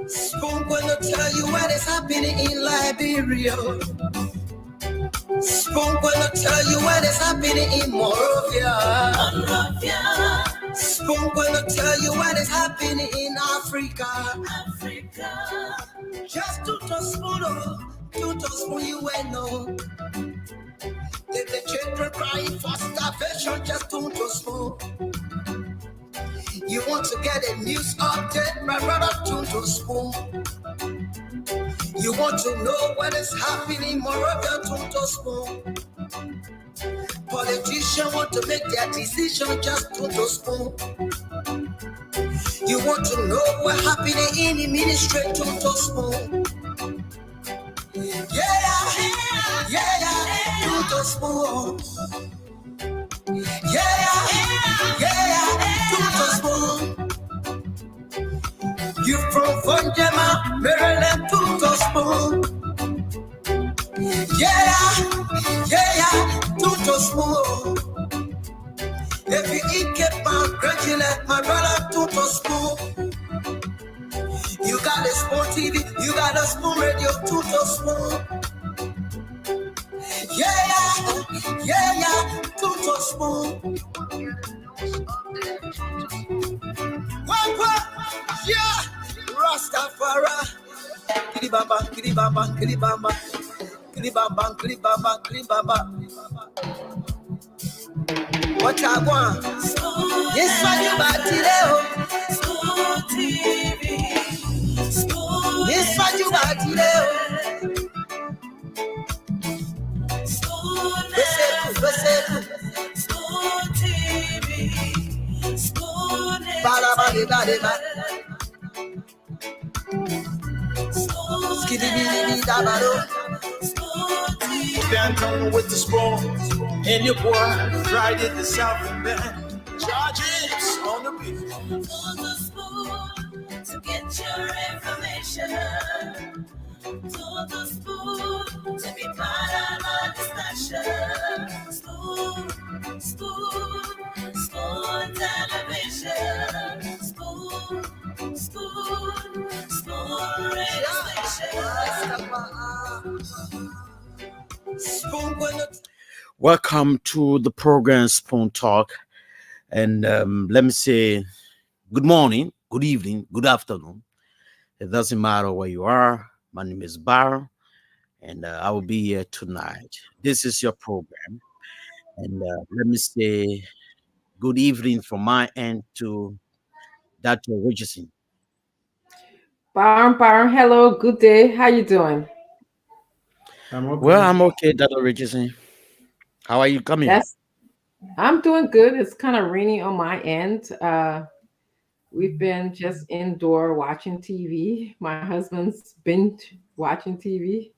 Spoon gonna tell you what is happening in Liberia. Spoon gonna tell you what is happening in Monrovia. Spoon gonna tell you what is happening in Africa. Just to spoon, you will know. If the children crying for starvation, just to spoon. You want to get a news update, my brother, to spoon. You want to know what is happening, Moravia, to spoon. Politicians want to make their decision, just to spoon. You want to know what happening in the ministry, to spoon. Yeah, to spoon. Yeah, to spoon. You from Fonjema, Maryland, to spoon. Yeah, to spoon. If you eat keep on congratulate my brother, to spoon. You got a spoon TV, you got a spoon radio, to spoon. Yeah, to spoon. What? Yeah, Rastafari. Kiribamba, kiribamba, kiribamba. Kiribamba, kiribamba, kiribamba. What I want? Yes, I do, but today. Spoon TV. Yes, I do, but today. Spoon TV. Spoon. Stand on with the spoon, and your boy right in the south and bend. Charges on the beat. On the spoon to get your information. To the spoon to be part of our discussion. Spoon television. Spoon radio station. Welcome to the program Spoon Talk, and let me say good morning, good evening, good afternoon. It doesn't matter where you are. My name is Barrow, and I will be here tonight. This is your program, and let me say good evening from my end to Dr. Richardson. Barn, hello, good day. How you doing? Well, I'm okay, Dr. Richardson. How are you coming? I'm doing good. It's kind of rainy on my end. We've been just indoor watching TV. My husband's binge watching TV,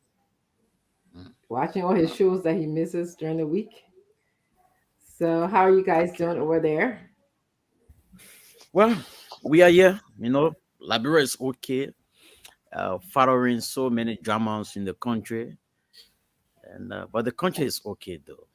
watching all his shows that he misses during the week. So, how are you guys doing over there? Well, we are here. Liberia is okay. Following so many dramas in the country, and but the country is okay though.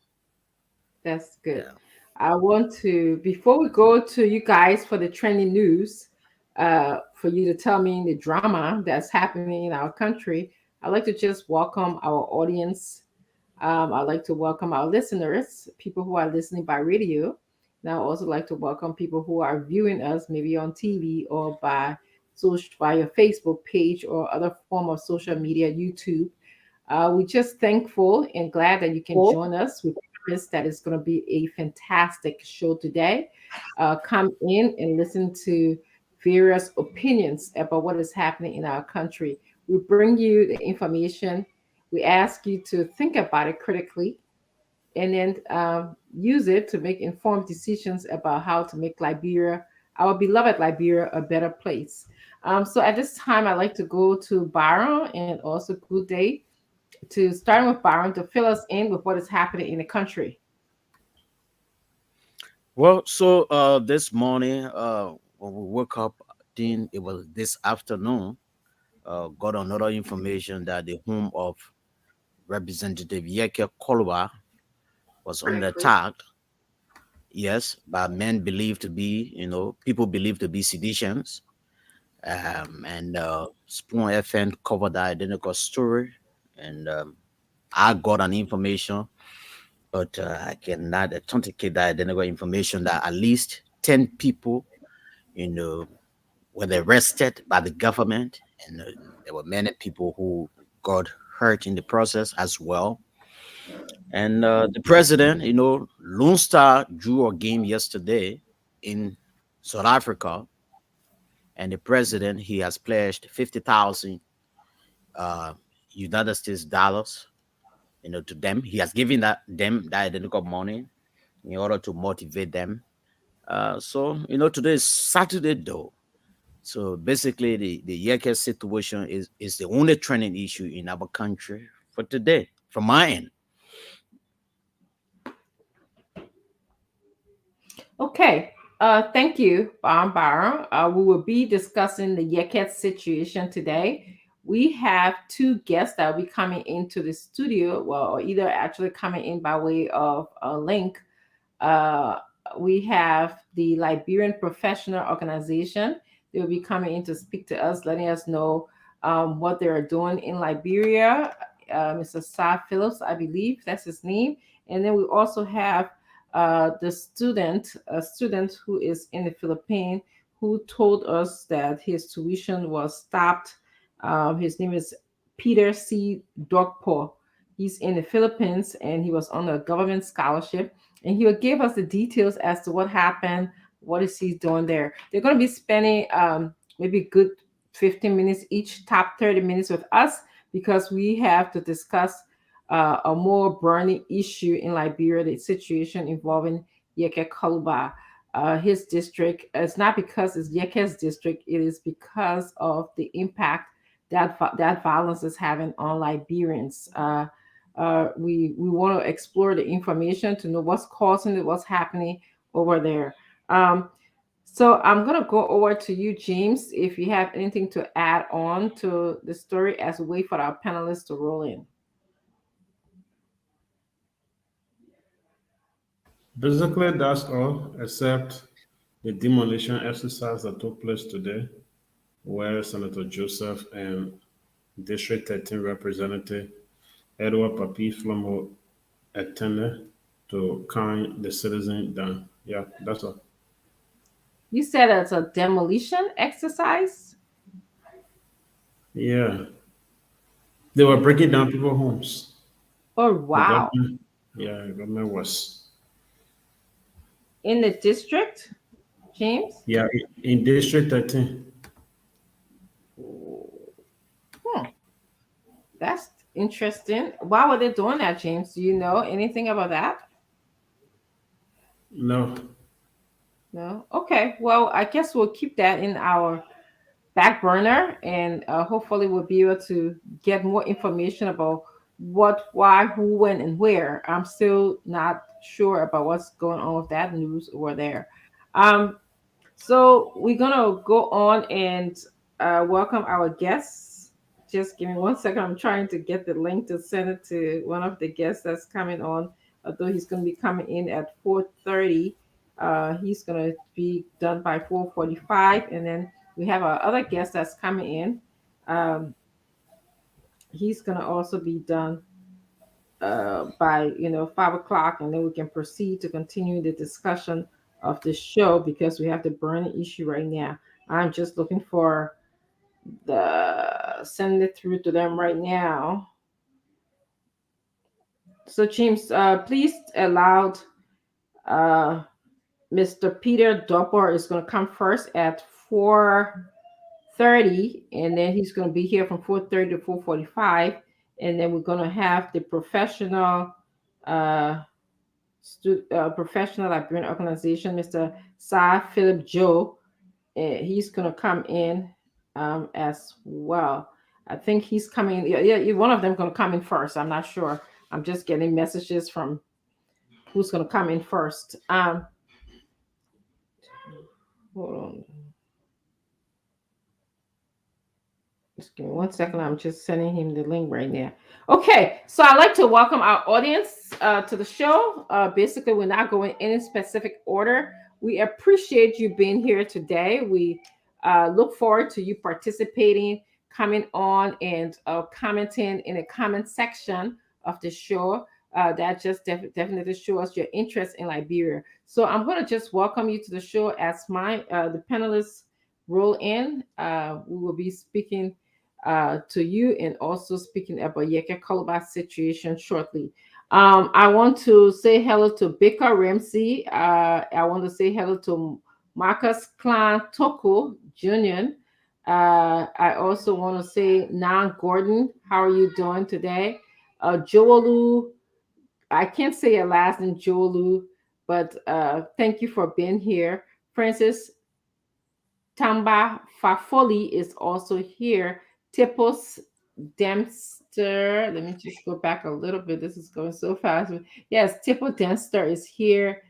That's good. Yeah. I want to, before we go to you guys for the trending news, for you to tell me the drama that's happening in our country, I'd like to just welcome our audience. I'd like to welcome our listeners, people who are listening by radio. And I'd also like to welcome people who are viewing us maybe on TV or by your Facebook page or other form of social media, YouTube. We're just thankful and glad that you can join us. We promise that it's going to be a fantastic show today. Come in and listen to various opinions about what is happening in our country. We bring you the information. We ask you to think about it critically and then use it to make informed decisions about how to make Liberia, our beloved Liberia, a better place. So at this time, I'd like to go to Byron and also Good Day to start with Byron to fill us in with what is happening in the country. Well, so this morning, when we woke up, then it was this afternoon, got another information that the home of Representative Yeke Kolwa was under attack. yes, by men believed to be, people believed to be seditious. And Spoon FN covered the identical story, and I got an information, but I cannot authenticate the identical information that at least 10 people, you know, were arrested by the government, and there were many people who got hurt in the process as well. And the president, Lone Star drew a game yesterday in South Africa, and the president he has pledged 50,000 uh, United States dollars, to them. He has given that identical money in order to motivate them. So today is Saturday though. So basically, the Yeke situation is the only trending issue in our country for today, from my end. Okay. Thank you, Byron. We will be discussing the Yeket situation today. We have two guests that will be coming into the studio, well, or either actually coming in by way of a link. uh, we have the Liberian Professional Organization. They will be coming in to speak to us, letting us know what they are doing in Liberia. Mr. Sa Phillips, I believe that's his name. And then we also have the a student who is in the Philippines, who told us that his tuition was stopped. His name is Peter C. Dokpo. He's in the Philippines and he was on a government scholarship, and he'll give us the details as to what happened, what is he doing there. They're going to be spending maybe good 15 minutes each, top 30 minutes with us, because we have to discuss a more burning issue in Liberia, the situation involving Yeke Kaluba. His district, it's not because it's Yeke's district, it is because of the impact that violence is having on Liberians. We want to explore the information to know what's causing it, what's happening over there. Um, so I'm gonna go over to you, James, if you have anything to add on to the story as we wait for our panelists to roll in. Basically, that's all, except the demolition exercise that took place today, where Senator Joseph and District 13 Representative Edward Papi Flomo attended to calm the citizen down. Yeah, that's all. You said it's a demolition exercise. Yeah, they were breaking down people's homes. Oh The wow! government, yeah, the government was, In the district, James. yeah, in District 13. Hmm, that's interesting. Why were they doing that, James? Do you know anything about that? No, No. Okay. Well, I guess we'll keep that in our back burner, and hopefully we'll be able to get more information about what, why, who, when, and where. I'm still not sure about what's going on with that news over there. Um, so we're gonna go on and welcome our guests. Just give me 1 second. I'm trying to get the link to send it to one of the guests that's coming on. Although he's gonna be coming in at 4:30, he's gonna be done by 4:45, and then we have our other guest that's coming in. Um, he's gonna also be done by 5 o'clock, and then we can proceed to continue the discussion of the show, because we have the burning issue right now. I'm just looking for the send it through to them right now. So James, please allow uh, Mr. Peter Doppler is going to come first at 4:30, and then he's going to be here from 4:30 to 4:45, and then we're going to have the uh, professional Liberian organization, Mr. Sir Philip Joe. He's going to come in as well. I think he's coming. Yeah, one of them going to come in first. I'm not sure. I'm just getting messages from who's going to come in first. Hold on. Just give me 1 second. I'm just sending him the link right now. Okay, so I'd like to welcome our audience. to the show. Basically, we're not going any specific order. We appreciate you being here today. We look forward to you participating, coming on, and commenting in the comment section of the show. That just definitely shows your interest in Liberia. So I'm going to just welcome you to the show as my the panelists roll in. We will be speaking to you and also speaking about Yeke Koloba situation shortly. I want to say hello to Baker Ramsey. I want to say hello to Marcus Clan Toko Jr. I also want to say Nan Gordon. How are you doing today? Joelu, I can't say your last name, Joelu, but thank you for being here. Francis Tamba Fafoli is also here. Tipos Dempster. Let me just go back a little bit. This is going so fast. Yes, Tipo Dempster is here.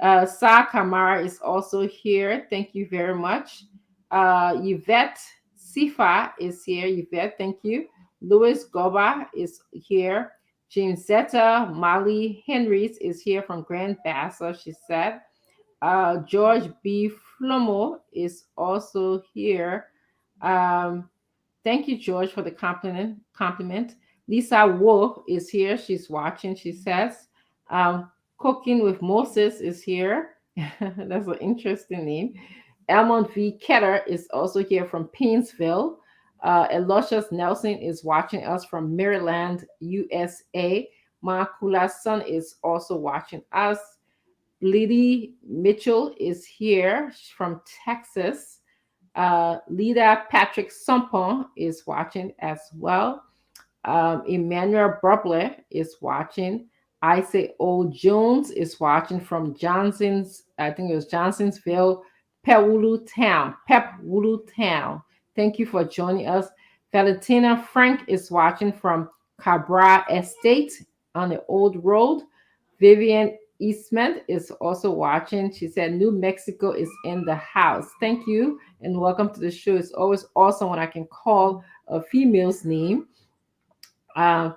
Sa Kamara is also here. Thank you very much. Yvette Sifa is here. Yvette, thank you. Louis Goba is here. James Zeta Molly Henrys is here from Grand Bassa, she said. George B. Flomo is also here. Um, Thank you, George, for the compliment. Lisa Wolf is here. She's watching. She says, Cooking with Moses is here. That's an interesting name. Elmont V. Ketter is also here from Painesville. Eloshus Nelson is watching us from Maryland, USA. Makula's son is also watching us. Liddy Mitchell is here from Texas. Lida Patrick Sompon is watching as well. Emmanuel Burbler is watching. Isaac O. Jones is watching from Johnson's, I think it was Johnsonsville, Pepwulu Town. Thank you for joining us. Valentina Frank is watching from Cabra Estate on the Old Road. Vivian Eastman is also watching. She said New Mexico is in the house. Thank you and welcome to the show. It's always awesome when I can call a female's name. Jan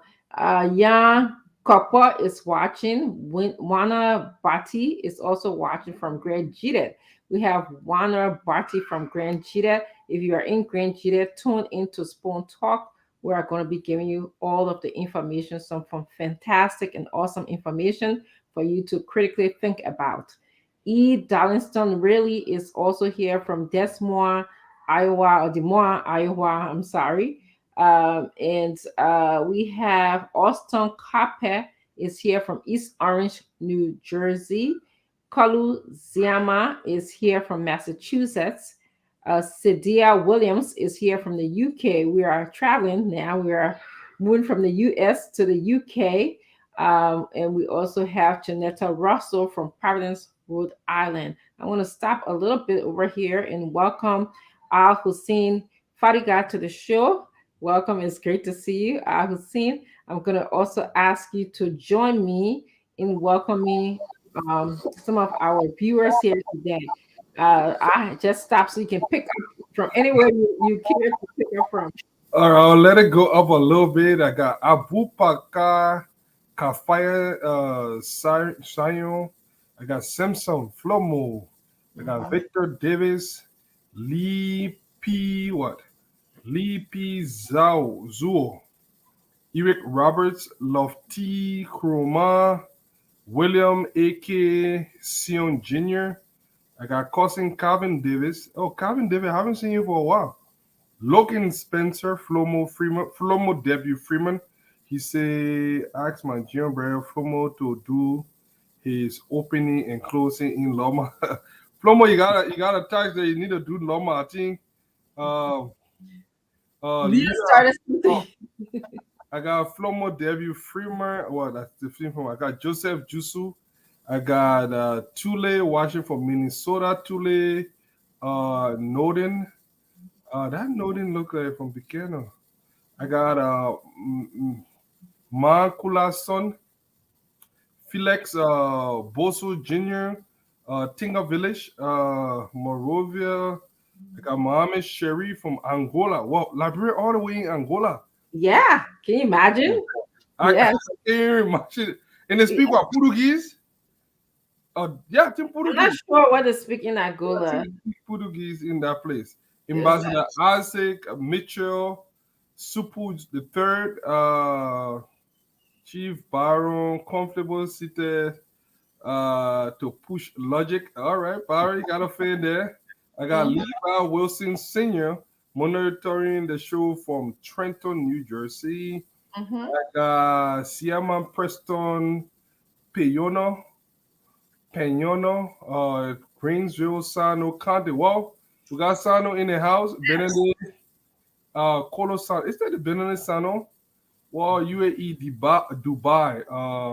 Kopa is watching. Wana Bati is also watching from Grand Jidet. We have Wana Bati from Grand Jidet. If you are in Grand Jidet, tune into Spoon Talk. We are going to be giving you all of the information, some fantastic and awesome information for you to critically think about. E. Darlingston really is also here from Des Moines, Iowa, or Des Moines, Iowa. I'm sorry. And we have Austin Kape is here from East Orange, New Jersey. Kalu Ziama is here from Massachusetts. Sadia Williams is here from the UK. We are traveling now. We are moving from the US to the UK. And we also have Janetta Russell from Providence, Rhode Island. I want to stop a little bit over here and welcome Al Hussein Fariga to the show. Welcome. It's great to see you, Al Hussein. I'm going to also ask you to join me in welcoming some of our viewers here today. I just stopped so you can pick up from anywhere you care to pick up from. All right, I'll let it go up a little bit. I got Abu Pakar Kafaya Sayon. I got Simpson Flomo. I got Victor Davis, Lee P. Zhao Zuo, Eric Roberts, Lofty Kroma, William A.K. Sion Jr. I got cousin Calvin Davis. Oh, Calvin Davis, I haven't seen you for a while. Logan Spencer, Flomo debut Freeman. He say, ask my junior brother Flomo to do his opening and closing in Loma. Flomo, you got a tax that you need to do Loma, I think. I got Flomo debut Freeman. Well, that's the film. I got Joseph Jusu. I got Tule watching from Minnesota. Tule Noden. That Noden look like from Bikeno. I got Makula's son, Felix Bosu Jr., Tinga Village, Morovia. I got Mohammed Sherry from Angola. Well, Liberia all the way in Angola. Yeah, can you imagine? I can't imagine. And they speak what, Portuguese? Yeah, I think I'm not Portuguese. sure what they speak in I Angola. think they speak Portuguese in that place. Yes. Ambassador Isaac Mitchell, Supu the third, Chief Baron, comfortable seated to push logic. All right, Barry got a fan there. I got Mhm. Levi Wilson Sr. monitoring the show from Trenton, New Jersey. Mhm. I got Siaman Preston Peyono, Greensville, Sano County. Well, we got Sano in the house. Benedict, Colo Sano. Is that the Benedict Sano? Well, UAE Dubai.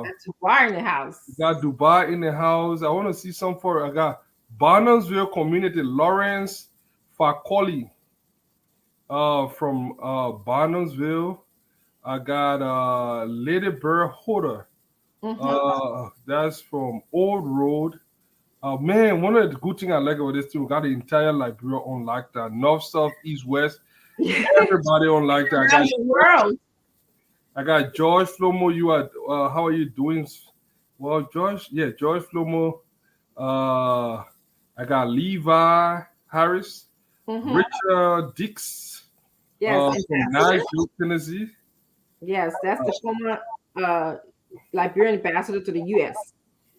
That's why in the We house. got Dubai in the house. I want to see some for. I got Barnumsville Community, Lawrence Fakoli from Barnumsville. I got Lady Bird Holder. Mhm. That's from Old Road. Man, one of the good things I like about this team, we got the entire Liberia on like that. North, south, east, west. Everybody on like that. Around the world. I got George Flomo. You are how are you doing? Well, George, yeah, George Flomo. Uh, I got Levi Harris, Mhm. Richard Dix Yes, from ambassador. Nashville, Tennessee. Yes, that's the former uh, Liberian ambassador to the U.S.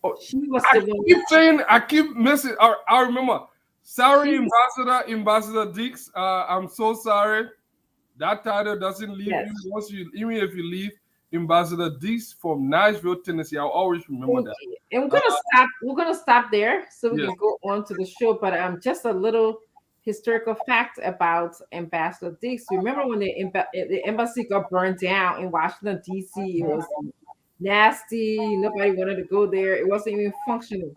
Oh, She was I the one keep that saying, I keep missing. I remember. Sorry, she. Ambassador Dix. I'm so sorry. That title doesn't leave Yes. you even if you leave Ambassador Dix from Nashville, Tennessee. I'll always remember that. And we're Uh, gonna stop. We're gonna stop there so we yes, can go on to the show. But just a little historical fact about Ambassador Dix. Remember when the embassy got burned down in Washington D.C.? It was nasty. Nobody wanted to go there. It wasn't even functioning.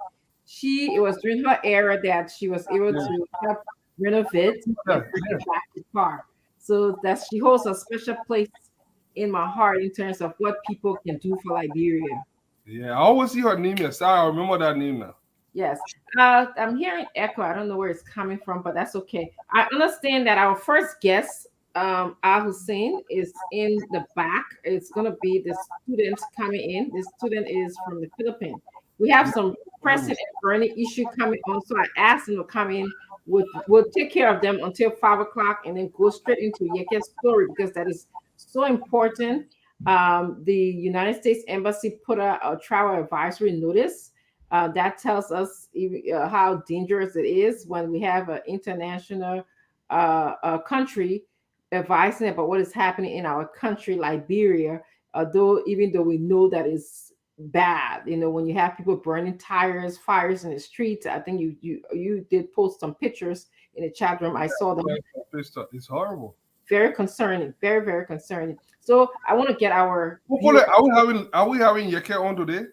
It was during her era that she was able yes, to help renovate and yes, bring it yes. back to par. So that she holds a special place in my heart in terms of what people can do for Liberia. Yeah, I always see her name here. Sorry, I remember that name now. Yes. I'm hearing echo. I don't know where it's coming from, but that's okay. I understand that our first guest, Al Hussein, is in the back. It's going to be the student coming in. The student is from the Philippines. We have some pressing and burning issue coming on, so I asked him to come in. We'll take care of them until 5 o'clock and then go straight into Yeke's story because that is so important. The United States Embassy put a travel advisory notice that tells us how dangerous it is when we have an international country advising about what is happening in our country, Liberia. Even though we know that it's bad, when you have people burning tires, fires in the streets. I think you did post some pictures in the chat room. I saw them. It's horrible. Very concerning. Very, very concerning. So I want to get our Hopefully, viewer. are we having Yeke on today?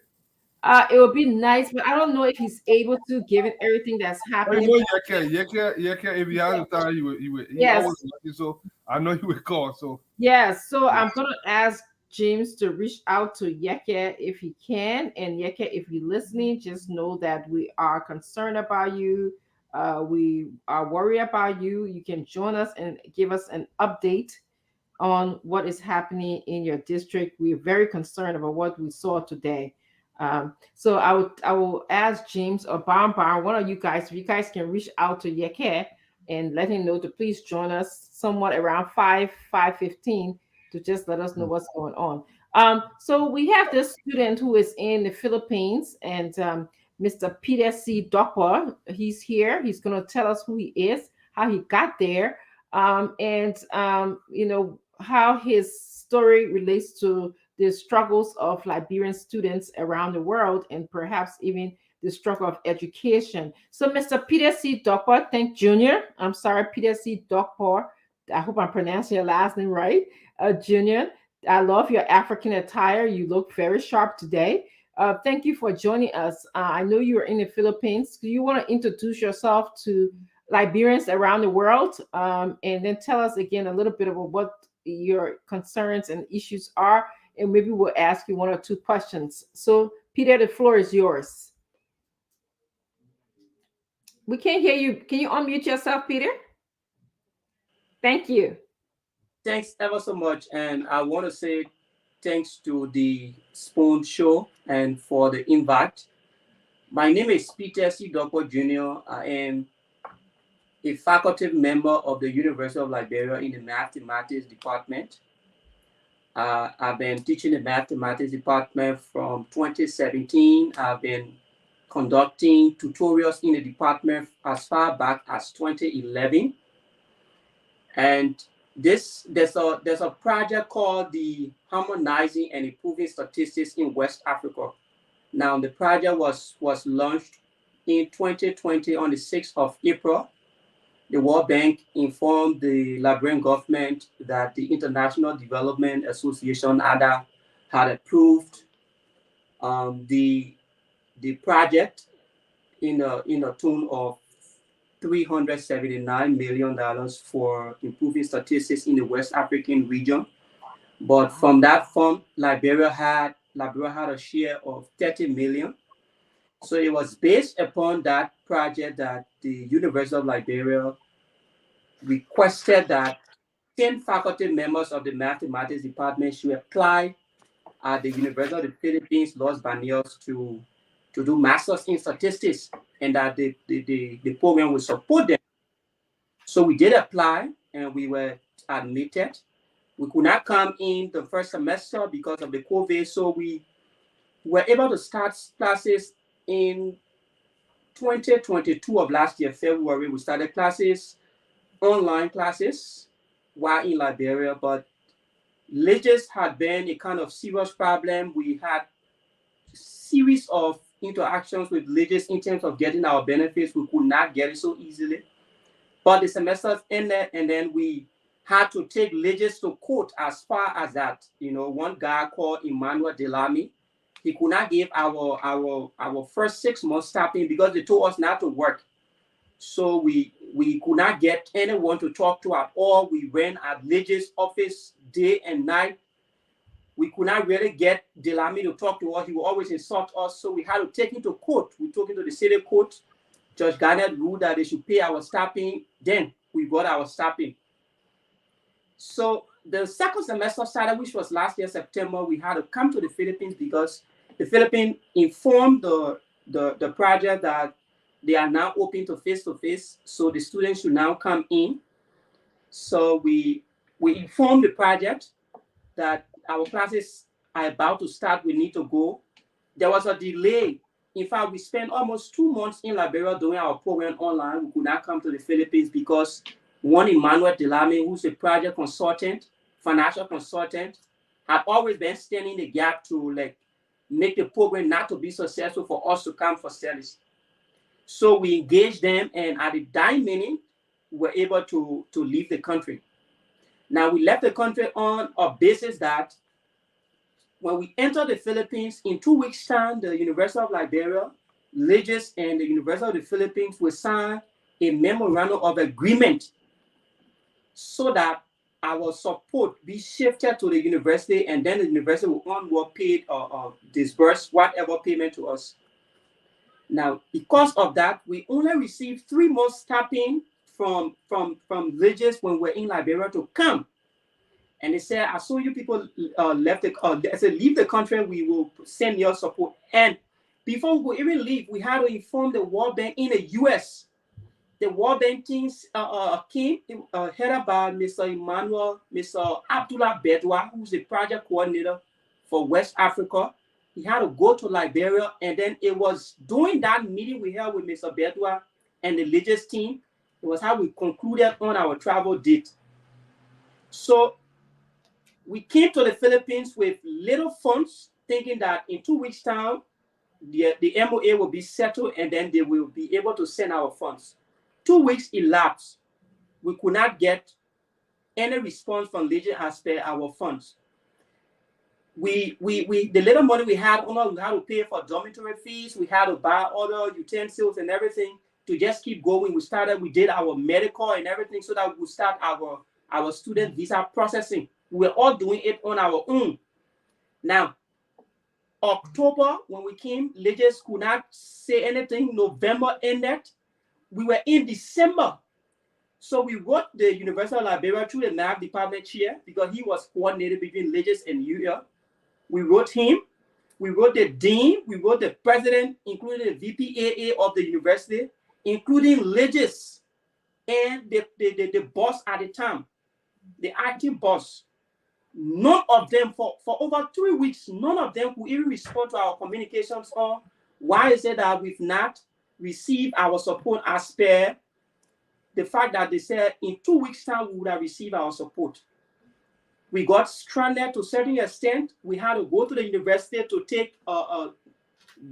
It would be nice, but I don't know if he's able to, given everything that's I happening. know Yeke. If he has the time, he Yes, always lucky. So I know he will call. So yes. So yes. I'm gonna ask James to reach out to Yeke if he can. And Yeke, if you're listening, just know that we are concerned about you. We are worried about you. You can join us and give us an update on what is happening in your district. We're very concerned about what we saw today. So I will ask James or Bar, one of you guys, if you guys can reach out to Yeke and let him know to please join us somewhat around 5:15 to just let us know what's going on. So we have this student who is in the Philippines, and Mr. Peter C. Doppler, he's here. He's going to tell us who he is, how he got there, and how his story relates to the struggles of Liberian students around the world, and perhaps even the struggle of education. So, Mr. Peter C. Dokpor, thank Junior. I'm sorry, Peter C. Dokpor. I hope I'm pronouncing your last name right, Junior. I love your African attire. You look very sharp today. Thank you for joining us. I know you are in the Philippines. Do you want to introduce yourself to Liberians around the world, and then tell us again a little bit about what your concerns and issues are, and maybe we'll ask you one or two questions. So, Peter, the floor is yours. We can't hear you. Can you unmute yourself, Peter? Thank you. Thanks ever so much. And I want to say thanks to the Spoon Show and for the invite. My name is Peter C. Dopo Jr. I am a faculty member of the University of Liberia in the mathematics department. I've been teaching the mathematics department from 2017. I've been conducting tutorials in the department as far back as 2011. And there's a project called the Harmonizing and Improving Statistics in West Africa. Now the project was launched in 2020 on the 6th of April. The World Bank informed the Liberian government that the International Development Association (ADA) had approved the project in a tune of $379 million for improving statistics in the West African region. But from that fund, Liberia had a share of 30 million. So it was based upon that project that the University of Liberia requested that 10 faculty members of the mathematics department should apply at the University of the Philippines, Los Baños, to do masters in statistics, and that the program would support them. So we did apply and we were admitted. We could not come in the first semester because of the COVID, so we were able to start classes in 2022 of last year, February. We started classes, online classes, while in Liberia, but legis had been a kind of serious problem. We had series of interactions with legis in terms of getting our benefits. We could not get it so easily. But the semesters ended, and then we had to take legis to court as far as that. One guy called Emmanuel Delamy, he could not give our first 6 months stipend because they told us not to work. So we could not get anyone to talk to at all. We ran at legis office day and night. We could not really get Delamy to talk to us. He would always insult us. So we had to take him to court. We took him to the city court. Judge Garnett ruled that they should pay our stipend. Then we got our stipend. So the second semester started, which was last year, September. We had to come to the Philippines because the Philippines informed the project that they are now open to face-to-face. So the students should now come in. So we informed the project that our classes are about to start. We need to go. There was a delay. In fact, we spent almost 2 months in Liberia doing our program online. We could not come to the Philippines because one Emmanuel Delamy, who's a project consultant, financial consultant, had always been standing the gap to make the program not to be successful for us to come for studies. So we engaged them, and at the dying minute, we were able to leave the country. Now we left the country on a basis that when we entered the Philippines, in 2 weeks' time, the University of Liberia, Legis, and the University of the Philippines will sign a memorandum of agreement so that our support be shifted to the university, and then the university will onward pay or disburse whatever payment to us. Now, because of that, we only received 3 months stipend from Legis when we're in Liberia to come. And they said, as soon as you people leave the country, we will send your support. And before we could even leave, we had to inform the World Bank in the U.S. The World Bank teams came, headed by Mr. Abdullah Bedwa, who's the project coordinator for West Africa. He had to go to Liberia, and then it was during that meeting we held with Mr. Bedwa and the Legis team, it was how we concluded on our travel date. So we came to the Philippines with little funds, thinking that in 2 weeks' time, the MOA will be settled, and then they will be able to send our funds. 2 weeks elapsed. We could not get any response from Legis as per our funds. The little money we had to pay for dormitory fees. We had to buy other utensils and everything to just keep going. We did our medical and everything so that we would start our student visa processing. We were all doing it on our own. Now, October, when we came, Legis could not say anything. November ended. We were in December. So we wrote the University of Liberia through the math department chair because he was coordinated between Legis and UL. We wrote him. We wrote the dean. We wrote the president, including the VPAA of the university, including Legis and the boss at the time, the acting boss. None of them, for over 3 weeks, none of them could even respond to our communications on why is it that we've not received our support as per the fact that they said in 2 weeks' time we would have received our support. We got stranded to a certain extent. We had to go to the university to take a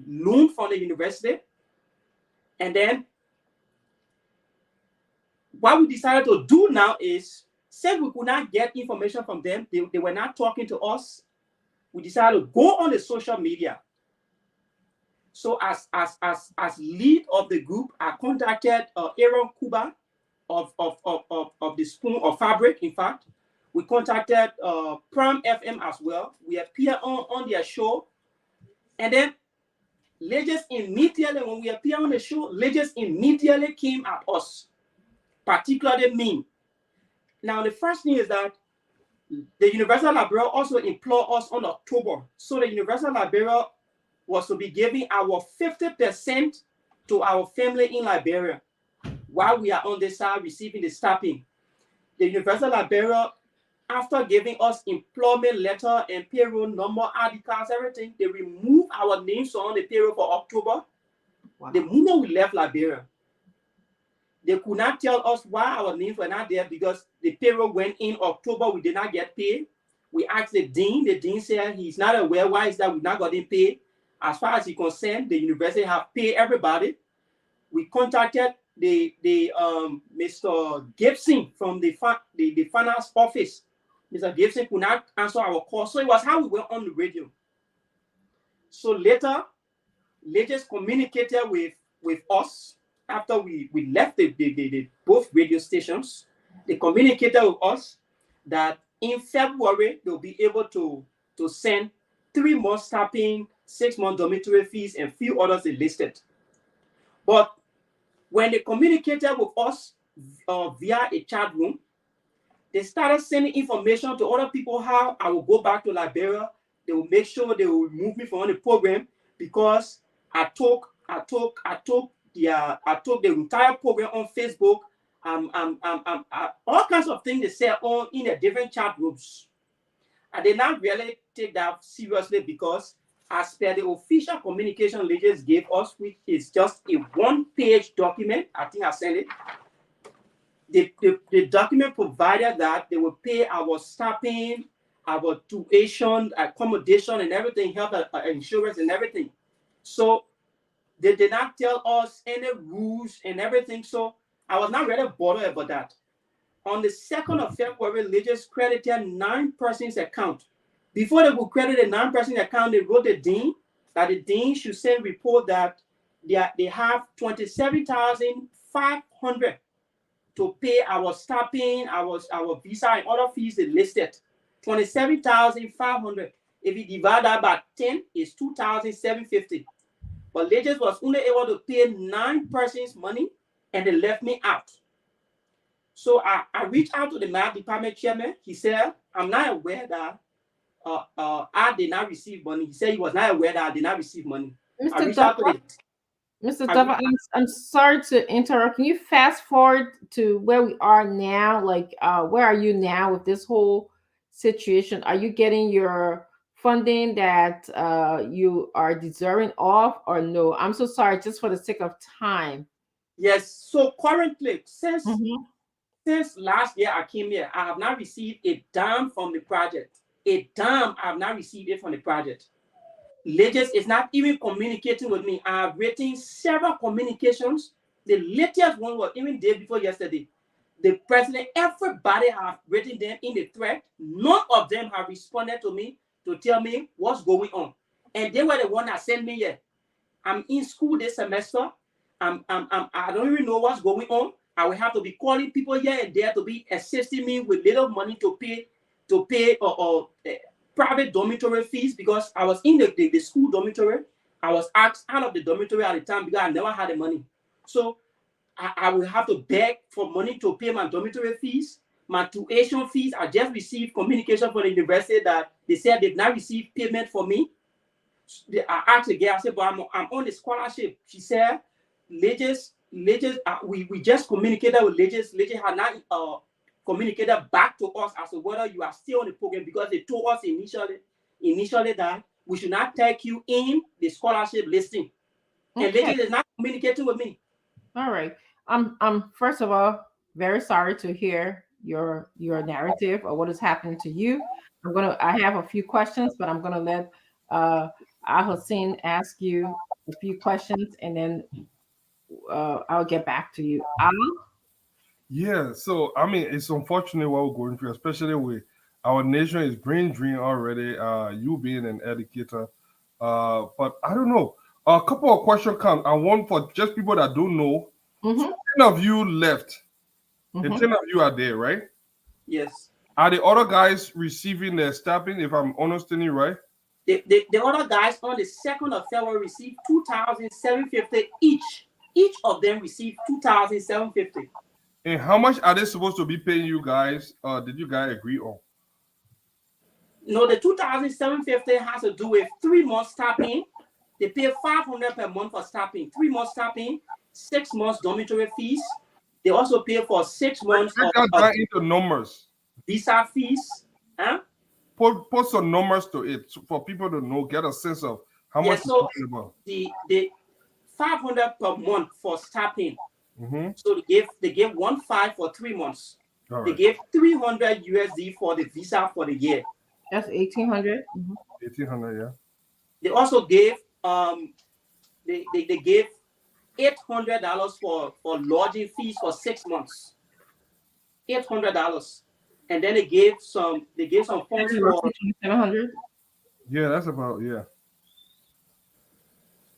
loan from the university. And then what we decided to do now is, since we could not get information from them, they were not talking to us, we decided to go on the social media. So as lead of the group, I contacted Aaron Kuba of the Spoon of Fabric, in fact. We contacted Prime FM as well. We appear on their show. And then Legis immediately, when we appear on the show, Legis immediately came at us, particularly me. Now, the first thing is that the Universal Liberia also employed us on October. So the Universal Liberia was to be giving our 50% to our family in Liberia while we are on this side receiving the staffing. The Universal Liberia, after giving us employment letter and payroll number, ID cards, everything, they removed our names on the payroll for October. Wow. The moment we left Liberia, they could not tell us why our names were not there because the payroll went in October. We did not get paid. We asked the dean. The dean said he's not aware why is that we not gotten paid. As far as he's concerned, the university have paid everybody. We contacted the Mr. Gibson from the finance office. Mr. Gibson could not answer our call. So it was how we went on the radio. So later, Legis communicated with us after we left the both radio stations. They communicated with us that in February, they'll be able to send 3 months staffing, 6 month dormitory fees, and few others they listed. But when they communicated with us via a chat room, they started sending information to other people how I will go back to Liberia. They will make sure they will remove me from the program because I took the entire program on Facebook. All kinds of things they said on in the different chat rooms. I did not really take that seriously because as per the official communication Legis gave us, which is just a 1-page document, I think I sent it. The document provided that they will pay our staffing, our tuition, accommodation, and everything, health insurance and everything. So they did not tell us any rules and everything. So I was not really bothered about that. On the 2nd of February, Legis credited 9 persons' account. Before they would credit the 9 persons' account, they wrote the dean that the dean should send report that they have 27,500 to pay our staffing, our visa, and other fees they listed. 27,500. If you divide that by 10, it's 2,750. But Legis was only able to pay 9 persons money, and they left me out. So I reached out to the math department chairman. He said, I'm not aware that I did not receive money. He said he was not aware that I did not receive money. Mr. Duffer, I'm sorry to interrupt. Can you fast forward to where we are now? Like, where are you now with this whole situation? Are you getting your funding that you are deserving of, or no? I'm so sorry, just for the sake of time. Yes. So currently, since last year I came here, I have not received a dime from the project. A dime, I have not received it from the project. Legis is not even communicating with me. I have written several communications. The latest one was even day before yesterday. The president, everybody have written them in the thread. None of them have responded to me to tell me what's going on. And they were the one that sent me here. I'm in school this semester. I don't even know what's going on. I will have to be calling people here and there to be assisting me with little money to pay private dormitory fees because I was in the school dormitory. I was asked out of the dormitory at the time because I never had the money. So I will have to beg for money to pay my dormitory fees. my tuition fees. I just received communication from the university that they said they've not received payment for me. I asked the girl, I said, but I'm on the scholarship. She said, Legis, we just communicated with Legis. Legis had not communicated back to us as to whether you are still on the program, because they told us initially that we should not take you in the scholarship listing. Okay. And Legis is not communicating with me. All right. I'm first of all very sorry to hear your narrative or what has happened to you. I have a few questions, but I'm gonna let Al-Hussein ask you a few questions, and then I'll get back to you. Al? Yeah, so I mean, it's unfortunate what we're going through, especially with our nation is brain drain already. You being an educator, but I don't know. A couple of questions come. I want for just people that don't know. Mm-hmm. 10 of you left. Mm-hmm. The 10 of you are there, right? Yes. Are the other guys receiving their stipend? If I'm understanding right. The other guys on the 2nd of February received $2,750 each. Each of them received $2,750. And how much are they supposed to be paying you guys? Did you guys agree on? No, the $2,750 has to do with 3 months stipend. They pay $500 per month for stipend. 3 months stipend, 6 months dormitory fees. They also pay for 6 months of into numbers. Visa fees. Huh? Put some numbers to it for people to know, get a sense of how much. So the $500 per month for stipend. Mm-hmm. So they gave 1.5 for 3 months. Right. They gave $300 USD for the visa for the year. That's $1,800. Mm-hmm. $1,800, yeah. They also gave they gave $800 for lodging fees for 6 months. $800, and then they gave some funds for $700. Yeah, that's about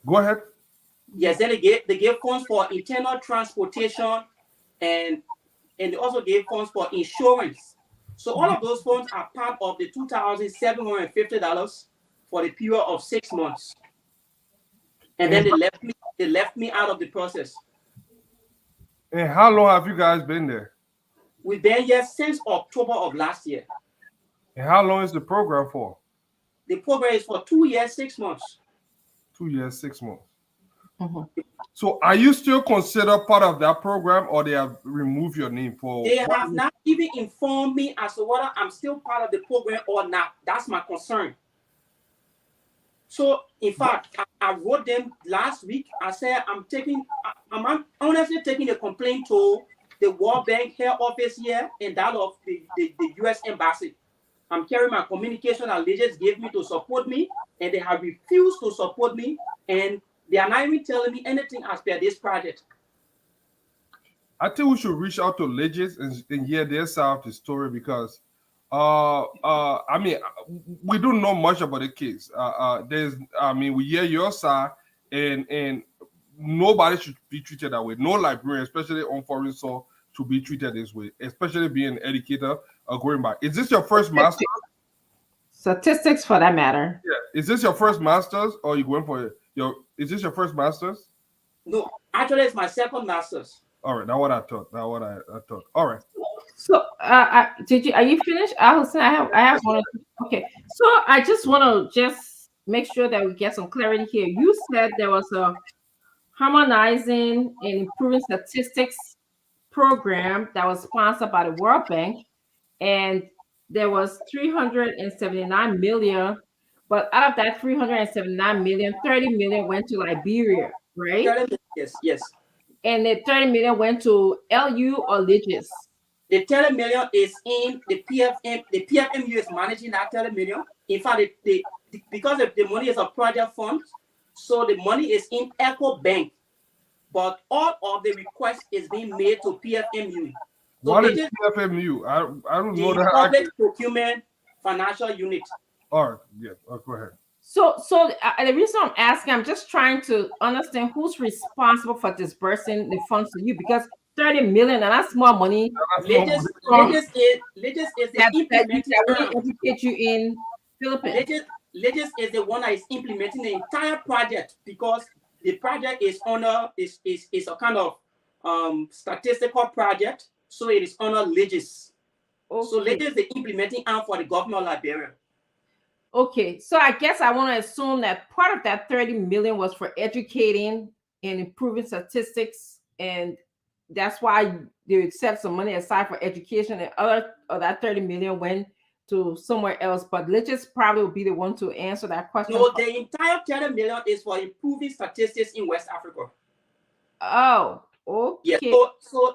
Go ahead. Yes, then they gave funds for internal transportation, and they also gave funds for insurance. So all of those funds are part of the $2,750 for the period of 6 months. And then they left me out of the process. And how long have you guys been there? We've been here since October of last year. And how long is the program for? The program is for 2 years, 6 months. 2 years, 6 months. Mm-hmm. So are you still considered part of that program, or they have removed your name for? They have not even informed me as to whether I'm still part of the program or not. That's my concern. So in fact, I wrote them last week. I said I'm honestly taking a complaint to the World Bank head office here and that of the U.S. Embassy. I'm carrying my communication that they just gave me to support me, and they have refused to support me, and they are not even telling me anything as per this project. I think we should reach out to Legis and hear their side of the story, because I mean, we don't know much about the case. We hear your side, and nobody should be treated that way. No Liberian, especially on foreign soil, should be treated this way, especially being an educator going by. Is this your first master's? Statistics for that matter. Yeah. Is this your first master's, or are you going for is this your first master's? No, actually it's my second master's. All right, that's what I thought. All right. So are you finished? I have one. Okay. So I just want to make sure that we get some clarity here. You said there was a harmonizing and improving statistics program that was sponsored by the World Bank, and there was 379 million, but out of that 379 million, 30 million went to Liberia, right? Yes. And the 30 million went to LU or Legis. The 30 million is in the PFM. The PFMU is managing that 30 million. In fact, because the money is a project fund, so the money is in Echo Bank. But all of the requests is being made to PFMU. So what is PFMU? I don't know that. Public Procurement Financial Unit. All right, yeah, go ahead. So the reason I'm asking, I'm just trying to understand who's responsible for disbursing the funds to you, because 30 million, and that's more money. Legis is the implementing that will educate you in Philippines. Legis is the one that is implementing the entire project, because the project is a kind of statistical project, so it is under Legis. So latest they're implementing arm for the government of Liberia. Okay, so I guess I want to assume that part of that 30 million was for educating and improving statistics, and that's why they set some money aside for education, and other of that 30 million went to somewhere else. But Lich's probably will be the one to answer that question. No, the entire 30 million is for improving statistics in West Africa. Oh, okay. Yeah.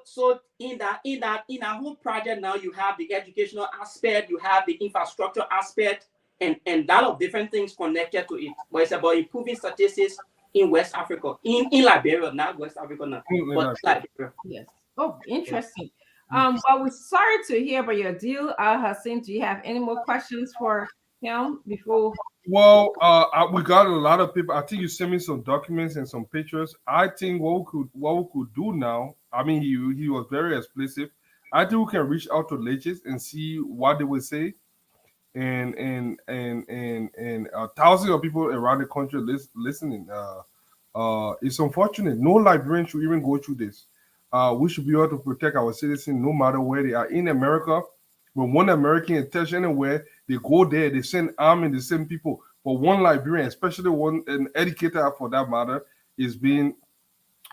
So in that whole project now, you have the educational aspect, you have the infrastructure aspect, and a lot of different things connected to it. But it's about improving statistics in West Africa, in Liberia, not West Africa now, but Liberia. Yes. Oh, interesting. Well, we're sorry to hear about your deal, Hassan. Do you have any more questions for him before? Well, we got a lot of people. I think you sent me some documents and some pictures. I think what we could do now. I mean, he was very explicit. I think we can reach out to Leches and see what they would say, and thousands of people around the country listening. It's unfortunate. No Liberian should even go through this. We should be able to protect our citizens no matter where they are in America. When one American is touched anywhere, they go there, they send army, they send people. But one Liberian, especially an educator for that matter, is being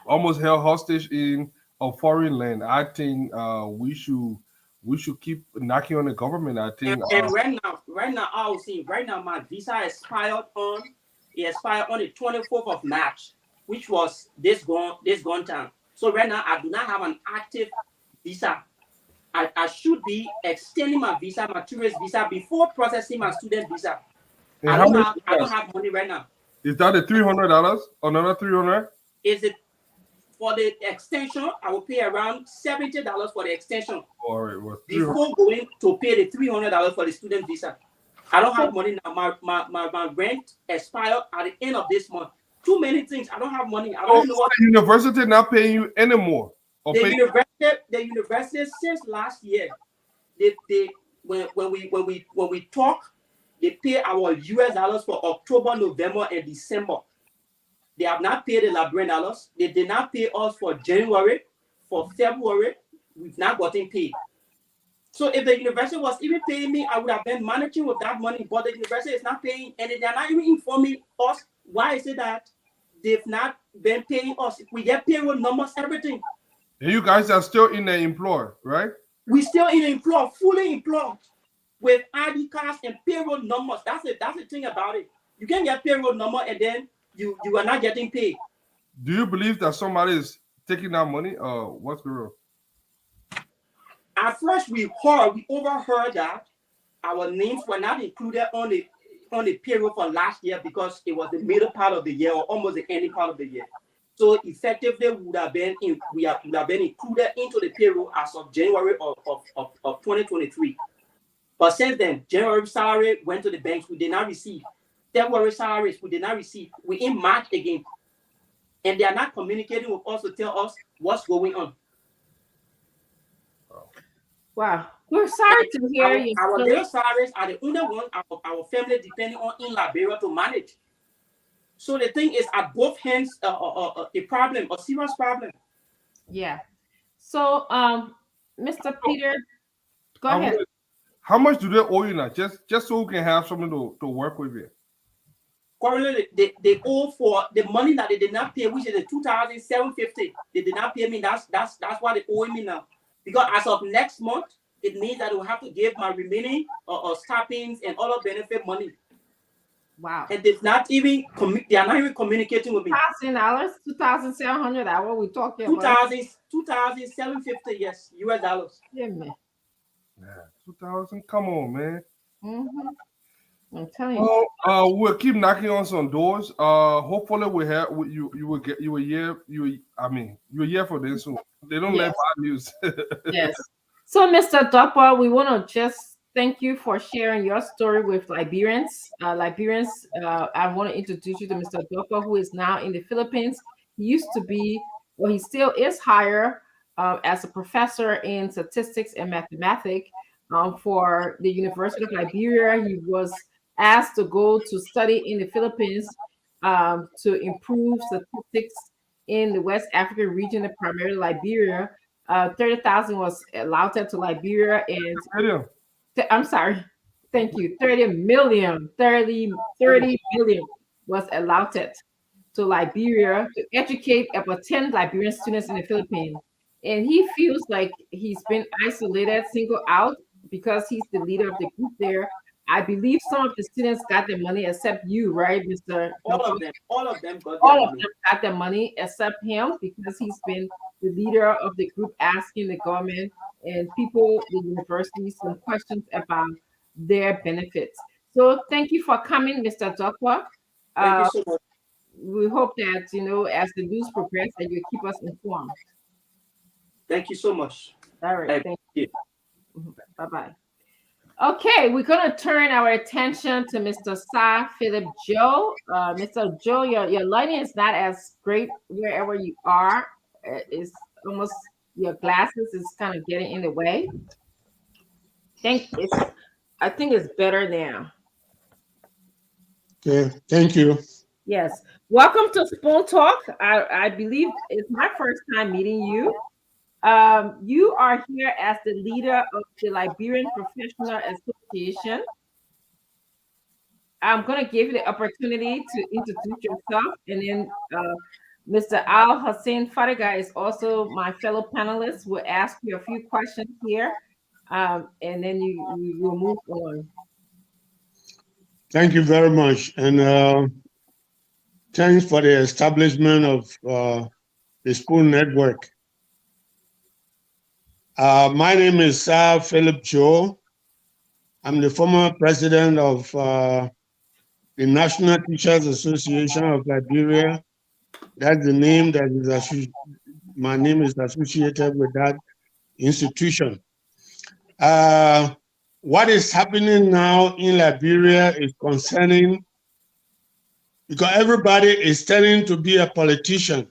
almost held hostage in a foreign land. I think we should keep knocking on the government. I think. And right now, I was seeing right now my visa expired on the 24th of March, which was this gone time. So right now, I do not have an active visa. I should be extending my visa, my tourist visa, before processing my student visa. I don't have money right now. Is that the $300? Another $300? Is it for the extension? I will pay around $70 for the extension. All right, well, before going to pay the $300 for the student visa. I don't have money now. My rent expired at the end of this month. Too many things. I don't have money. I don't know what the university not paying you anymore. The university since last year, when we talk, they pay our US dollars for October, November, and December. They have not paid the Liberian dollars. They did not pay us for January, for February. We've not gotten paid. So if the university was even paying me, I would have been managing with that money. But the university is not paying, and they are not even informing us. Why is it that they've not been paying us? We get payroll numbers, everything. And you guys are still in the employer, right? We still in the employer, fully employed, with ID cards and payroll numbers. That's it. That's the thing about it. You can get payroll number and then you are not getting paid. Do you believe that somebody is taking that money? What's the rule? At first, we overheard that our names were not included on the payroll for last year because it was the middle part of the year or almost the ending part of the year. So effectively, we would have been included into the payroll as of January of 2023. But since then, January salary went to the banks. We did not receive. February salaries we did not receive. We in March again, and they are not communicating with us to tell us what's going on. Wow, we're sorry to hear you. Our little salaries are the only one our family depending on in Liberia to manage. So the thing is, at both hands, a problem, a serious problem. Yeah. So, Mr. Peter, go ahead. How much do they owe you now? Just so we can have something to work with here. Currently, they owe for the money that they did not pay, which is the $2,750. They did not pay me. That's why they owe me now. Because as of next month, it means that I will have to give my remaining stipends and other benefit money. Wow. And they're not even communicating with me. $2,000, $2,700. That's what we're talking about. $2,750, yes, US dollars. Yeah, man. Yeah, 2,000. Come on, man. Mm-hmm. I'm telling you. We'll keep knocking on some doors. Hopefully we have you will hear for this soon. They don't let bad news. Yes. So, Mr. Dopper, we want to just thank you for sharing your story with Liberians. I want to introduce you to Mr. Dopper, who is now in the Philippines. He used to be, well, he still is hired as a professor in statistics and mathematics for the University of Liberia. He was asked to go to study in the Philippines to improve statistics in the West African region, and primarily Liberia. 30,000 was allotted to Liberia, and Million. I'm sorry, thank you, 30 million, 30 million was allotted to Liberia to educate about 10 Liberian students in the Philippines. And he feels like he's been isolated, singled out because he's the leader of the group there. I believe some of the students got the money except you, right, Mr. All of them got their All of money. them got the money except him because he's been the leader of the group asking the government and people, the university, some questions about their benefits. So thank you for coming, Mr. Dokwa. Thank you Uh, so much. we hope that, as the news progress, that you keep us informed. Thank you so much. All right, I thank appreciate it. you. Bye-bye. Okay, we're going to turn our attention to Mr. Sir Philip Joe. Mr. Joe, your lighting is not as great wherever you are. It's almost, your glasses is kind of getting in the way. I think it's better now. Okay, thank you. Yes. Welcome to Spoon Talk. I believe it's my first time meeting you. You are here as the leader of the Liberian Professional Association. I'm going to give you the opportunity to introduce yourself, and then Mr. Al Hussein Fariga is also my fellow panelist. We'll ask you a few questions here, and then you will move on. Thank you very much. And thanks for the establishment of the Spoon Network. My name is Sir Philip Joe. I'm the former president of the National Teachers Association of Liberia. That's the name that is my name is associated with that institution. What is happening now in Liberia is concerning, because everybody is turning to be a politician.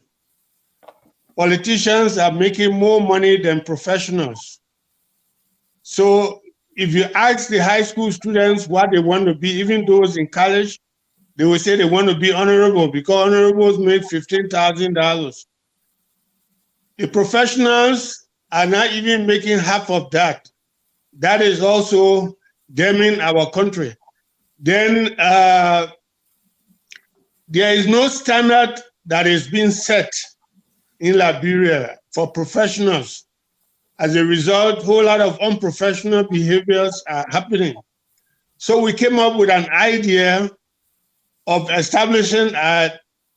Politicians are making more money than professionals. So if you ask the high school students what they want to be, even those in college, they will say they want to be honorable because honorables make $15,000. The professionals are not even making half of that. That is also damning our country. Then there is no standard that is being set in Liberia for professionals. As a result, a whole lot of unprofessional behaviors are happening. So we came up with an idea of establishing a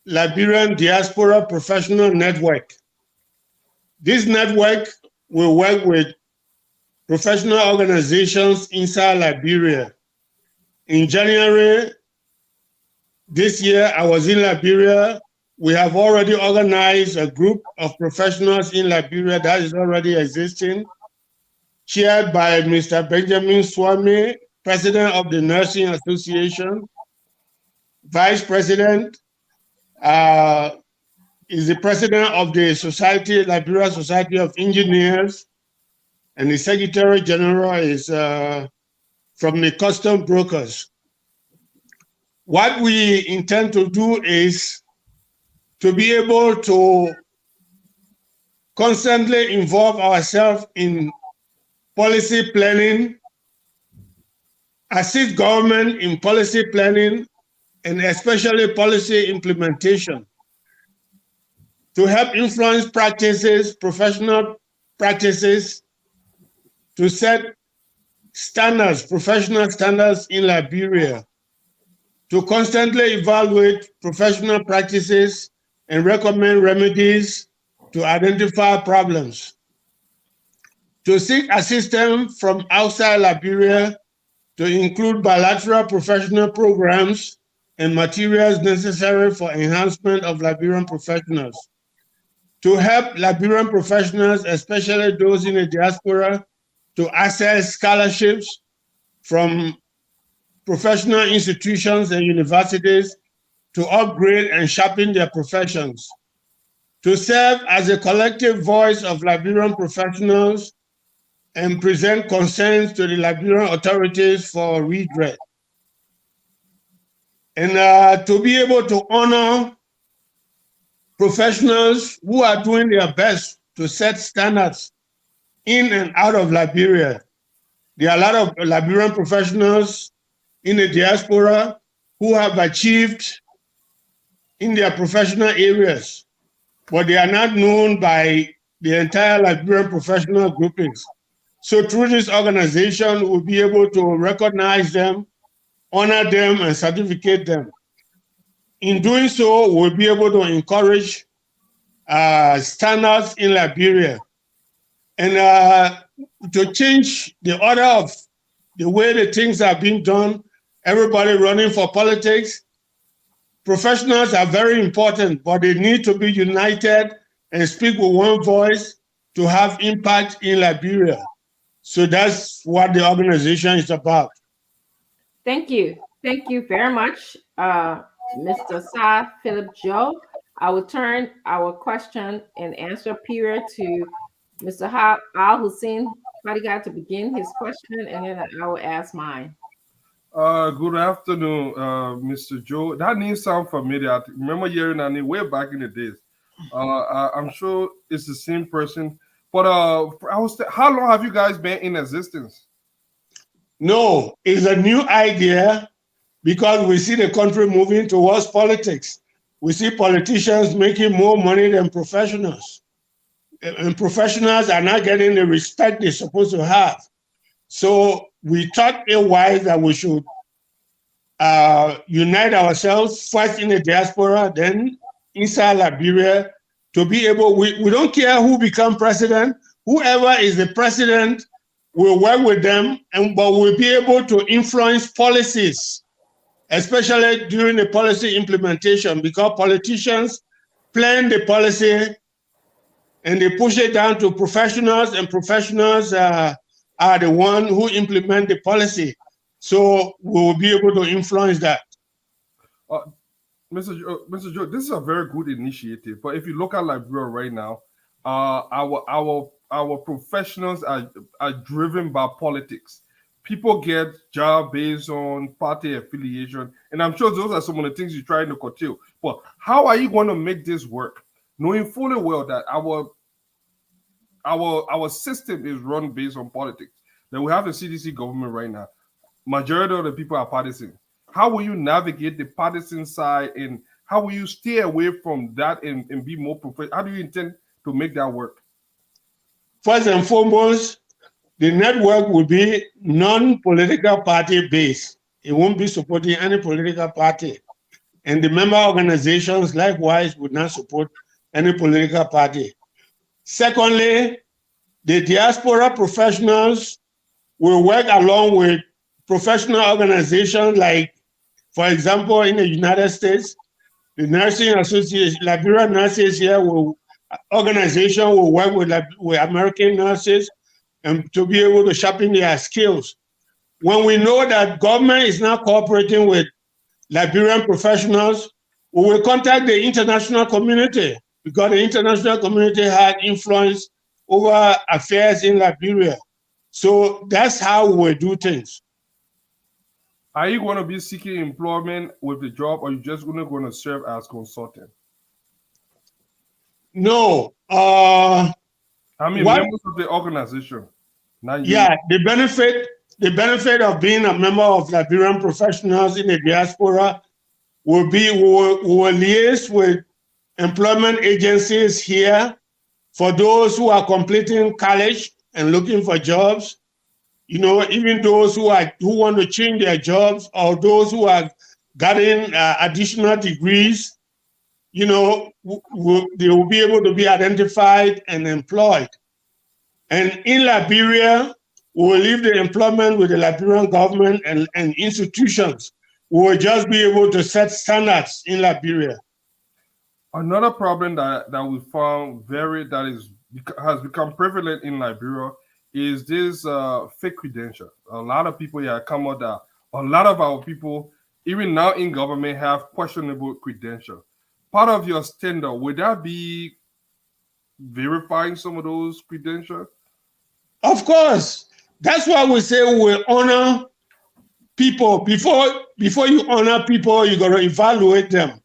Liberian Diaspora Professional Network. This network will work with professional organizations inside Liberia. In January this year, I was in Liberia. We have already organized a group of professionals in Liberia that is already existing, chaired by Mr. Benjamin Swami, president of the Nursing Association. Vice president is the president of the Liberia Society of Engineers, and the secretary general is from the custom brokers. What we intend to do is to be able to constantly involve ourselves in policy planning, assist government in policy planning, and especially policy implementation, to help influence practices, professional practices, to set standards, professional standards in Liberia, to constantly evaluate professional practices and recommend remedies to identify problems, to seek assistance from outside Liberia to include bilateral professional programs and materials necessary for enhancement of Liberian professionals, to help Liberian professionals, especially those in the diaspora, to access scholarships from professional institutions and universities to upgrade and sharpen their professions, to serve as a collective voice of Liberian professionals and present concerns to the Liberian authorities for redress, and to be able to honor professionals who are doing their best to set standards in and out of Liberia. There are a lot of Liberian professionals in the diaspora who have achieved in their professional areas, but they are not known by the entire Liberian professional groupings. So through this organization, we'll be able to recognize them, honor them, and certificate them. In doing so, we'll be able to encourage standards in Liberia and to change the order of the way the things are being done, everybody running for politics. Professionals are very important, but they need to be united and speak with one voice to have impact in Liberia. So that's what the organization is about. Thank you. Thank you very much, Mr. Sir Philip Joe. I will turn our question and answer period to Mr. Al Hussein Fadiga to begin his question, and then I will ask mine. Good afternoon, Mr. Joe. That name sounds familiar. I remember hearing that name way back in the days. I'm sure it's the same person. But how long have you guys been in existence? No, it's a new idea because we see the country moving towards politics. We see politicians making more money than professionals. And professionals are not getting the respect they're supposed to have. So we thought it wise that we should unite ourselves first in the diaspora, then inside Liberia, to be able, we don't care who becomes president, whoever is the president, we'll work with them, but we'll be able to influence policies, especially during the policy implementation, because politicians plan the policy and they push it down to professionals, and professionals are the one who implement the policy. So we will be able to influence that. Mr. Joe, this is a very good initiative. But if you look at Liberia right now, our professionals are driven by politics. People get jobs based on party affiliation, and I'm sure those are some of the things you're trying to curtail. But how are you going to make this work, knowing fully well that our system is run based on politics? That we have a CDC government right now. Majority of the people are partisan. How will you navigate the partisan side, and how will you stay away from that and be more professional? How do you intend to make that work? First and foremost, the network will be non-political party based. It won't be supporting any political party. And the member organizations likewise would not support any political party. Secondly, the diaspora professionals will work along with professional organizations like, for example, in the United States, the Nursing Association, Liberian Nurses here organization will work with American nurses and to be able to sharpen their skills. When we know that government is not cooperating with Liberian professionals, we will contact the international community because the international community had influence over affairs in Liberia. So that's how we do things. Are you going to be seeking employment with the job, or are you just going to serve as consultant? No. I mean, members of the organization. Yeah, the benefit of being a member of Liberian professionals in the diaspora will be we will liaise with employment agencies here for those who are completing college and looking for jobs. You know, even those who want to change their jobs, or those who are getting additional degrees, you know, they will be able to be identified and employed. And in Liberia, we will leave the employment with the Liberian government and institutions. We will just be able to set standards in Liberia. Another problem that we found has become prevalent in Liberia is this fake credential. A lot of people here come out that a lot of our people, even now in government, have questionable credentials. Part of your standard, would that be verifying some of those credentials? Of course. That's why we say we honor people. Before you honor people, you got to evaluate them.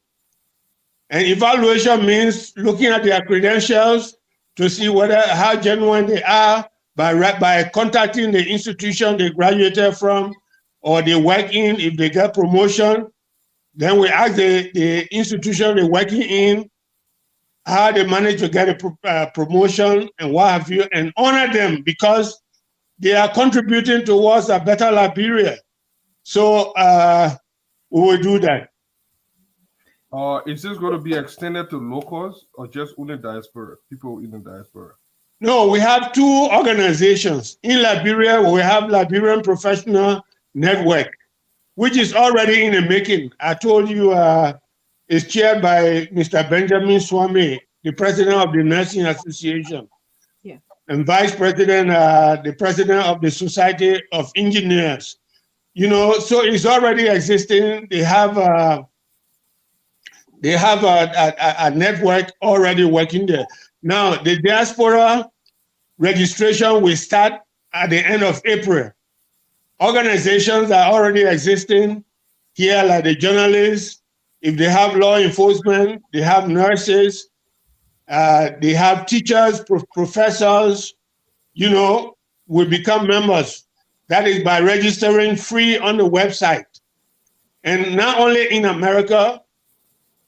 And evaluation means looking at their credentials, to see how genuine they are by contacting the institution they graduated from or they work in. If they get promotion, then we ask the institution they're working in how they manage to get a promotion and what have you, and honor them because they are contributing towards a better Liberia. So we will do that. Is this going to be extended to locals or just only diaspora, people in the diaspora? No, we have two organizations. In Liberia, we have Liberian Professional Network, which is already in the making. I told you it's chaired by Mr. Benjamin Swami, the president of the Nursing Association. Yeah. And vice president, the president of the Society of Engineers. You know, so it's already existing. They have a network already working there. Now, the diaspora registration will start at the end of April. Organizations are already existing here, like the journalists. If they have law enforcement, they have nurses, they have teachers, professors, you know, will become members. That is by registering free on the website. And not only in America,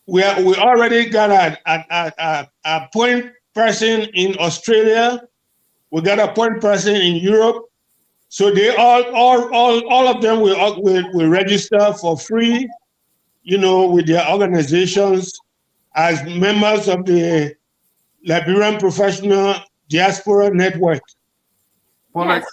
we already got a point person in Australia. We got a point person in Europe. So they all of them will register for free, you know, with their organizations as members of the Liberian Professional Diaspora Network. Well, yes.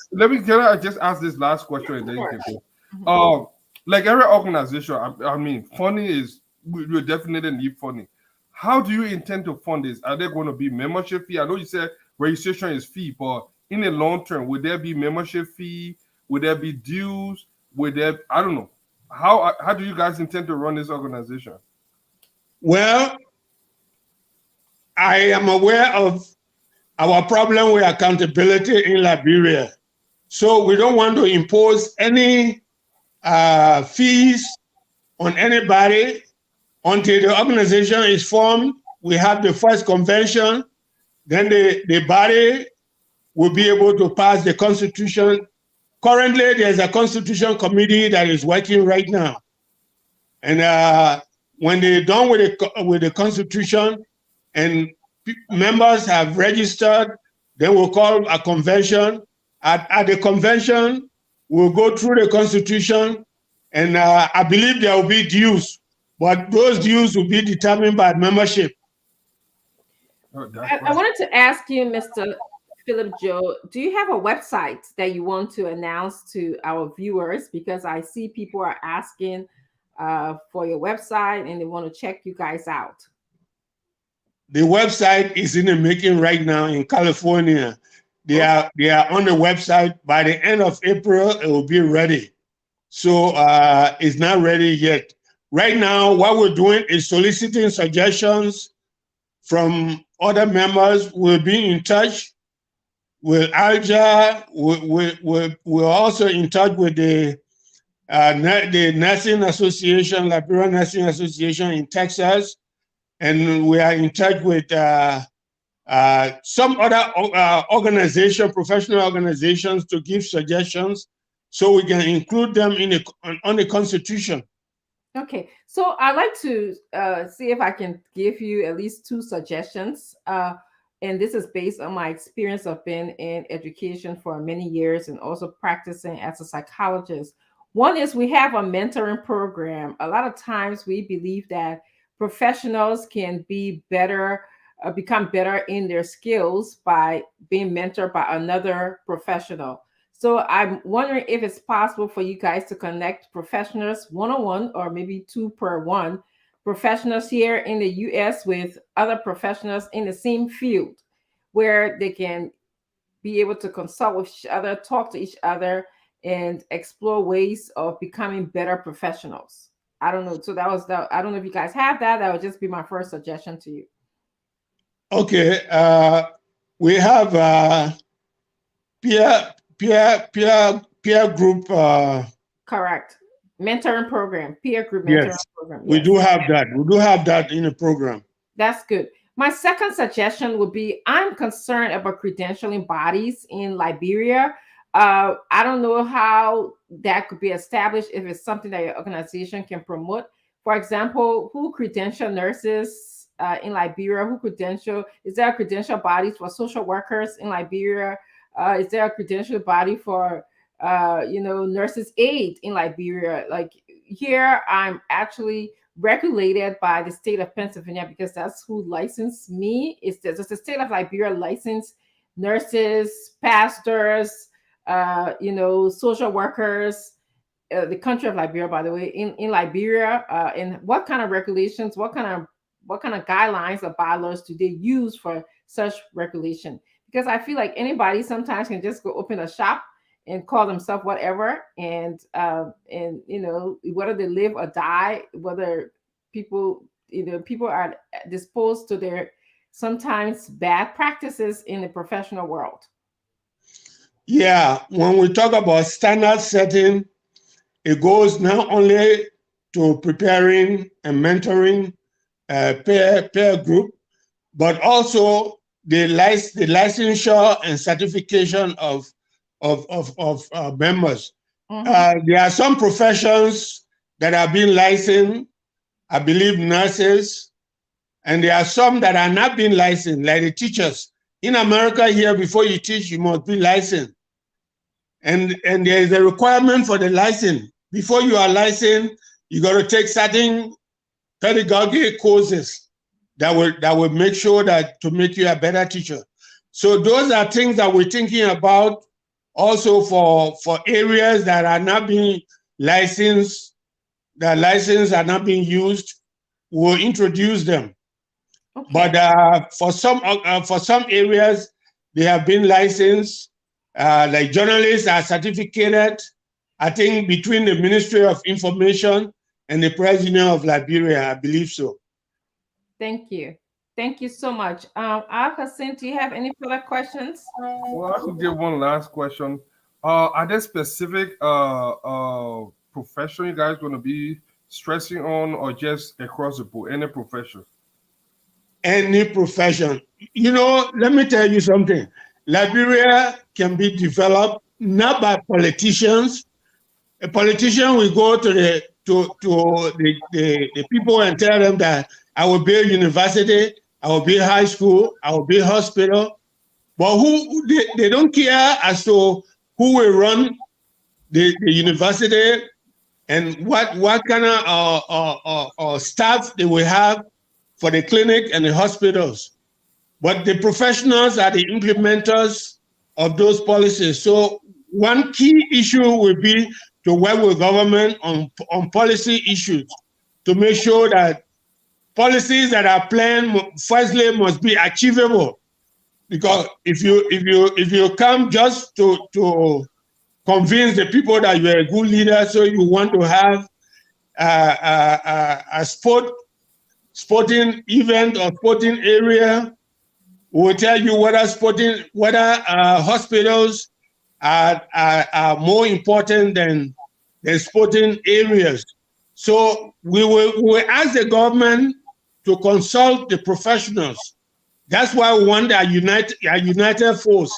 Can I just ask this last question and then you can go. Like every organization, I mean, funding is, we definitely need funding. How do you intend to fund this? Are there going to be membership fee? I know you said registration is fee, but in the long term, would there be membership fee? Would there be dues? Would there, I don't know. How do you guys intend to run this organization? Well, I am aware of our problem with accountability in Liberia. So we don't want to impose any fees on anybody until the organization is formed. We have the first convention, then the body will be able to pass the constitution. Currently, there's a constitution committee that is working right now. And when they're done with the constitution and members have registered, then we'll call a convention. At the convention, we'll go through the constitution, and I believe there will be dues, but those dues will be determined by membership. I wanted to ask you, Mr. Philip Joe, do you have a website that you want to announce to our viewers? Because I see people are asking for your website and they want to check you guys out. The website is in the making right now in California. They are on the website. By the end of April, it will be ready. So it's not ready yet. Right now, what we're doing is soliciting suggestions from other members. We'll be in touch with Alja. We're also in touch with the Nursing Association, Liberian Nursing Association in Texas. And we are in touch with some other organization, professional organizations, to give suggestions so we can include them on the Constitution. Okay, so I'd like to see if I can give you at least two suggestions. And this is based on my experience of being in education for many years and also practicing as a psychologist. One is we have a mentoring program. A lot of times we believe that professionals can be better, become better in their skills by being mentored by another professional. So I'm wondering if it's possible for you guys to connect professionals one-on-one or maybe 2-per-1 professionals here in the US with other professionals in the same field where they can be able to consult with each other, talk to each other, and explore ways of becoming better professionals. I don't know. So I don't know if you guys have that. That would just be my first suggestion to you. Okay. We have peer group. Correct. Mentoring program, peer group mentoring program. Yes. We do have that. We do have that in the program. That's good. My second suggestion would be I'm concerned about credentialing bodies in Liberia. I don't know how that could be established if it's something that your organization can promote. For example, who credential nurses in Liberia? Who credential? Is there a credential body for social workers in Liberia? Is there a credential body for nurses aid in Liberia? Like here, I'm actually regulated by the state of Pennsylvania because that's who licensed me. It's the state of Liberia licensed nurses, pastors, social workers, the country of Liberia, by the way, in Liberia, and what kind of regulations, what kind of guidelines or bylaws do they use for such regulation? Because I feel like anybody sometimes can just go open a shop and call themselves whatever, and whether they live or die, whether people are disposed to their sometimes bad practices in the professional world. Yeah, when we talk about standard setting, it goes not only to preparing and mentoring peer group, but also the licensure and certification of members. There are some professions that are being licensed, I believe nurses, and there are some that are not being licensed, like the teachers. In America here, before you teach, you must be licensed. And there is a requirement for the license. Before you are licensed, you got to take certain pedagogy courses that will make sure that to make you a better teacher. So those are things that we're thinking about also for areas that are not being licensed, that licenses are not being used, we'll introduce them. Okay. But for some areas, they have been licensed. Like journalists are certificated, I think between the Ministry of Information and the President of Liberia, I believe so. Thank you. Thank you so much. Al-Hassan, do you have any further questions? Well, I could give one last question. Are there specific profession you guys going to be stressing on, or just across the board, any profession? Any profession. Let me tell you something. Liberia can be developed not by politicians. A politician will go to the people and tell them that I will build university, I will build high school, I will build hospital. But they don't care as to who will run the university and what kind of staff they will have for the clinic and the hospitals. But the professionals are the implementers of those policies. So one key issue will be to work with government on policy issues to make sure that policies that are planned firstly must be achievable. Because if you come just to convince the people that you're a good leader, so you want to have a sporting event or sporting area, will tell you whether hospitals are more important than the sporting areas. So we will ask the government to consult the professionals. That's why we want a united force.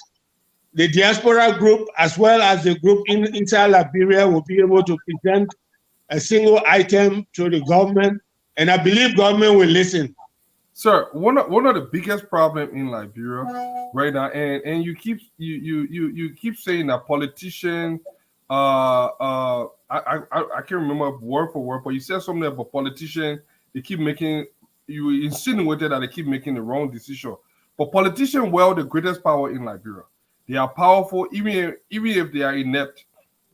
The diaspora group, as well as the group inside Liberia, will be able to present a single item to the government, and I believe government will listen. Sir, one of the biggest problems in Liberia right now, and you keep saying that politician, I can't remember word for word, but you said something about politician. You insinuated that they keep making the wrong decision. But politicians wield the greatest power in Liberia. They are powerful, even if they are inept.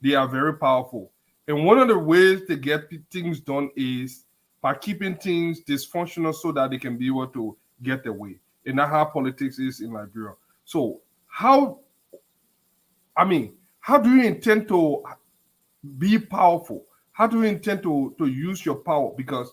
They are very powerful. And one of the ways to get things done is by keeping things dysfunctional so that they can be able to get their way. And that's how politics is in Liberia. So how do you intend to be powerful? How do you intend to use your power? Because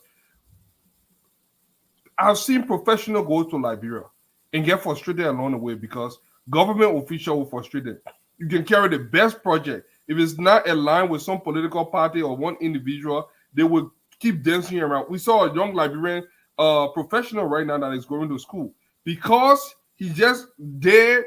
I've seen professionals go to Liberia and get frustrated along the way because government officials will frustrate them. You can carry the best project. If it's not aligned with some political party or one individual, they will keep dancing around. We saw a young Liberian professional right now that is going to school because he just dare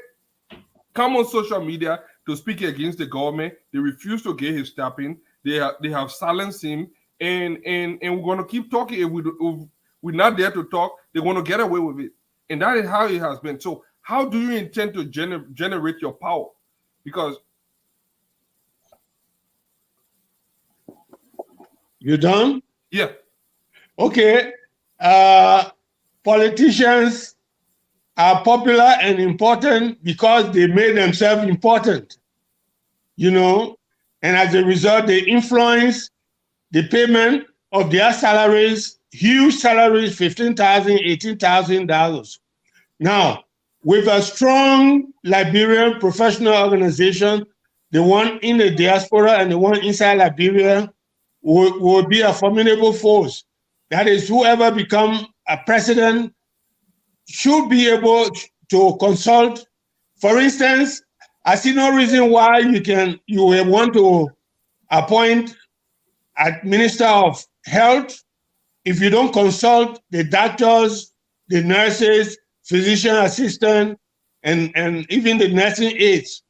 come on social media to speak against the government. They refuse to get his tapping. They have silenced him, and we're going to keep talking. If we're not there to talk, they're going to get away with it, and that is how it has been. So, how do you intend to generate your power? Because you done? Yeah. Okay. Politicians are popular and important because they made themselves important, you know, and as a result, they influence the payment of their salaries, huge salaries, $15,000, $18,000. Now, with a strong Liberian professional organization, the one in the diaspora and the one inside Liberia will be a formidable force. That is, whoever become a president should be able to consult. For instance, I see no reason why you will want to appoint a minister of health if you don't consult the doctors, the nurses, physician assistant, and even the nursing aides,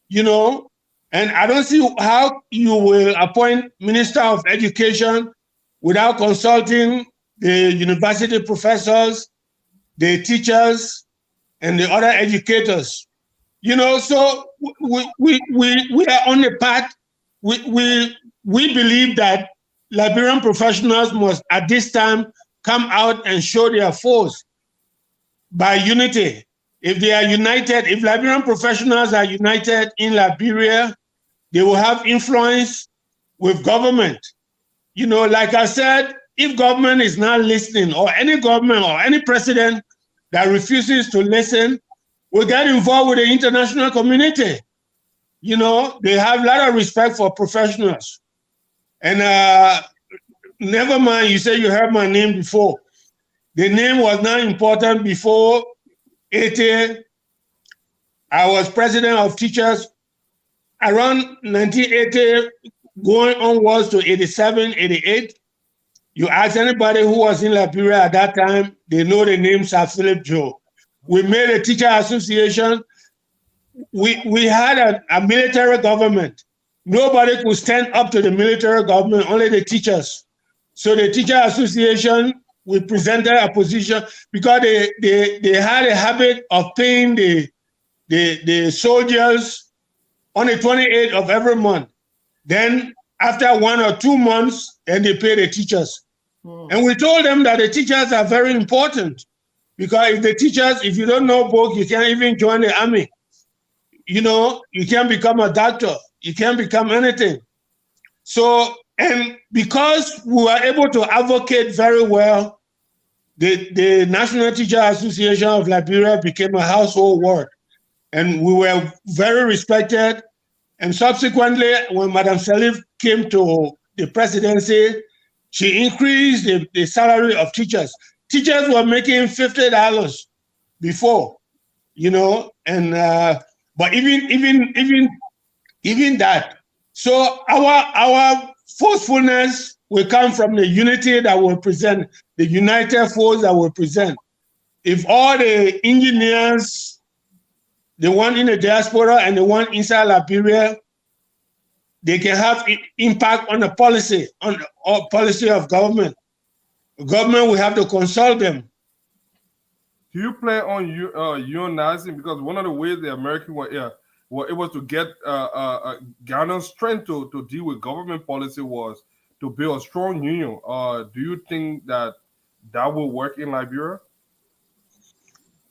you know. And I don't see how you will appoint minister of education without consulting the university professors, the teachers, and the other educators. You know, so we are on the path. We believe that Liberian professionals must at this time come out and show their force by unity. If they are united, if Liberian professionals are united in Liberia, they will have influence with government. You know, like I said, if government is not listening, or any government or any president that refuses to listen, will get involved with the international community. You know, they have a lot of respect for professionals. And never mind, you say you heard my name before. The name was not important before 80. I was president of teachers around 1980, going onwards to 87, 88. You ask anybody who was in Liberia at that time, they know the name Sir Philip Joe. We made a teacher association. We had a military government. Nobody could stand up to the military government, only the teachers. So the teacher association, we presented a position because they had a habit of paying the soldiers on the 28th of every month. Then after 1 or 2 months, then they pay the teachers. And we told them that the teachers are very important because if you don't know book, you can't even join the army. You know, you can't become a doctor. You can't become anything. So, and because we were able to advocate very well, the National Teacher Association of Liberia became a household word. And we were very respected. And subsequently, when Madam Salif came to the presidency, she increased the salary of teachers. Teachers were making $50 before, you know, and but even that. So our forcefulness will come from the unity that will present, the united force that will present. If all the engineers, the one in the diaspora and the one inside Liberia, they can have impact on the policy, on the policy of government. Government will have to consult them. Do you plan on unionizing? Because one of the ways the Americans were able to get Ghana's strength to deal with government policy was to build a strong union. Do you think that will work in Liberia?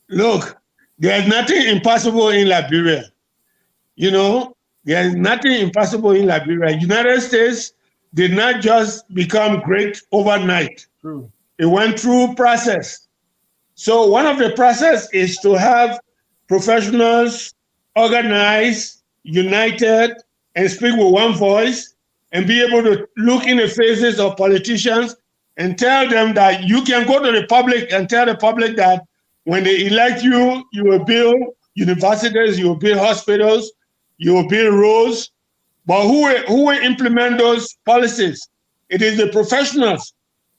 Look, there's nothing impossible in Liberia. You know, there's nothing impossible in Liberia. United States did not just become great overnight. True. It went through process. So one of the process is to have professionals organized, united, and speak with one voice, and be able to look in the faces of politicians and tell them that you can go to the public and tell the public that when they elect you, you will build universities, you will build hospitals, you will build roads. But who will implement those policies? It is the professionals.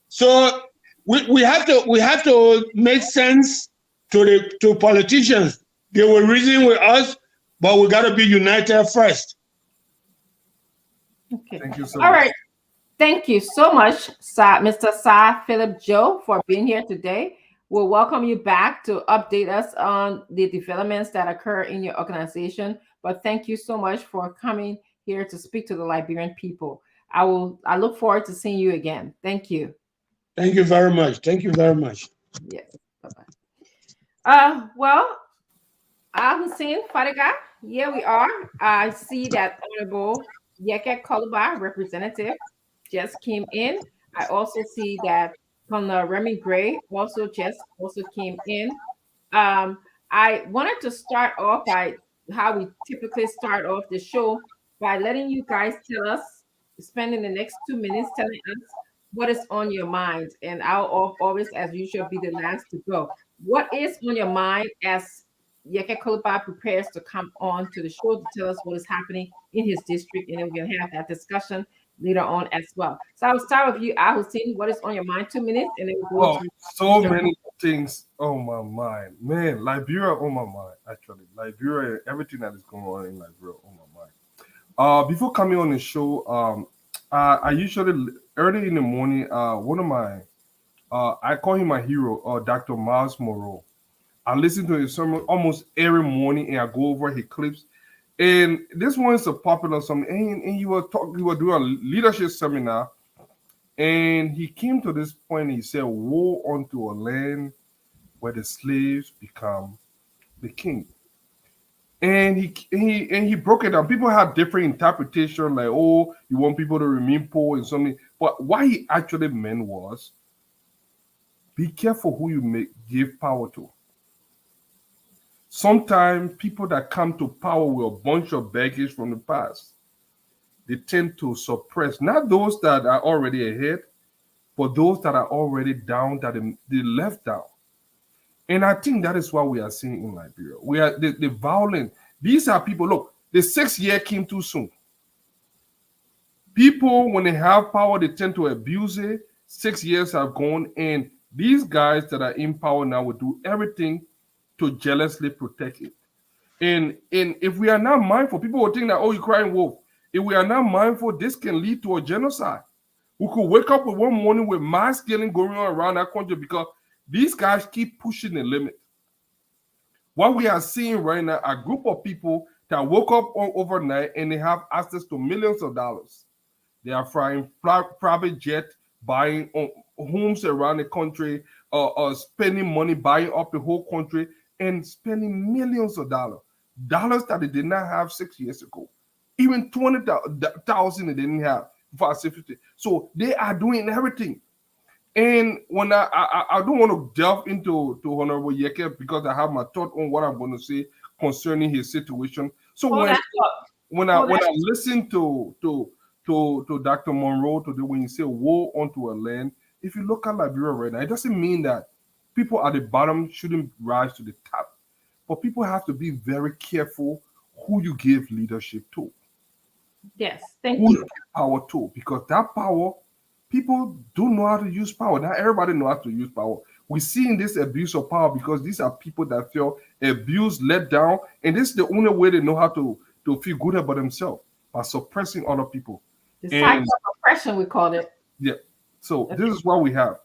So we have to make sense to politicians. They will reason with us, but we got to be united first. Okay. Thank you so All much. right. Thank you so much, Mr. Sir Philip Joe, for being here today. We'll welcome you back to update us on the developments that occur in your organization. But thank you so much for coming here to speak to the Liberian people. I look forward to seeing you again. Thank you. Thank you very much. Thank you very much. Yes. Bye-bye. Well, Hussein Fadiga, here we are. I see that Honorable Yeke Koluba, representative, just came in. I also see that Colonel Remy Gray also came in. Um, I wanted to start off by how we typically start off the show by letting you guys tell us, spending the next 2 minutes telling us what is on your mind. And I'll always, as usual, be the last to go. What is on your mind as Yeke Koluba prepares to come on to the show to tell us what is happening in his district? And then we're going to have that discussion later on as well. So I'll start with you, Al Hussein. What is on your mind? 2 minutes, and then we'll go Oh, to so Mr. many things on my mind. Man, Liberia on my mind, actually. Liberia, everything that is going on in Liberia on my mind. Before coming on the show, I usually, early in the morning, one of my, I call him my hero, Dr. Miles Moreau. I listen to his sermon almost every morning and I go over his clips. And this one is a popular sermon. And he was doing a leadership seminar. And he came to this point, he said, woe unto a land where the slaves become the king. And he broke it down. People have different interpretation, like, oh, you want people to remain poor and something. But what he actually meant was, be careful who you give power to. Sometimes people that come to power with a bunch of baggage from the past, they tend to suppress not those that are already ahead, but those that are already down, that they left down. And I think that is what we are seeing in Liberia. We are the violent. These are people. Look, the 6 year came too soon. People, when they have power, they tend to abuse it. 6 years have gone, and these guys that are in power now will do everything to jealously protect it. And if we are not mindful, people will think that, oh, you're crying wolf. If we are not mindful, this can lead to a genocide. We could wake up with one morning with mass killing going on around that country because these guys keep pushing the limit. What we are seeing right now, a group of people that woke up overnight and they have access to millions of dollars. They are flying private jet, buying homes around the country, spending money, buying up the whole country, and spending millions of dollars that they did not have 6 years ago. Even 20,000 they didn't have before I say 50. So they are doing everything. And when I don't want to delve into Honorable Yeke because I have my thought on what I'm going to say concerning his situation. So when I listen to Dr. Monroe today, when you say woe unto a land, if you look at Liberia right now, it doesn't mean that people at the bottom shouldn't rise to the top, but people have to be very careful who you give leadership to. Yes, thank who you. you give power to, because that power, people do know how to use power. Not everybody knows how to use power. We see in this abuse of power because these are people that feel abused, let down, and this is the only way they know how to feel good about themselves, by suppressing other people. The cycle of oppression, we call it. Yeah. So this is what we have.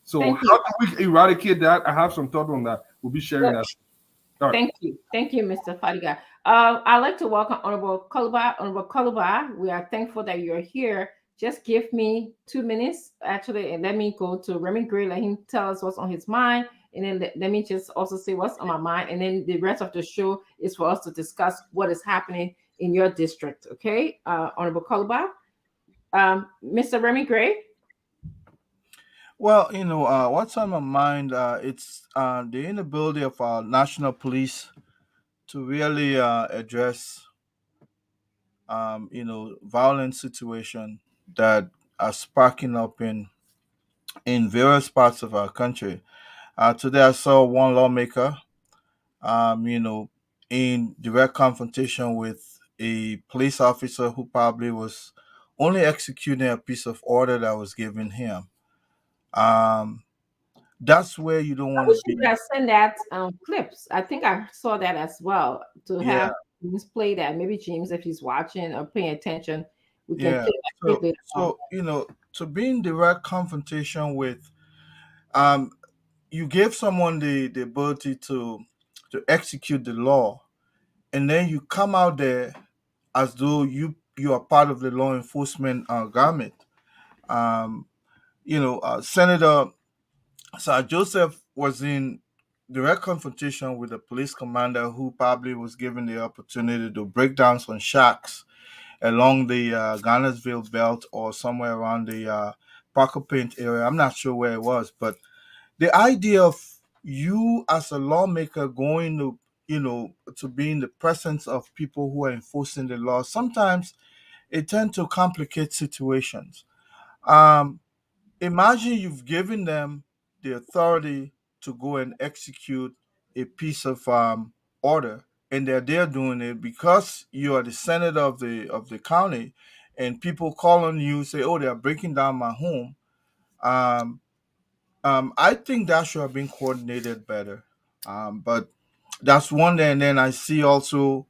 So Thank how do we eradicate that? I have some thought on that. We'll be sharing that. All right. Thank you, Mr. Fadiga. I'd like to welcome Honorable Koluba. Honorable Koluba, we are thankful that you're here. Just give me 2 minutes, actually, and let me go to Remy Gray, let him tell us what's on his mind, and then let me just also say what's on my mind, and then the rest of the show is for us to discuss what is happening in your district, okay? Honorable Koluba. Mr. Remy Gray? Well, what's on my mind, it's the inability of our national police to really address, violent situation that are sparking up in various parts of our country. Today, I saw one lawmaker, in direct confrontation with a police officer who probably was only executing a piece of order that was given him. Um, That's where you don't I want to wish you be. would have sent that clips. I think I saw that as well to Yeah, have James play that. Maybe James, if he's watching or paying attention, we can yeah. play that clip So, later on. to be in direct confrontation with, um, you give someone the ability to execute the law, and then you come out there as though you are part of the law enforcement garment. Um, Senator Sir Joseph was in direct confrontation with a police commander who probably was given the opportunity to break down some shacks along the Garnersville belt or somewhere around the Parker Paint area. I'm not sure where it was, but the idea of you as a lawmaker going to be in the presence of people who are enforcing the law, sometimes it tends to complicate situations. Um, Imagine you've given them the authority to go and execute a piece of order, and they're doing it because you are the senator of the county, and people call on you, say, "Oh, they are breaking down my home." Um, I think that should have been coordinated better. But that's one day, and then I see also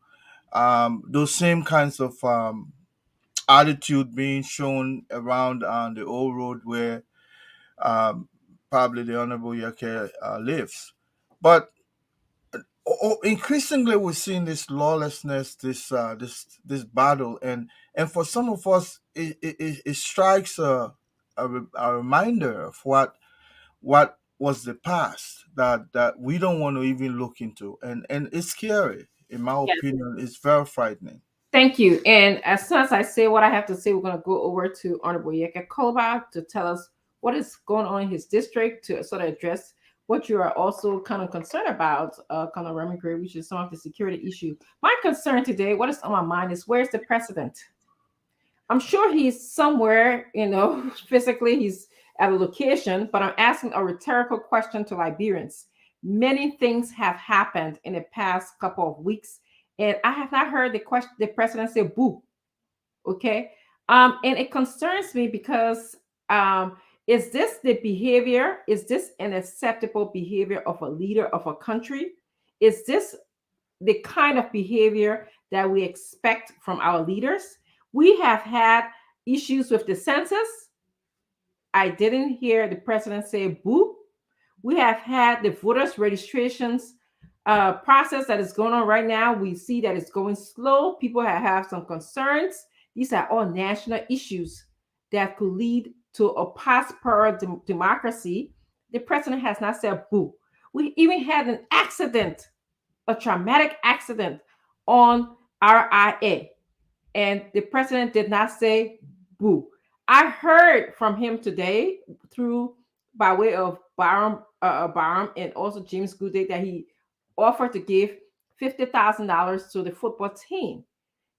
those same kinds of attitude being shown around on the old road where um, probably the Honorable Yake lives. But increasingly, we're seeing this lawlessness, this battle, and for some of us, it strikes a reminder of what was the past that we don't want to even look into, and it's scary. In my opinion, it's very frightening. Thank you. And as soon as I say what I have to say, we're going to go over to Honorable Yeke Kolba to tell us what is going on in his district to sort of address what you are also kind of concerned about, kind of Remigrate, which is some of the security issue. My concern today, what is on my mind is where's the president? I'm sure he's somewhere, physically he's at a location, but I'm asking a rhetorical question to Liberians. Many things have happened in the past couple of weeks, and I have not heard the president say boo. Okay. And it concerns me because is this the behavior? Is this an acceptable behavior of a leader of a country? Is this the kind of behavior that we expect from our leaders? We have had issues with the census. I didn't hear the president say boo. We have had the voters registrations process that is going on right now. We see that it's going slow. People have some concerns. These are all national issues that could lead to a prosperous democracy. The president has not said boo. We even had an accident, a traumatic accident on RIA, and the president did not say boo. I heard from him today through by way of Barham and also James Goodday that he offered to give $50,000 to the football team.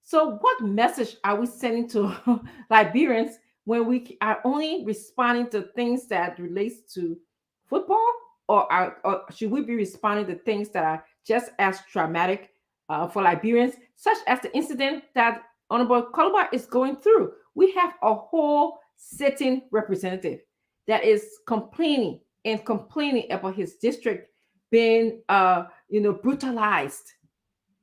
So, what message are we sending to Liberians when we are only responding to things that relates to football, or should we be responding to things that are just as traumatic for Liberians, such as the incident that Honorable Koluba is going through? We have a whole sitting representative that is complaining and complaining about his district being, brutalized,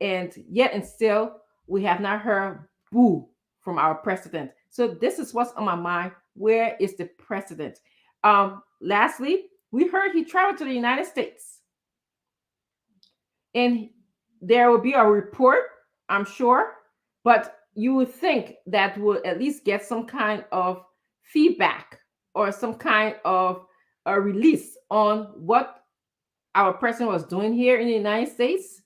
and yet and still we have not heard boo from our president. So this is what's on my mind. Where is the president? Lastly, we heard he traveled to the United States, and there will be a report, I'm sure, but you would think that will at least get some kind of feedback or some kind of a release on what our president was doing here in the United States.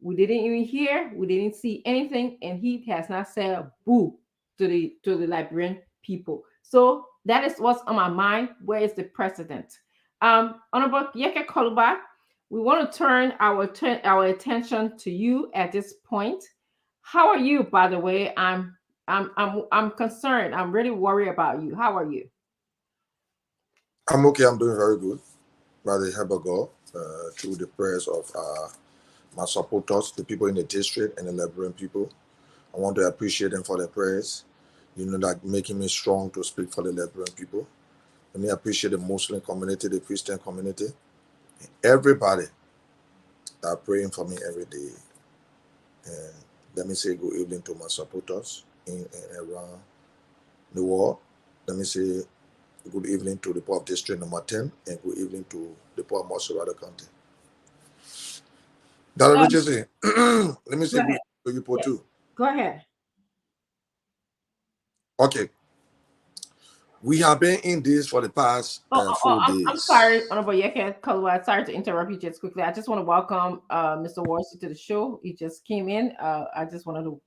We didn't even hear, we didn't see anything, and he has not said boo to the Liberian people. So that is what's on my mind. Where is the president? Honorable Yeke Koluba, we want to turn our attention to you at this point. How are you, by the way? I'm concerned. I'm really worried about you. How are you? I'm okay. I'm doing very good by the help of God, through the prayers of my supporters, the people in the district and the Liberian people. I want to appreciate them for their prayers. That making me strong to speak for the Liberian people. Let me appreciate the Muslim community, the Christian community, everybody that are praying for me every day. And let me say good evening to my supporters in and around the world. Let me say good evening to the poor of District number 10 and good evening to the poor of Mosorado County. Dr. Richardson, let me say good evening to you, Paul, too. Go ahead. Okay. We have been in this for the past 4 days. I'm sorry, Honorable Yeke Kalwa. Sorry to interrupt you just quickly. I just want to welcome Mr. Warsi to the show. He just came in. I just wanted to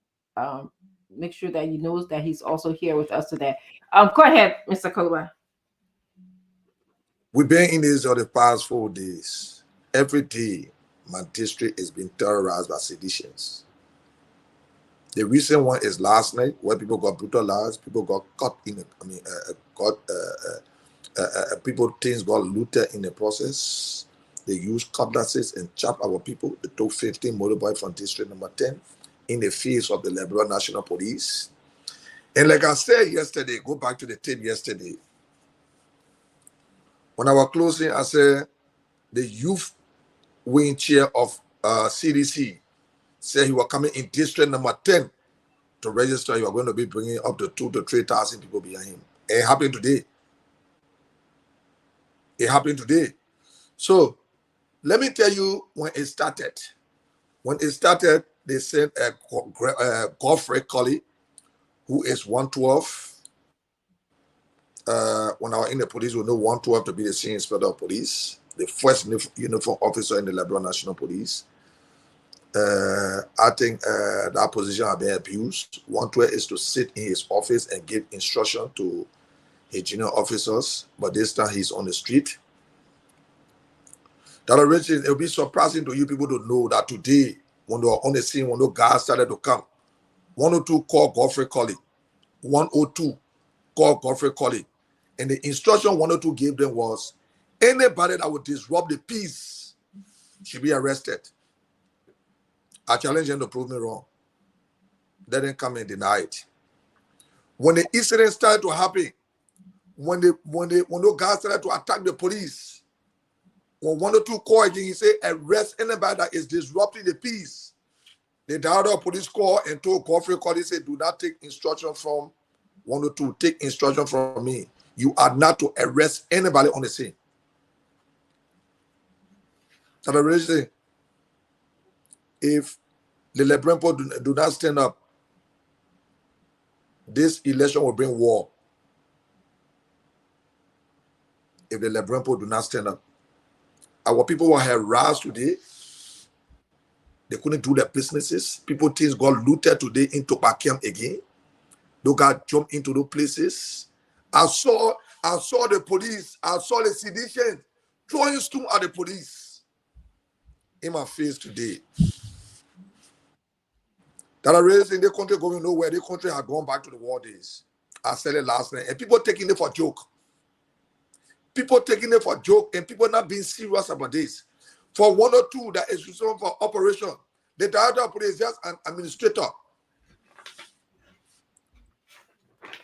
make sure that he knows that he's also here with us today. Go ahead, Mr. Kalwa. We've been in this for the past 4 days. Every day, my district is being terrorized by seditions. The recent one is last night, where people got brutalized, people got caught in things got looted in the process. They used cutlasses and chopped our people. They took 15 motorbikes from district number 10 in the face of the Liberia National Police. And like I said yesterday, go back to the tape yesterday. When I was closing, I said the youth wing chair of CDC said he was coming in district number 10 to register. You are going to be bringing up to 2,000 to 3,000 people behind him. It happened today. It happened today. So let me tell you when it started. When it started, they sent a Godfrey Colley, who is 112. When I was in the police, we know 112 to be the senior inspector of police, the first uniform officer in the Liberia National Police. I think that position has been abused. 112 is to sit in his office and give instruction to his junior officers, but this time he's on the street. Dr. Richard, it'll be surprising to you people to know that today, when they were on the scene, when those guys started to come, 102 called Godfrey Colley, 102 called Godfrey Colley, and the instruction 102 gave them was, anybody that would disrupt the peace should be arrested. I challenge them to prove me wrong. They didn't come and deny it. When the incident started to happen, when those guys started to attack the police, when 102 called again, he said, arrest anybody that is disrupting the peace. The director of police called and told Godfrey Colley, said, do not take instruction from 102. Take instruction from me. You are not to arrest anybody on the scene. So if the Liberian people do not stand up, this election will bring war. If the Liberian people do not stand up, our people were harassed today. They couldn't do their businesses. People, things got looted today into Bakem again. They got jumped into those places. I saw the police. I saw the sedition throwing stone at the police in my face today. That are raised in the country going nowhere. The country had gone back to the war days. I said it last night. And people taking it for joke. People taking it for joke and people not being serious about this. For 102 that is responsible for operation, the director of police is just an administrator.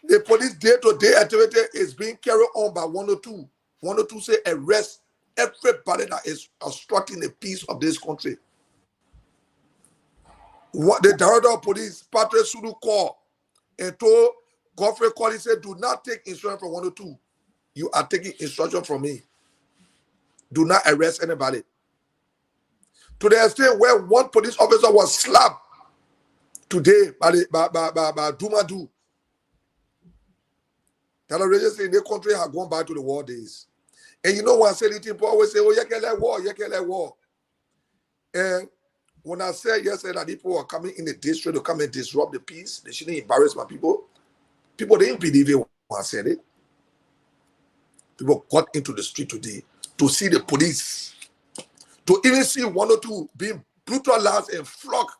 The police day-to-day activity is being carried on by 102. 102 say arrest everybody that is obstructing the peace of this country. The director of police, Patrick Sulu, called and told Godfrey Colley, said, do not take instruction from 102. You are taking instruction from me. Do not arrest anybody. To the extent where one police officer was slapped today by Dumadu. That already in the country have gone back to the war days. And you know what I say, people always say, oh, you can't let war. And when I said yesterday that people are coming in the district to come and disrupt the peace, they shouldn't embarrass my people. People didn't believe it when I said it. People got into the street today to see the police, to even see 102 being brutalized and flogged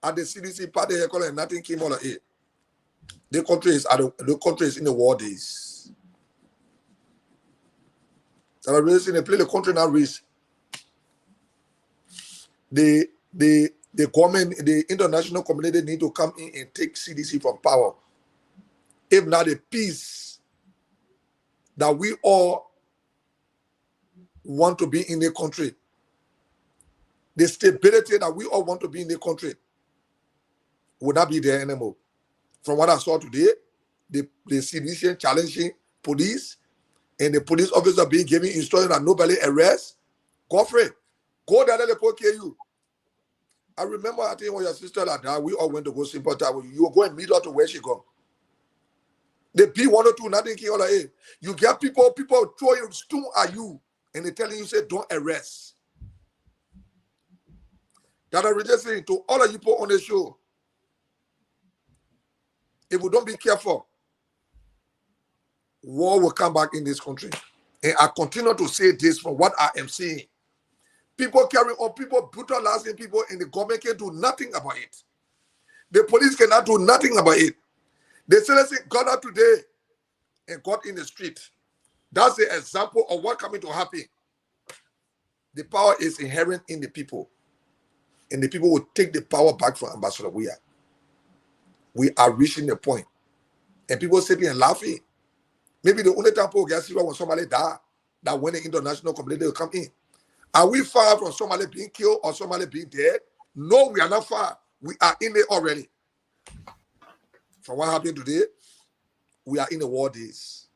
at the CDC party and nothing came out of it. The country is in the war days. So I really see they play the country now risk. The government, the international community need to come in and take CDC from power. If not, the peace that we all want to be in a country, the stability that we all want to be in the country, would not be there anymore. From what I saw today, the citizen challenging police and the police officer being given instructions that nobody arrest. Godfrey, go there, let the police kill you. I remember, I think when your sister like that, we all went to go sympathize with you. You go and meet her to where she go. The B102, nothing kill her. You get people throwing stone at you and they telling you, say, don't arrest. That I'm just saying to all of you people on the show, if we don't be careful, war will come back in this country. And I continue to say this from what I am seeing. People carrying on, people brutalizing people, and the government can do nothing about it. The police cannot do nothing about it. The citizens got out today and got in the street. That's the example of what coming to happen. The power is inherent in the people. And the people will take the power back from Ambassador Weah. We are reaching the point. And people sitting and laughing. Maybe the only time people get serious when somebody die, that when the international community will come in. Are we far from somebody being killed or somebody being dead? No, we are not far. We are in there already. From what happened today, we are in the war days.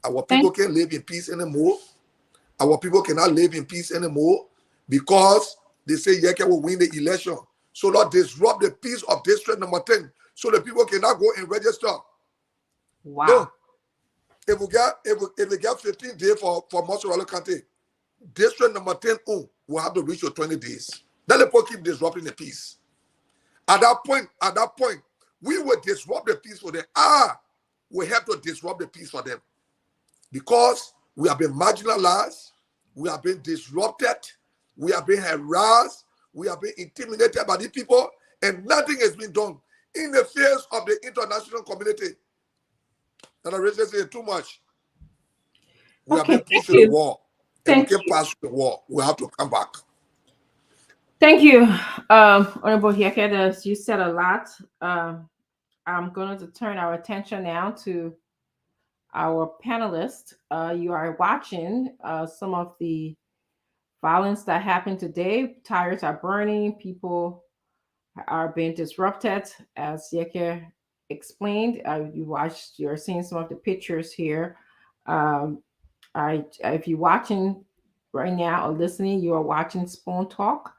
Our people can't live in peace anymore. Our people cannot live in peace anymore because they say Yeke will win the election. So Lord, disrupt the peace of district number 10 so the people cannot go and register. Wow. No. If we get 15 days for Montserrat County, district number 10 will have to reach your 20 days. Then the people keep disrupting the peace. At that point, we will disrupt the peace for them. We have to disrupt the peace for them. Because we have been marginalized, we have been disrupted, we have been harassed, we have been intimidated by these people, and nothing has been done in the face of the international community. And I really say too much. We have been pushed to the wall. And we can pass the wall. We have to come back. Thank you, Honorable Yeke. You said a lot. I'm going to turn our attention now to our panelists. You are watching some of the violence that happened today. Tires are burning. People are being disrupted, as Yeke explained. You're seeing some of the pictures here. If you're watching right now or listening, you are watching Spoon Talk.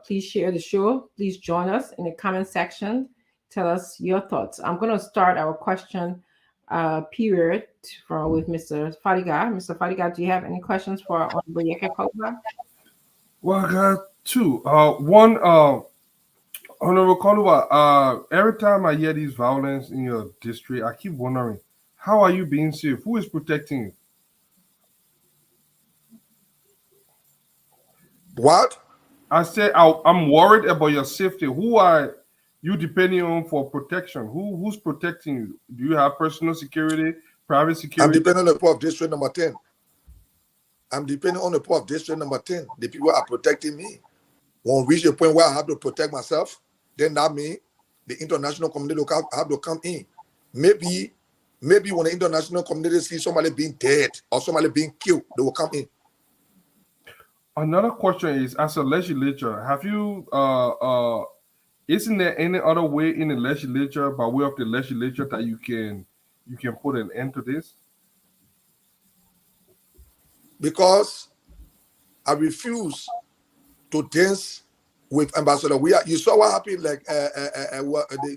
Please share the show. Please join us in the comment section. Tell us your thoughts. I'm going to start our question period with Mr. Fadiga. Mr. Fadiga, do you have any questions for Honorable Yeke Koluba? Well, I got two. One, Honorable Koluba, every time I hear these violence in your district, I keep wondering, how are you being safe? Who is protecting you? What? I said I'm worried about your safety. Who are you depending on for protection? Who's protecting you? Do you have personal security, private security? I'm depending on the poor of district number 10. I'm depending on the poor of district number 10. The people are protecting me. When we reach a point where I have to protect myself, then that means the international community will have to come in. Maybe when the international community sees somebody being dead or somebody being killed, they will come in. Another question is, as a legislature, have you isn't there any other way in the legislature, by way of the legislature, that you can put an end to this? Because I refuse to dance with Ambassador Weah. You saw what happened, like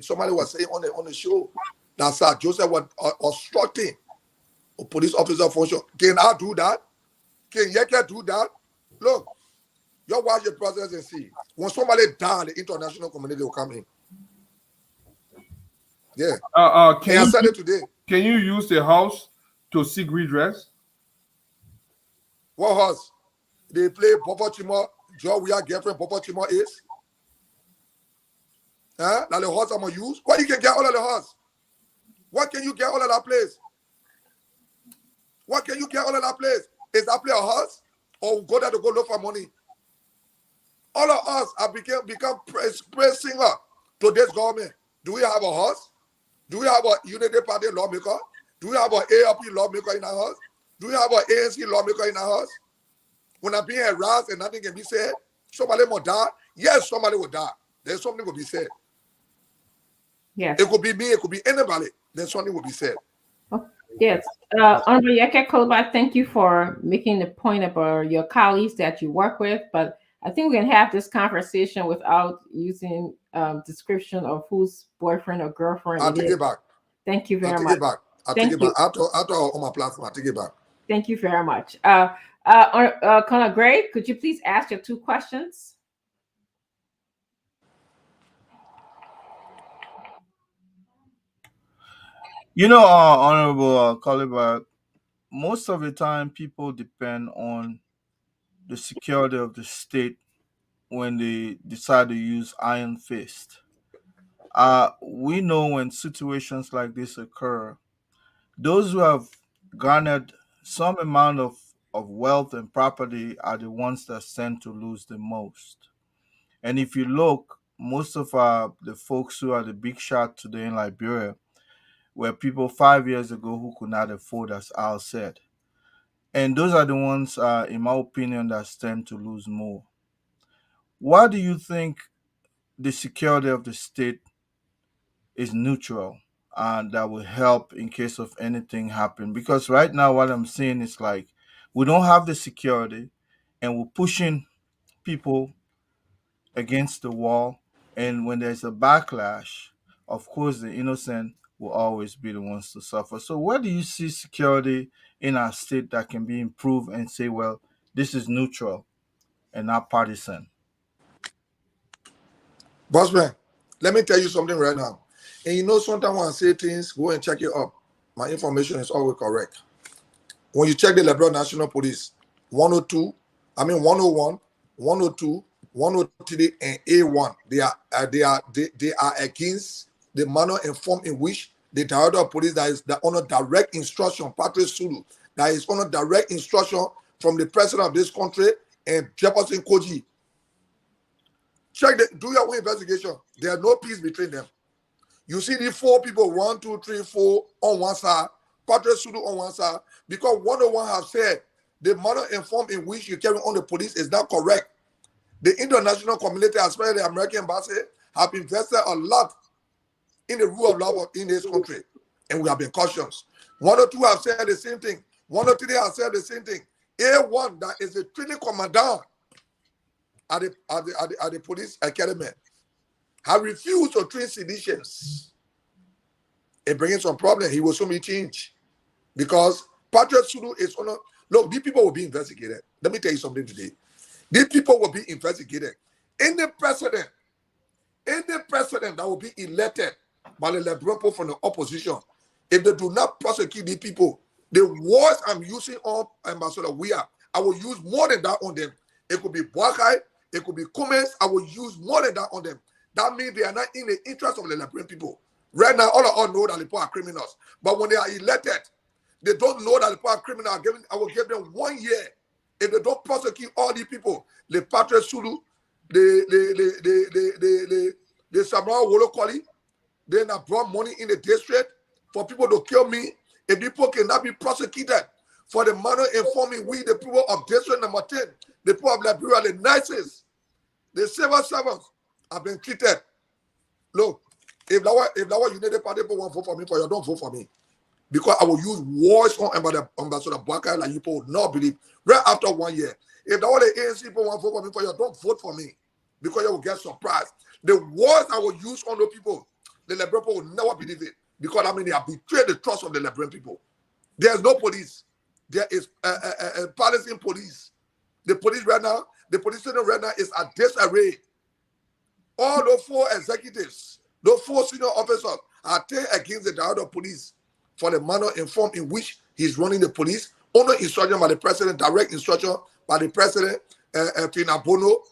somebody was saying on the show that Sir Joseph was obstructing a police officer function. Can I do that? Can Yeke do that? Look, you watch the process and see. When somebody dies, the international community will come in. Yeah. Can I said it today. Can you use the house to seek redress? What house? They play Papa Chima. Joe, we are girlfriend Papa Chima is. Now the house I'm gonna use. Why you can get all of the house? What can you get all of that place? What can you get all of that place? Is that place a house? Or go there to go look for money? All of us have become praise singer to this government. Do we have a house? Do we have a Unity Party lawmaker? Do we have an ALP lawmaker in our house? Do you have an ANC lawmaker in our house? When I'm being harassed and nothing can be said, somebody will die. Yes, somebody will die. Then something will be said. Yes. It could be me, it could be anybody. Then something will be said. Oh, yes. Honorable Yeke Koloba, thank you for making the point about your colleagues that you work with. But I think we can have this conversation without using description of whose boyfriend or girlfriend I'll take it back. Thank you very much. I'll take it back. I'll take it back. After on my platform, I'll take it back. Thank you very much. Colonel Gray, could you please ask your 2 questions? You know, Honorable Koliba, most of the time people depend on the security of the state when they decide to use iron fist. We know when situations like this occur, those who have garnered some amount of wealth and property are the ones that stand to lose the most. And if you look, most of the folks who are the big shot today in Liberia were people 5 years ago who could not afford, as Al said. And those are the ones, in my opinion, that stand to lose more. Why do you think the security of the state is neutral and that will help in case of anything happen? Because right now what I'm seeing is like we don't have the security and we're pushing people against the wall, and when there's a backlash, of course the innocent will always be the ones to suffer. So where do you see security in our state that can be improved and say, well, this is neutral and not partisan? Bossman, let me tell you something right now. And you know, sometimes when I say things, go and check it up. My information is always correct. When you check the Liberia National Police, 101, 102, 103, and A1, they are against the manner and form in which the director of police that is under direct instruction, Patrick Sulu, that is under direct instruction from the president of this country and Jefferson Koji. Do your own investigation. There's no peace between them. You see the 4 people, 1, 2, 3, 4 on one side, Patrick Sulu on one side, because 101 have said the manner and form in which you carry on the police is not correct. The international community, especially the American embassy, have invested a lot in the rule of law in this country, and we have been cautious. 102 have said the same thing. 103 have said the same thing. A1, that is the training commandant at the police academy, have refused to train seditions. It brings some problem. He will soon be changed because Patrick Sulu is on a look. These people will be investigated. Let me tell you something today. These people will be investigated. Any president that will be elected by the Liberian people from the opposition, if they do not prosecute these people, the words I'm using on Ambassador I will use more than that on them. It could be Boakai, it could be comments. I will use more than that on them. That means they are not in the interest of the Liberian people. Right now, all of us know that the people are criminals. But when they are elected, they don't know that the people are criminals. I will give them 1 year. If they don't prosecute all these people, the Patrick Sulu, the Samuel Wolokoli, then I brought money in the district for people to kill me. If people cannot be prosecuted for the manner informing we, the people of district number 10, the people of Liberia, the nicest, the civil servants have been treated. Look, if that was United Party people won't vote for me, for you don't vote for me. Because I will use words on Ambassador Bwaka like you people would not believe. Right after 1 year. If that was the ANC people won't vote for me, for you don't vote for me. Because you will get surprised. The words I will use on the people, the Liberian people will never believe it. Because I mean they have betrayed the trust of the Liberian people. There's no police. There is a Palestinian police. The police right now, the police station right now is at disarray. All those 4 executives, those 4 senior officers are taken against the director of police for the manner and form in which he's running the police, under instruction by the president, direct instruction by the president, Tina Bono,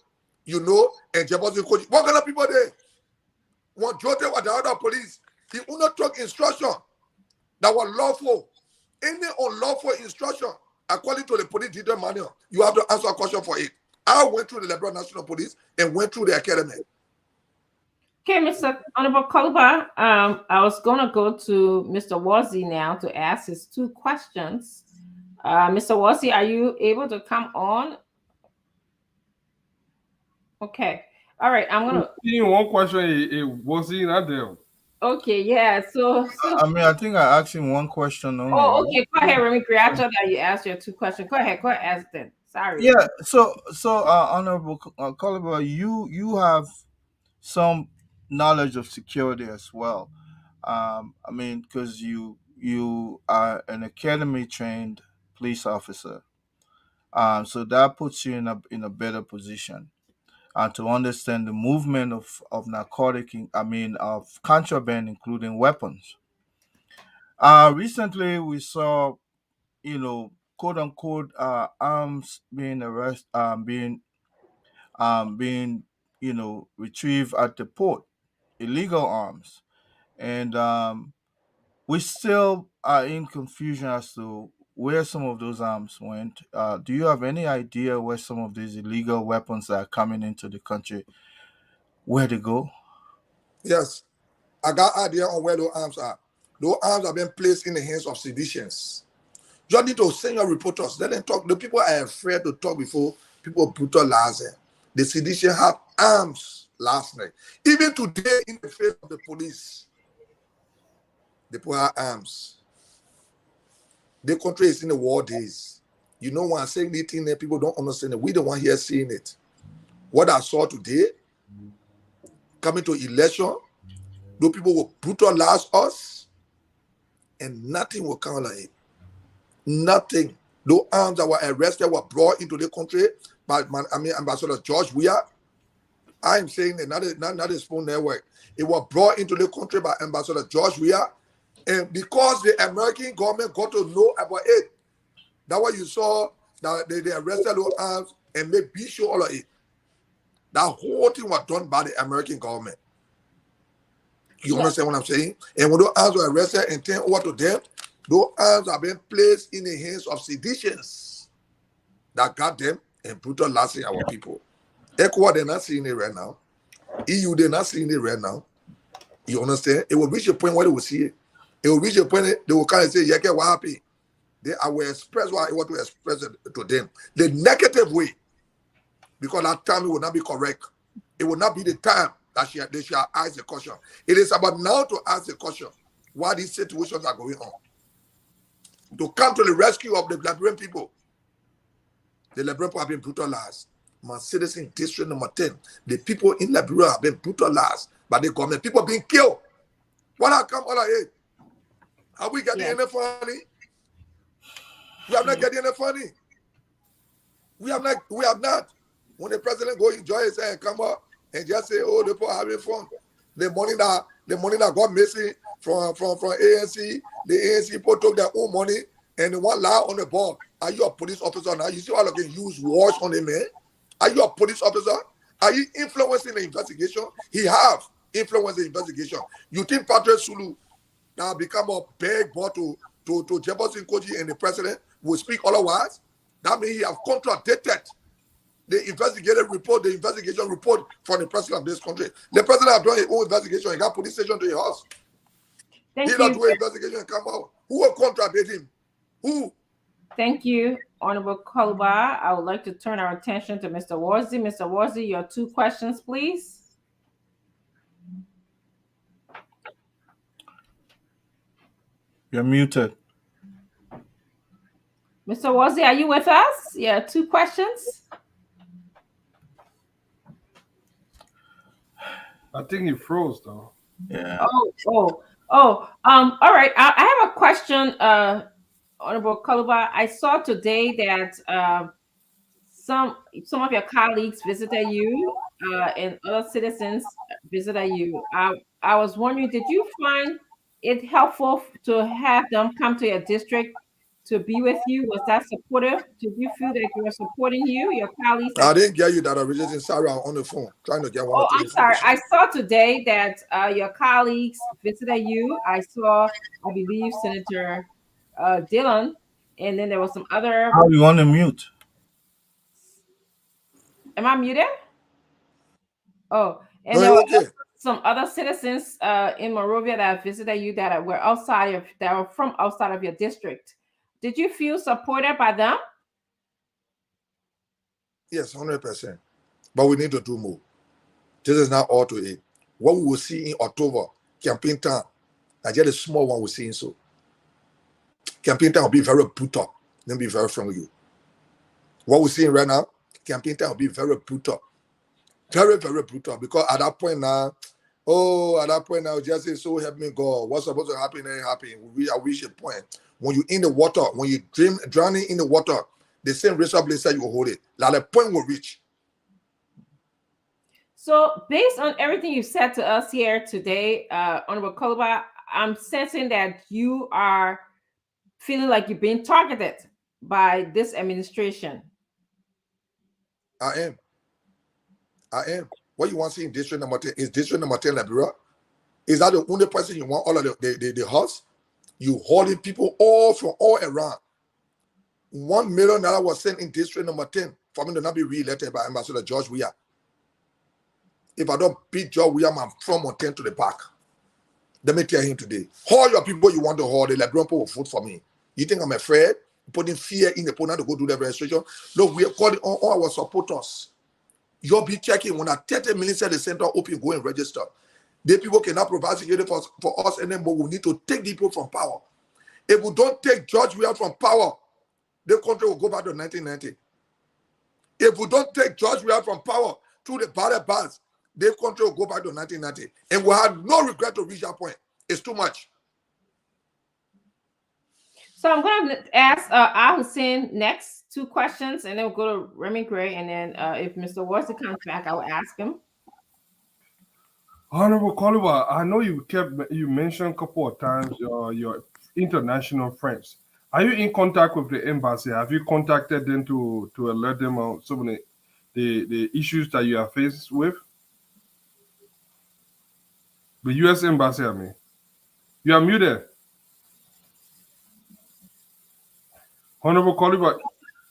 you know, and Jefferson Koji. What kind of people there? One Jote was the director of police. He only took instruction that was lawful. Any unlawful instruction, according to the police detail manual, you have to answer a question for it. I went through the Liberia National Police and went through the academy. Okay, Mr. Honorable Koloba, I was going to go to Mr. Wazi now to ask his 2 questions. Mr. Wasi, are you able to come on? Okay. All right. I'm gonna. One question. It wasn't not there. Okay. Yeah. So. I mean, I think I asked him one question only, Oh, right? okay. Go ahead, Remy Creator. That you asked your 2 questions. Go ahead. Go ahead. Ask them. Sorry. Yeah. So, Honorable Caliber, you have some knowledge of security as well. I mean, because you are an academy trained police officer, so that puts you in a better position to understand the movement of narcotic, I mean, of contraband, including weapons. Recently we saw, quote unquote, arms being being retrieved at the port, illegal arms, and we still are in confusion as to where some of those arms went. Do you have any idea where some of these illegal weapons that are coming into the country, where they go? Yes, I got idea on where those arms are. Those arms have been placed in the hands of civilians. You need to send your reporters. Let them talk. The people are afraid to talk before people brutalize them. The sedition had arms last night. Even today, in the face of the police, the people have arms. The country is in the war days. You know when I'm saying this thing that people don't understand it. We the one here seeing it. What I saw today, coming to election, those people will brutalize us, and nothing will come like it. Nothing. Those arms that were arrested were brought into the country by Ambassador George Weah. I'm saying that not the Spoon Network. It was brought into the country by Ambassador George Weah. And because the American government got to know about it, that's why you saw that they arrested those arms and made big show all of it. That whole thing was done by the American government. You understand what I'm saying? And when those arms were arrested and turned over to them, those arms are being placed in the hands of seditions that got them and brutalizing our people. ECOWAS, they're not seeing it right now. EU, they're not seeing it right now. You understand? It will reach a point where they will see it. It will reach a point they will kind of say, yeah, what happened? I will express what I want to express it to them. The negative way, because that time it will not be correct. It will not be the time that they shall ask the question. It is about now to ask the question why these situations are going on. To come to the rescue of the Liberian people. The Liberian people have been brutalized. My citizen district number 10, the people in Liberia have been brutalized by the government. People being killed. What have come all of it? Are we getting any funny? We have not getting any funny. We have not. When the president go enjoy his and come up and just say, oh, the people are having fun. The money that got missing from ANC, the ANC people took their own money and they want lie on the ball. Are you a police officer now? You see how they can use words on the man? Are you a police officer? Are you influencing the investigation? He have influenced the investigation. You think Patrick Sulu now become a big boy to Jefferson Koji and the president will speak otherwise? That means he have contradicted the investigative report, the investigation report from the president of this country. The president have done his own investigation. He got police station to your house. He not do an investigation and come out. Who will contradict him? Who? Thank you, Honorable Koluba. I would like to turn our attention to Mr. Worsley. Mr. Worsley, your 2 questions, please. You're muted. Mr. Worsley, are you with us? Yeah, 2 questions. I think he froze though. Yeah. All right. I have a question, Honorable Koluba. I saw today that some of your colleagues visited you and other citizens visited you. I was wondering, did you find it helpful to have them come to your district to be with you? Was that supportive? Did you feel that they were supporting you, your colleagues? I didn't get you that originally. Sorry, I'm on the phone trying to get one or two. I'm sorry. I saw today that your colleagues visited you. I saw, I believe, Senator Dillon, and then there was some other. How you want to mute? Am I muted? Oh, and No, there were okay. some other citizens in Monrovia that visited you that were from outside of your district. did you feel supported by them? Yes, 100%. But we need to do more. This is not all to it. What we will see in October, campaign time, Nigeria, the small one we're seeing so. Campaign time will be very brutal. Then be very friendly with you. What we're seeing right now, campaign time will be very brutal. Very, very brutal. Because at that point now, just say, so help me God. What's supposed to happen ain't happening. We reach a point. When you're in the water, when you're drowning in the water, the same razor blade said you will hold it. Like the point will reach. So based on everything you said to us here today, Honorable Koliba, I'm sensing that you are feeling like you're being targeted by this administration. I am. What you want to see in district number 10 is district number 10 Liberia. Is that the only person you want all of the house? You holding people all from all around. $1 million was sent in district number 10 for me to not be re-elected by Ambassador George Weah. If I don't beat George Weah, I'm from on 10 to the back. Let me tell him today. All your people you want to hold, the Liberian people will vote for me. You think I'm afraid? Putting fear in the opponent to go do the registration? Look, we are calling on all our supporters. You'll be checking when at 30 minutes at the center open, go and register. The people cannot provide security for us anymore. We need to take the people from power. If we don't take George Weah from power, the country will go back to 1990. If we don't take George Weah from power through the ballot box, the country will go back to 1990. And we'll have no regret to reach that point. It's too much. So I'm going to ask Al Hussein next 2 questions, and then we'll go to Remy Gray, and then if Mr. Worsley comes back, I will ask him. Honorable Koliba, I know you mentioned a couple of times your international friends. Are you in contact with the embassy? Have you contacted them to alert them on some of the issues that you are faced with? The U.S. embassy, I mean. You are muted. Honorable Koliba,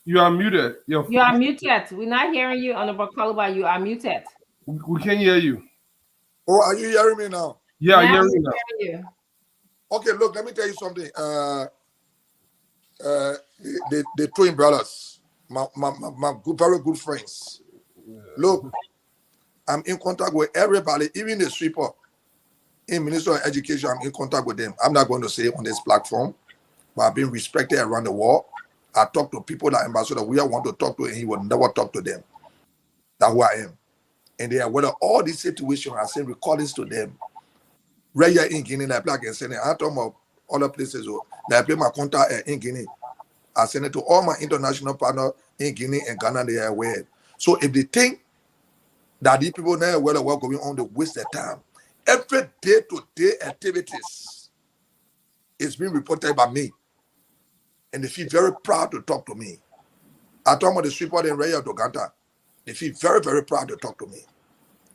you are muted. You are muted. We're not hearing you, Honorable Koliba. You are muted. We can't hear you. Oh, are you hearing me now? Yeah, I'm hearing you. Okay, look, let me tell you something. The twin brothers, my very good friends. Look, I'm in contact with everybody, even the sweeper in Ministry of Education. I'm in contact with them. I'm not going to say on this platform, but I've been respected around the world. I talk to people that Ambassador Weah want to talk to, and he will never talk to them. That's who I am. And they are aware of all these situations. I send recordings to them. Right here in Guinea, I play and send it. I talk about other places. I play my contact in Guinea. I send it to all my international partners in Guinea and Ghana. They are aware. So if they think that these people now are aware of what's going on, they waste their time. Every day-to-day activities is being reported by me. And they feel very proud to talk to me. I talk about the sweeper in Raya Doganta. They feel very, very proud to talk to me.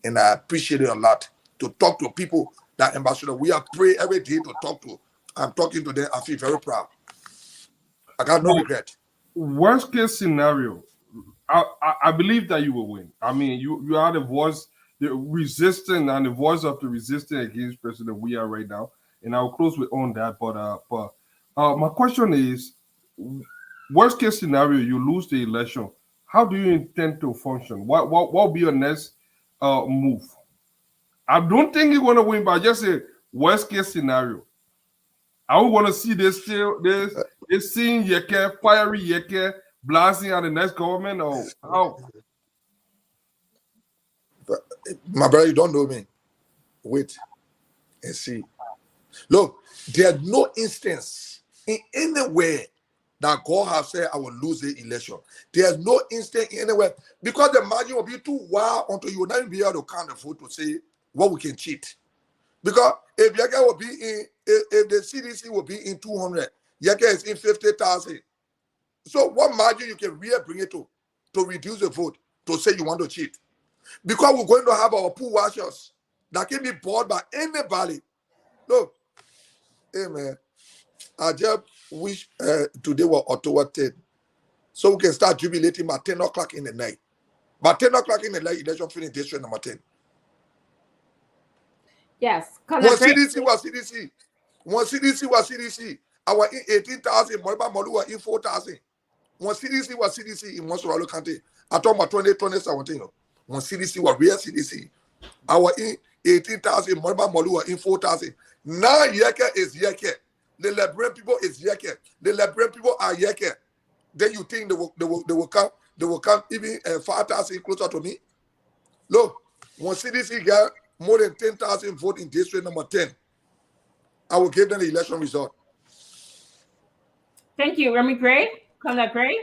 And I appreciate it a lot to talk to people that Ambassador we are pray every day to talk to. I'm talking to them. I feel very proud. I got no regret. Worst case scenario, I believe that you will win. I mean, you are the voice, the resistant and the voice of the resistance against President Weah right now. And I'll close with on that. But my question is, worst case scenario, you lose the election. How do you intend to function? What will be your next move? I don't think you're going to win, but I just say worst case scenario. I would want to see this scene Yeke, fiery Yeke, blasting at the next government, or how? My brother, you don't know me. Wait and see. Look, there's no instance in anywhere that God has said I will lose the election. There's no instant anywhere because the margin will be too wide until you will not be able to count the vote to say what we can cheat. Because if Yeke will be in, if the CDC will be in 200, Yeke is in 50,000. So what margin you can really bring it to reduce the vote to say you want to cheat? Because we're going to have our pool washers that can be bought by anybody. Look, hey man, I just wish today was October 10th, so we can start jubilating by 10 o'clock in the night. By 10 o'clock in the night, election finish district number 10. Yes. One CDC was CDC. One CDC was CDC. Our in 18,000, Moriba Molua in 4,000. One CDC was CDC in Monsoro County. I told my 2017. One CDC was real CDC. Our in 18,000, Moriba Molua in 4,000. Now Yeke is Yeke. The Liberian people is Yeke. The Liberian people are Yeke. Then you think they will come even 5,000 closer to me? Look, one CDC got more than 10,000 votes in district number 10. I will give them the election result. Thank you, Remy Gray. Conrad Gray.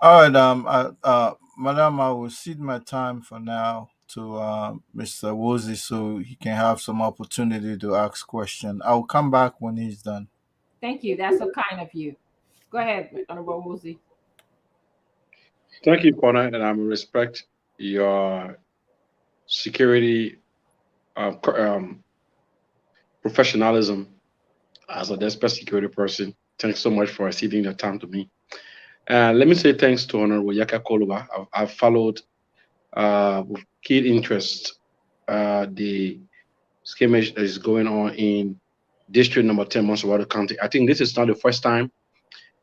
All right, Madam, I will cede my time for now to Mr. Woolsey so he can have some opportunity to ask questions. I will come back when he's done. Thank you. That's so kind of you. Go ahead, Honorable Woolsey. Thank you, Connor, and I respect your security professionalism as a desperate security person. Thanks so much for ceding your time to me. Let me say thanks to Honorable Yaka Koluba. I've followed with keen interest the skirmish that is going on in District Number 10, Monsoro County. I think this is not the first time,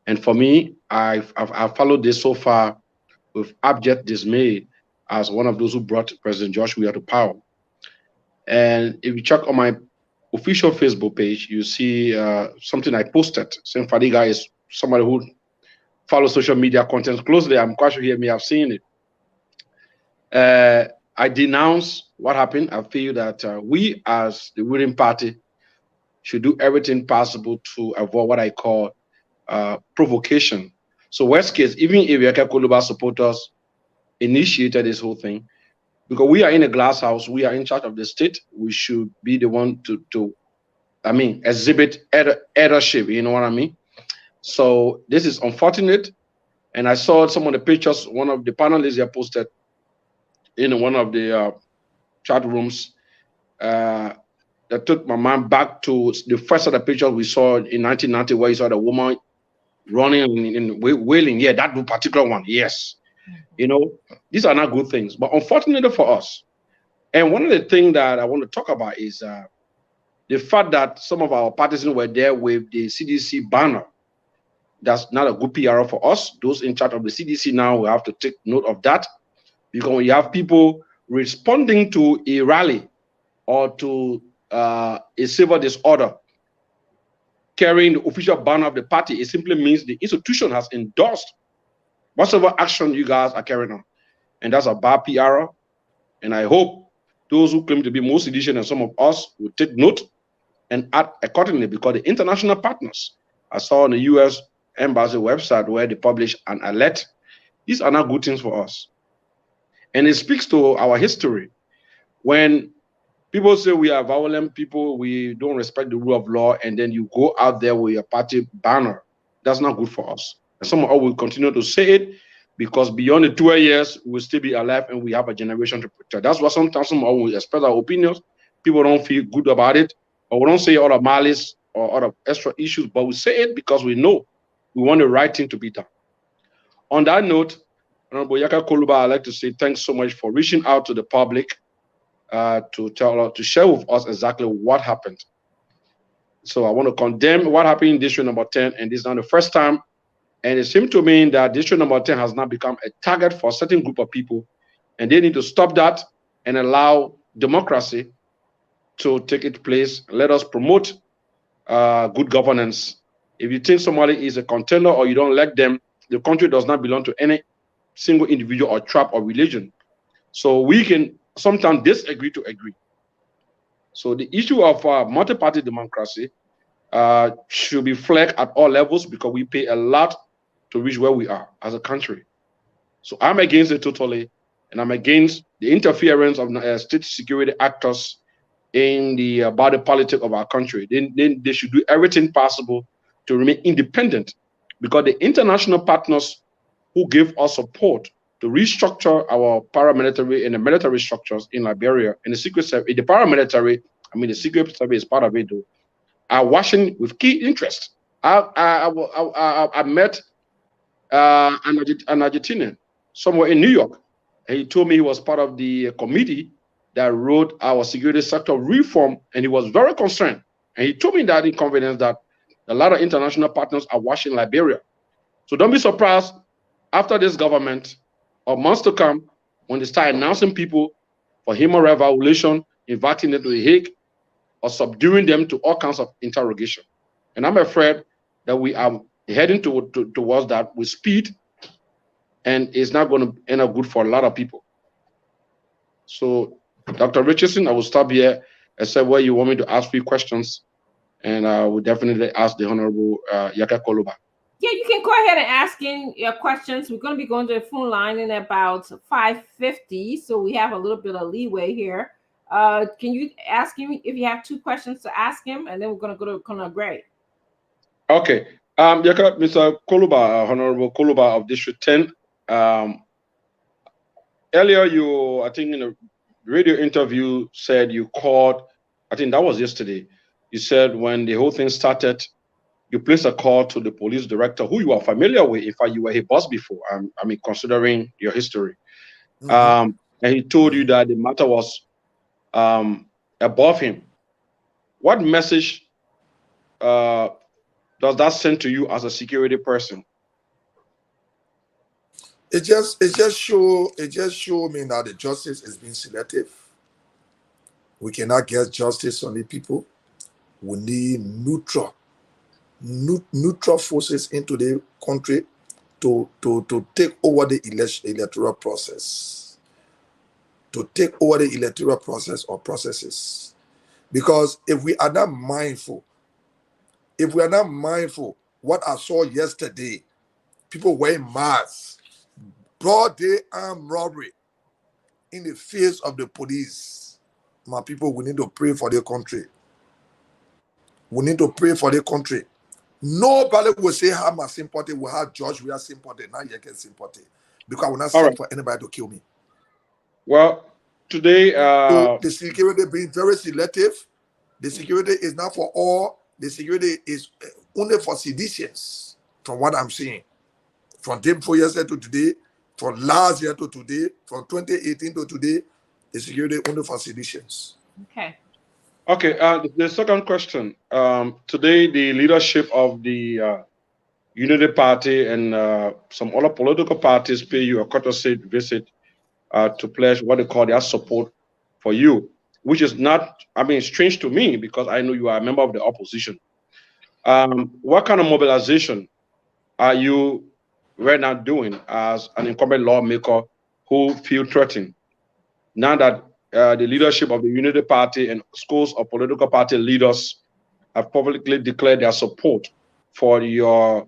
and for me, I've followed this so far with abject dismay as one of those who brought President Josh Weah to power. And if you check on my official Facebook page, you see something I posted saying Fadiga is somebody who follows social media content closely. I'm quite sure he may have seen it. I denounce what happened. I feel that we as the ruling party should do everything possible to avoid what I call provocation. So worst case, even if Yaka Koluba supporters initiated this whole thing, because we are in a glass house, we are in charge of the state, we should be the one to exhibit eldership, you know what I mean? So this is unfortunate. And I saw some of the pictures, one of the panelists here posted in one of the chat rooms that took my mind back to the first of the pictures we saw in 1990 where you saw the woman running and wailing. Yeah, that particular one, yes. You know, these are not good things, but unfortunately for us. And one of the things that I want to talk about is the fact that some of our partisans were there with the CDC banner. That's not a good PR for us. Those in charge of the CDC now will have to take note of that, because when you have people responding to a rally or to a civil disorder carrying the official banner of the party, it simply means the institution has endorsed whatever action you guys are carrying on. And that's a bad PR. And I hope those who claim to be more seditious than some of us will take note and act accordingly, because the international partners, I saw on the US Embassy website where they publish an alert. These are not good things for us. And it speaks to our history. When people say we are violent people, we don't respect the rule of law, and then you go out there with your party banner, that's not good for us. And some of us will continue to say it, because beyond the 12 years, we'll still be alive and we have a generation to protect. That's what sometimes some of us will express our opinions. People don't feel good about it, or we don't say all the malice or other extra issues, but we say it because we know we want the right thing to be done. On that note, Honorable Yaka Koluba, I'd like to say thanks so much for reaching out to the public to share with us exactly what happened. So I want to condemn what happened in District Number 10, and this is not the first time. And it seems to me that District Number 10 has now become a target for a certain group of people, and they need to stop that and allow democracy to take its place. Let us promote good governance. If you think somebody is a contender or you don't like them, the country does not belong to any single individual or tribe or religion. So we can sometimes disagree to agree. So the issue of multi-party democracy should be flagged at all levels, because we pay a lot to reach where we are as a country. So I'm against it totally, and I'm against the interference of state security actors in the body politic of our country. They should do everything possible to remain independent, because the international partners who give us support to restructure our paramilitary and the military structures in Liberia and the secret service, the paramilitary, the secret service is part of it though, are watching with key interest. I met an Argentinian somewhere in New York, and he told me he was part of the committee that wrote our security sector reform, and he was very concerned. And he told me that in confidence that A lot of international partners are watching Liberia. So don't be surprised after this government or months to come when they start announcing people for human rights violation, inviting them to the Hague, or subduing them to all kinds of interrogation. And I'm afraid that we are heading towards that with speed, and it's not going to end up good for a lot of people. So, Dr. Richardson, I will stop here and say where you want me to ask you questions, and I will definitely ask the Honorable Yaka Koluba. Yeah, you can go ahead and ask in your questions. We're going to be going to the phone line in about 5:50, so we have a little bit of leeway here. Can you ask him if you have 2 questions to ask him, and then we're going to go to Colonel Gray. Okay. Yaka, Mr. Koluba, Honorable Koluba of District 10. Earlier, you, I think in a radio interview, said you called, I think that was yesterday. You said when the whole thing started, you placed a call to the police director who you are familiar with. In fact, you were his boss before. I mean, considering your history. And he told you that the matter was above him. What message does that send to you as a security person? It just show me that the justice is being selective. We cannot get justice on the people. We need neutral forces into the country to take over the electoral process. To take over the electoral process or processes. Because if we are not mindful, what I saw yesterday, people wearing masks, broad day armed robbery in the face of the police. My people, we need to pray for the country. We need to pray for the country. Nobody will say how my sympathy will have George. We are sympathy, not yet get sympathy. Because I will not send for anybody to kill me. Well, today so the security being very selective. The security is not for all. The security is only for seditious, from what I'm seeing. From day before yesterday to today, from last year to today, from 2018 to today, the security only for seditious. Okay. Okay. The second question. Today, the leadership of the Unity Party and some other political parties pay you a courtesy visit to pledge what they call their support for you, which is not, I mean, strange to me because I know you are a member of the opposition. What kind of mobilization are you right now doing as an incumbent lawmaker who feel threatened now that the leadership of the Unity Party and schools of political party leaders have publicly declared their support for your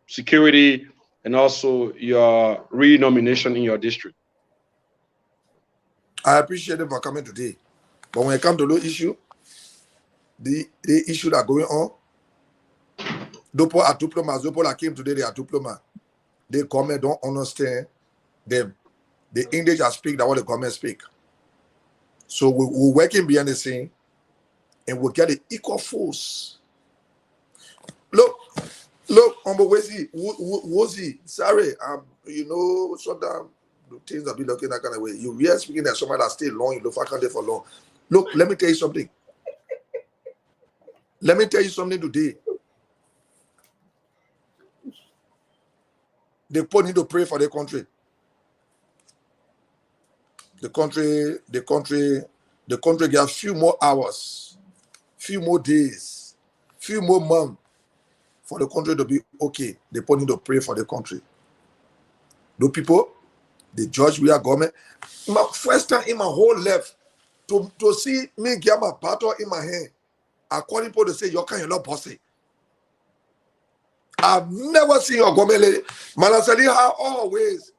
security and also your re-nomination in your district? I appreciate them for coming today. But when it comes to the issue, the issue that are going on, Dopo are diplomats, Dopo that came today, they are diplomats. The government don't understand them. The English are speak that what the government speak. So we're working behind the scene and we'll get the equal force. Look, Umbo Wozi, sorry, you know, sometimes the things that be looking that kind of way. You are speaking that somebody that stay long, you know, I can't for long. Look, let me tell you something. Let me tell you something today. The people need to pray for their country. The country get a few more hours, few more days, few more months for the country to be okay. The people need to pray for the country. The people, the judge, we are government. My first time in my whole life to see me get my battle in my hand, according to people to say, you can't, you're not bossy. I've never seen your government lady. Man, I said, how always,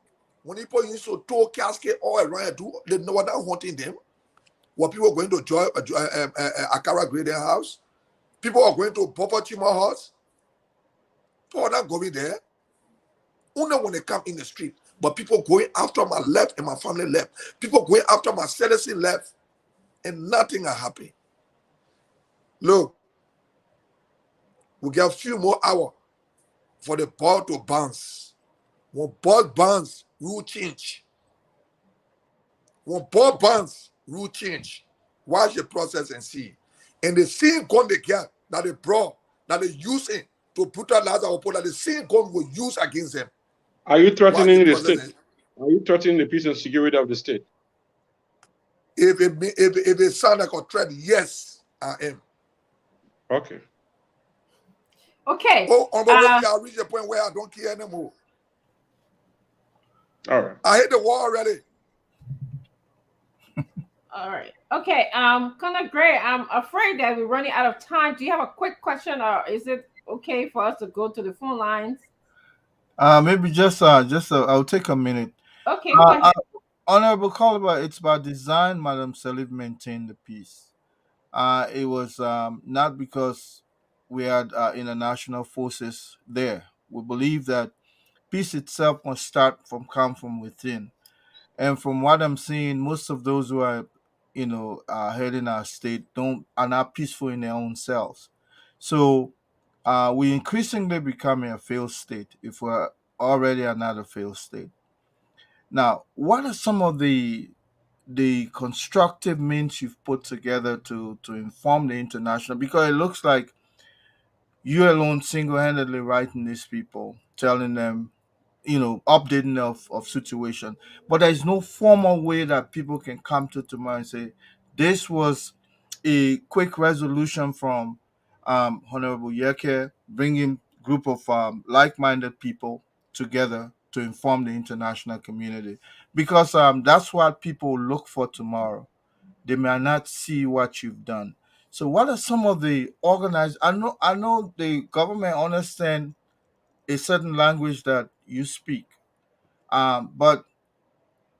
when people used to tow casket all around, they know what I'm hunting them. What people going to join Akara Grading House? People are going to Papa Chima House? People are not going there. Only when they come in the street. But people going after my left and my family left. People going after my citizen left. And nothing are happy. Look, we get a few more hours for the ball to bounce. When ball bounce, rule change. When ball bounce, rule change. Watch the process and see. And the scene gone the gap. that they brought, that they using to brutalize our people, that the same gun will use against them. Are you threatening the process state? Are you threatening the peace and security of the state? If it sound like a threat, yes, I am. Okay. Okay. Oh, on the way, I reach a point where I don't care anymore. All right. I hit the wall already. All right. Okay. Colonel Gray, I'm afraid that we're running out of time. Do you have a quick question, or is it okay for us to go to the phone lines? Maybe I'll take a minute. Okay, go ahead. Honorable Caliber, it's about design, Madam Salif maintained the peace. It was not because we had international forces there. We believe that peace itself must come from within. And from what I'm seeing, most of those who are, heading our state are not peaceful in their own selves. So we increasingly becoming a failed state if we're already another failed state. Now, what are some of the constructive means you've put together to inform the international? Because it looks like you alone single-handedly writing these people, telling them, updating of situation, but there's no formal way that people can come to tomorrow and say this was a quick resolution from Honorable Yeke, bringing group of like-minded people together to inform the international community, because that's what people look for tomorrow. They may not see what you've done. So what are some of the organized? I know the government understand a certain language that you speak. But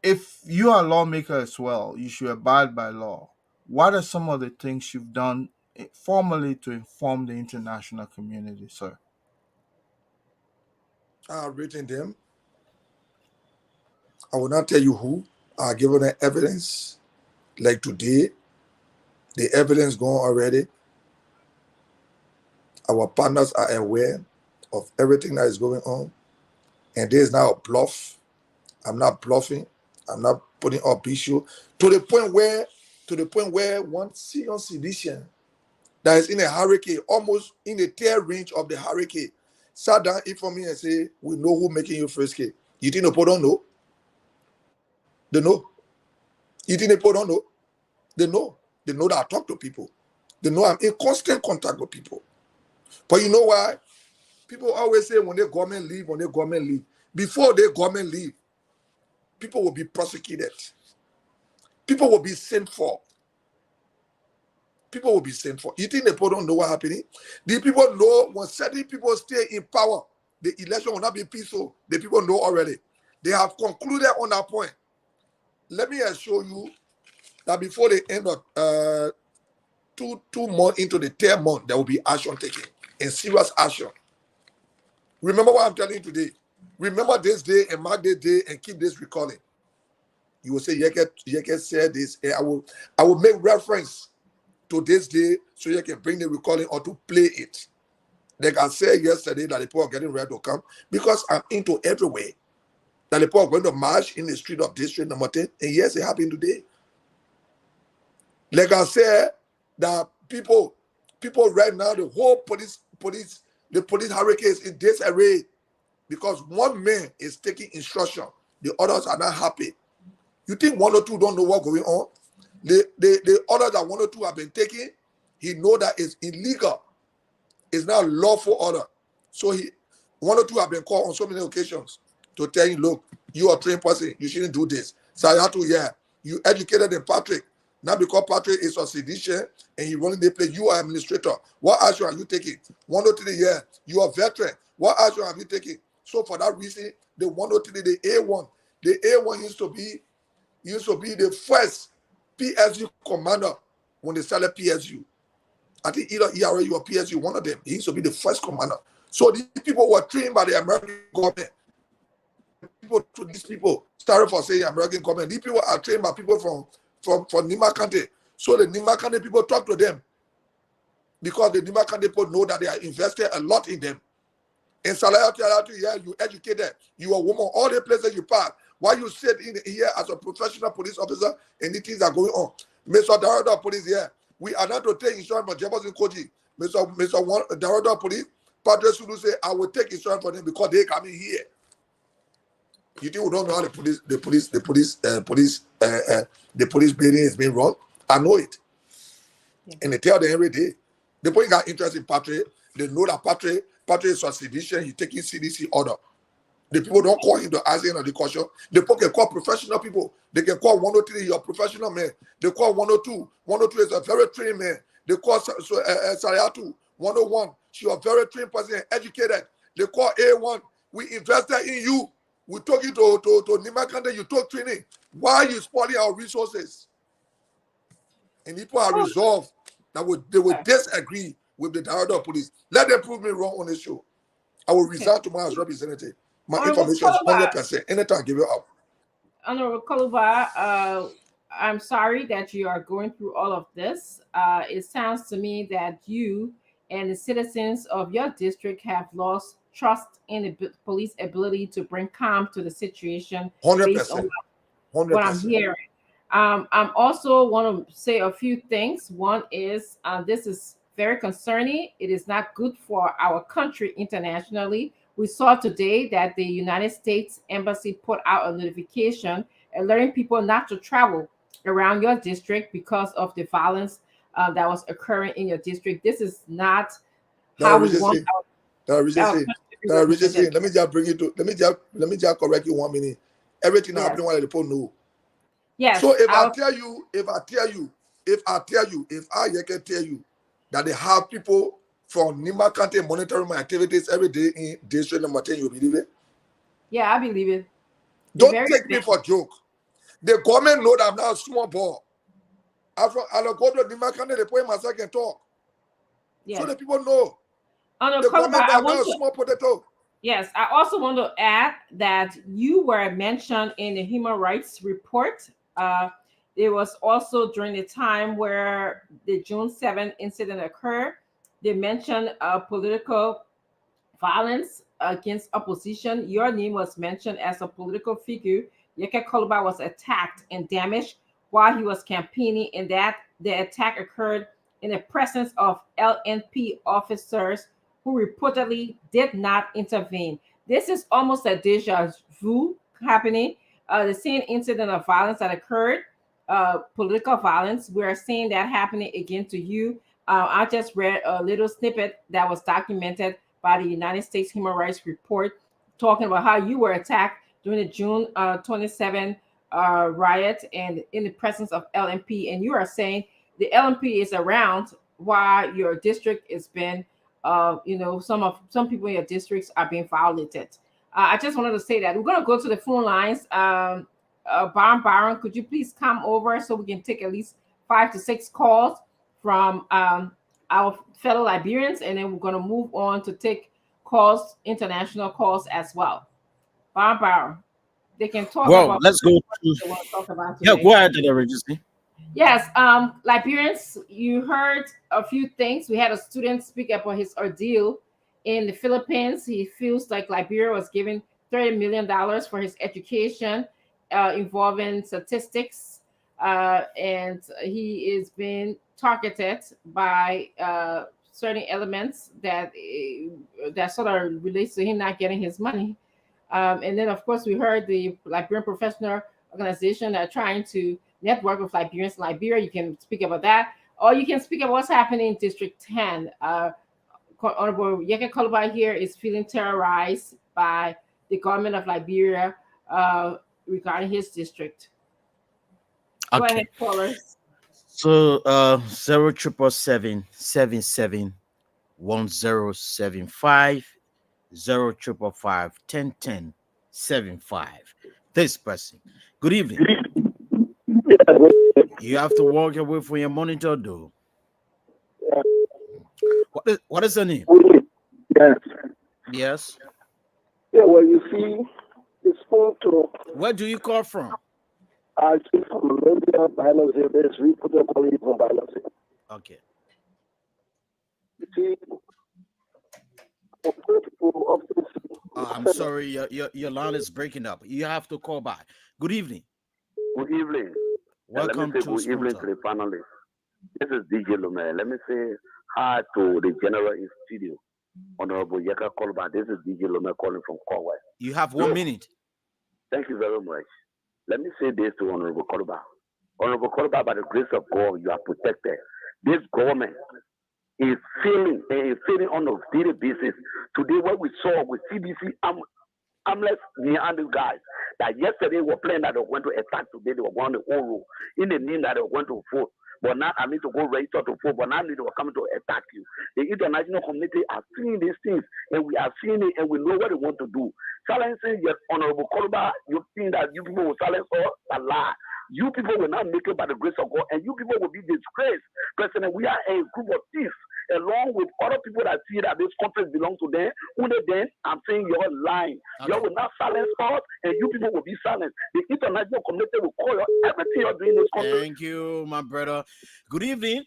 if you are a lawmaker as well, you should abide by law. What are some of the things you've done formally to inform the international community, sir? I've written them. I will not tell you who. I've given them evidence. Like today, the evidence gone already. Our partners are aware of everything that is going on. And there is now a bluff. I'm not bluffing. I'm not putting up issue to the point where one senior civilian that is in a hurricane, almost in the tail range of the hurricane, sat down in for me and say, "We know who making you first case." You think the people don't know? They know. You think the people don't know? They know. They know that I talk to people. They know I'm in constant contact with people. But you know why? People always say when the government leave, before the government leave, people will be prosecuted. People will be sent for. People will be sent for. You think the people don't know what's happening? The people know when certain people stay in power, the election will not be peaceful. The people know already. They have concluded on that point. Let me assure you that before the end of 2 months into the 10th month, there will be action taken, and serious action. Remember what I'm telling you today. Remember this day and mark this day and keep this recalling. You will say, Yeke said this, and I will make reference to this day so you can bring the recording or to play it. Like I said yesterday that the people are getting ready to come because I'm into everywhere. That the people are going to march in the street of District Number 10, and yes, it happened today. Like I said, that people right now, the whole police hurricane is in disarray because one man is taking instruction. The others are not happy. You think 1 or 2 don't know what's going on? The order that 1 or 2 have been taking, he know that it's illegal. It's not lawful order. So 1 or 2 have been called on so many occasions to tell you, look, you are a trained person, you shouldn't do this. Sayatu, yeah, you educated in Patrick. Now because Patrick is a sedition and he running the place, you are administrator. What action are you taking? 1 or 3, yeah, you are veteran. What action have you taken? So for that reason, the 1 or 3, the A1 used to be the first PSU commander when they started PSU. I think either ERA or PSU, one of them. He used to be the first commander. So these people were trained by the American government. These people started for saying American government. These people are trained by people from Nima County. So the Nima County people talk to them because the Nima County people know that they are invested a lot in them. In Salayatu, yeah, you educated, you are a woman, all the places you pass. Why you sit in here as a professional police officer and the things are going on? Mr. Director of Police here, we are not to take insurance from Jefferson Koji. Mr. One, director of police, Patrick Sulu say, I will take insurance for them because they coming here. You think we don't know how the police building is being run? I know it. Yeah. And they tell them every day. The police got interest in Patrick. They know that Patrick is a sedition. He's taking CDC order. The people don't call him to ask him or the caution. The people can call professional people. They can call 103, you're a professional man. They call 102. 102 is a very trained man. They call Sariatu 101. She's a very trained person, educated. They call A1. We invested in you. We took you to Nimakande. You took training. Why are you spoiling our resources? And people are resolved that they would disagree with the director of police. Let them prove me wrong on this show. I will resign tomorrow as representative. My information is 100%. Anytime I give it up. Honorable Koluba, I'm sorry that you are going through all of this. It sounds to me that you and the citizens of your district have lost trust in the police ability to bring calm to the situation. 100%. Based on what I'm hearing. I'm also want to say a few things. One is this is very concerning. It is not good for our country internationally. We saw today that the United States Embassy put out a notification alerting people not to travel around your district because of the violence that was occurring in your district. This is not how we want our country to be represented. Let me just bring it to. Let me just correct you 1 minute. Everything happening while the people know. Yes. So if I tell you, if I can tell you that they have people from Nima County monitoring my activities every day in district number 10, you believe it? Yeah, I believe it. Don't take me for a joke. The government know that I'm not a small boy. I'll go to Nima County, they put my second talk. Yes. So the people know. The government are not a small potato. Yes, I also want to add that you were mentioned in the human rights report. It was also during the time where the June 7th incident occurred. They mentioned political violence against opposition. Your name was mentioned as a political figure. Yeke Koluba was attacked and damaged while he was campaigning, and that the attack occurred in the presence of LNP officers who reportedly did not intervene. This is almost a deja vu happening. The same incident of violence that occurred, political violence, we're seeing that happening again to you. I just read a little snippet that was documented by the United States Human Rights Report talking about how you were attacked during the June 27 riot and in the presence of LMP. And you are saying the LMP is around while your district has been, some people in your districts are being violated. I just wanted to say that. We're going to go to the phone lines. Byron, could you please come over so we can take at least 5 to 6 calls from our fellow Liberians, and then we're going to move on to take calls, international calls as well. Byron, they can talk about. Let's go to. Yeah, go ahead, Regency. Yes, Liberians, you heard a few things. We had a student speak about his ordeal in the Philippines. He feels like Liberia was giving $30 million for his education involving statistics, and he is being targeted by certain elements that sort of relates to him not getting his money. And then, of course, we heard the Liberian Professional Organization that are trying to network with Liberians in Liberia. You can speak about that, or you can speak about what's happening in District 10. Honorable Yeke Koluba here is feeling terrorized by the government of Liberia regarding his district. Okay. Go ahead, callers. So 0777 1075 0555 1010 75. This person. Good evening. You have to walk away from your monitor, though. What is the name? Yes. Yes. Yeah, well, you see, it's phone talk. Where do you call from? I speak from Liberia, Biology. There's reporter calling from Biology. Okay. You see, people often see. I'm sorry, your line is breaking up. You have to call back. Good evening. Good evening. Welcome to good evening to the panelists. This is DJ Lume. Let me say hi to the General in Studio, Honorable Yeka Kolba. This is DJ Lume calling from Kowai. You have 1 minute. Thank you very much. Let me say this to Honorable Kolba. Honorable Kolba, by the grace of God, you are protected. This government is failing on a daily basis. Today, what we saw with CDC, armless behind these guys. That yesterday were playing that they were going to attack today, they were going to Oro in the name that they were going to vote. But now I need to go register to vote, but now they were coming to attack you. The international community are seeing these things, and we are seeing it, and we know what they want to do. Silencing your Honorable Kolba, you think that you people will silence us? A lie. You people will not make it by the grace of God, and you people will be disgraced. President, we are a group of thieves, along with other people that see that this country belongs to them. Only then, I'm saying you're lying. Okay. You will not silence us, and you people will be silenced. The international community will call you everything you're doing in this country. Thank you, my brother. Good evening.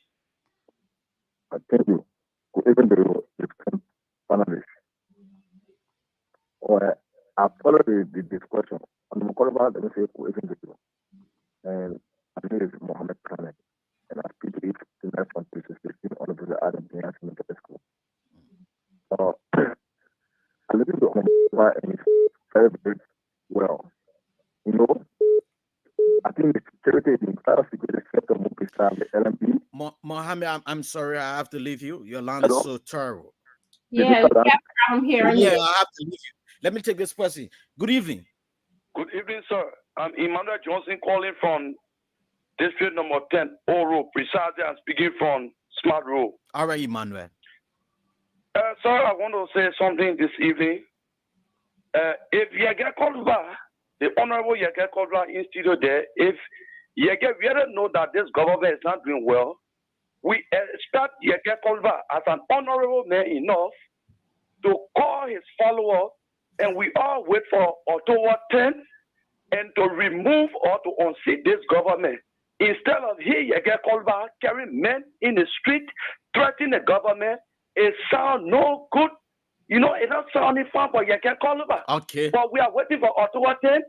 Thank you. Good evening, the panelists. I followed the discussion on the Mukorba. Let me say good evening to you. And my name is Mohammed Kane, and I speak to it in that one to 16 on the Adam Pinas Military School. I live in the Mukorba, and it's very, very well. You know, I think the security in class security sector will be the LMP. Mohammed, I'm sorry, I have to leave you. Your line is so terrible. Yeah, we have a problem hearing you. I have to leave you. Let me take this question. Good evening. Good evening, sir. I'm Emmanuel Johnson calling from district number 10, Oro, precisely. I'm speaking from Smart Road. All right, Emmanuel. Sir, I want to say something this evening. If Yege Kolba, the Honorable Yege Kolba in studio there, if Yege really know that this government is not doing well, we expect Yege Kolba as an honorable man enough to call his follower, and we all wait for October 10th and to remove or to unseat this government. Instead of here, Yege Kolba carrying men in the street, threatening the government, it sounds no good. You know, it's not sounding fun for Yege Kolba. Okay. But we are waiting for October 10th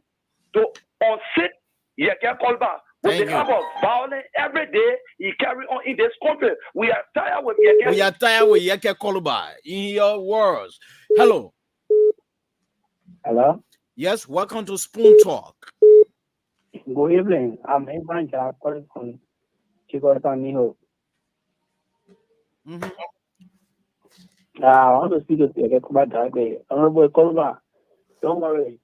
to unseat Yege Kolba. With the type of violence every day he carry on in this country. We are tired with Yege. We are tired with Yege Kolba. In your words. Hello. Hello? Yes, welcome to Spoon Talk. Good evening. I'm Ivan calling from Chigotaniho. I want to speak to you about that. Honorable Kolba, don't worry.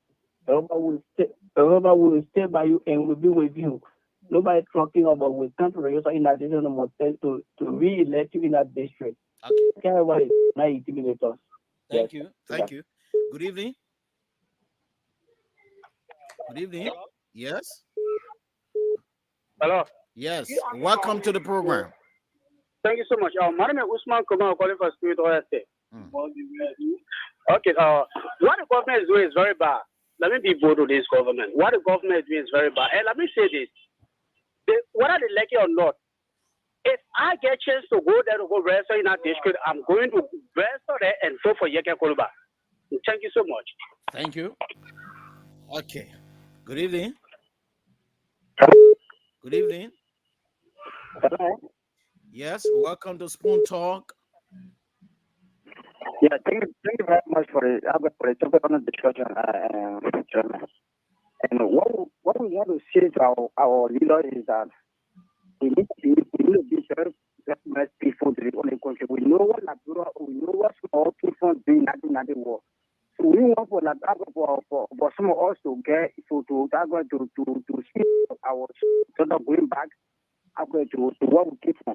Europa will stay by you and will be with you. Nobody talking about we come to register in addition to re-elect you in that district. Okay. Everybody not intimidate us. Thank you. Thank you. Good evening. Good evening. Hello? Yes. Hello. Yes. Welcome to the program. Thank you so much. My name is Usman Kumar, calling for Spirit Oeste. Okay. What the government is doing is very bad. Let me be bold to this government. What the government is doing is very bad. And let me say this. Whether they like it or not, if I get a chance to go there to go register in that district, I'm going to register there and vote for Yeke Kolba. Thank you so much. Thank you. Okay. Good evening. Good evening. Hello. Yes, welcome to Spoon Talk. Yeah, thank you very much for the topic on the discussion, Chairman. And what we want to say to our leaders is that we need to be very much peaceful to the only country. We know what small people doing at the war. So we want for some of us to get to see our sort of going back to what we came from.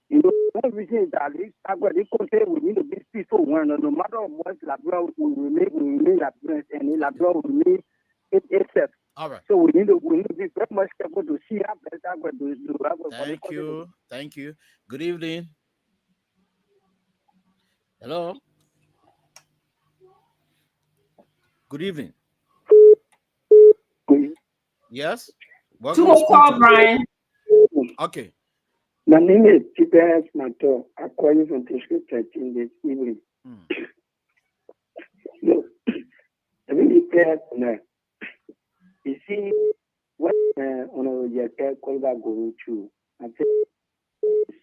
You know, one reason is that this country we need to be peaceful one. No matter what Liberia will remain Liberia, and Liberia will remain itself. All right. So we need to be very much careful to see how better to Thank you. Thank you. Good evening. Hello. Good evening. Yes. Two more call, Brian. Okay. My name is Peter Mato. I'm calling from District 13 this evening. Look, let me be clear now. You see, what Honorable Yeke Kolba going through, I think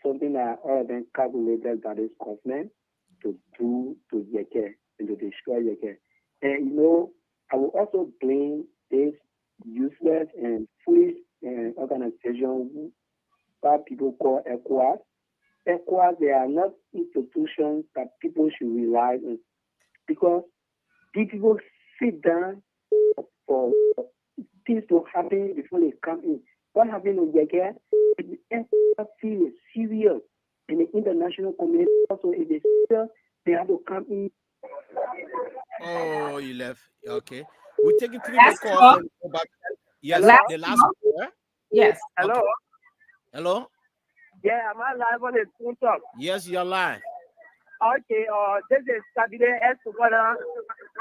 something that all of them calculated by this government to do to Yeke and to destroy Yeke. And you know, I will also blame this useless and foolish organization that people call ECOWAS. ECOWAS, they are not institutions that people should rely on because people sit down for things to happen before they come in. What happened in Yeke? The ECOWAS feel is serious, and the international community also is serious. They have to come in. Oh, you left. Okay. We're taking 3 more Last calls. call. Then we'll go back. Yes, Hello? the last call. Yes. Hello? Okay. Hello? Yeah, am I live on the phone talk? Yes, you're live. Okay, this is Sabine Escobana,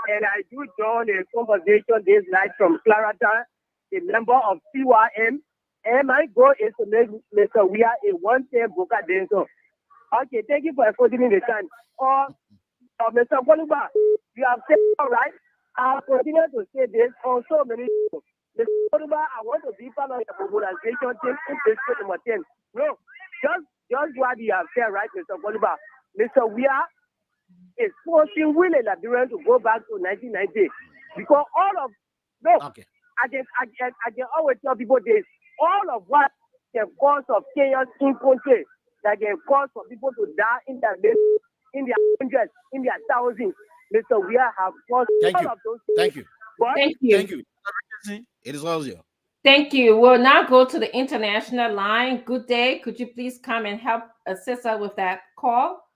and I do join a conversation this night from Clarita, a member of CYM, and my goal is to make Mr. We are a one-time broker denso. Okay, thank you for affording me the time. Mr. Koluba, you have said all right. I'll continue to say this on so many people. Mr. Koluba, I want to be part of the mobilization team in district number 10. No, just what you have said, right, Mr. Koluba. Mr. Weir is forcing Willie Liberian to go back to 1990 because all of okay. I can always tell people this. All of what the cause of chaos in country that can cause for people to die in their hundreds, in their thousands. Mr. Weir have caused all of those. Thank you. What? Thank you. Thank you. It is all you. Thank you. We'll now go to the international line. Good day. Could you please come and help assist us with that call?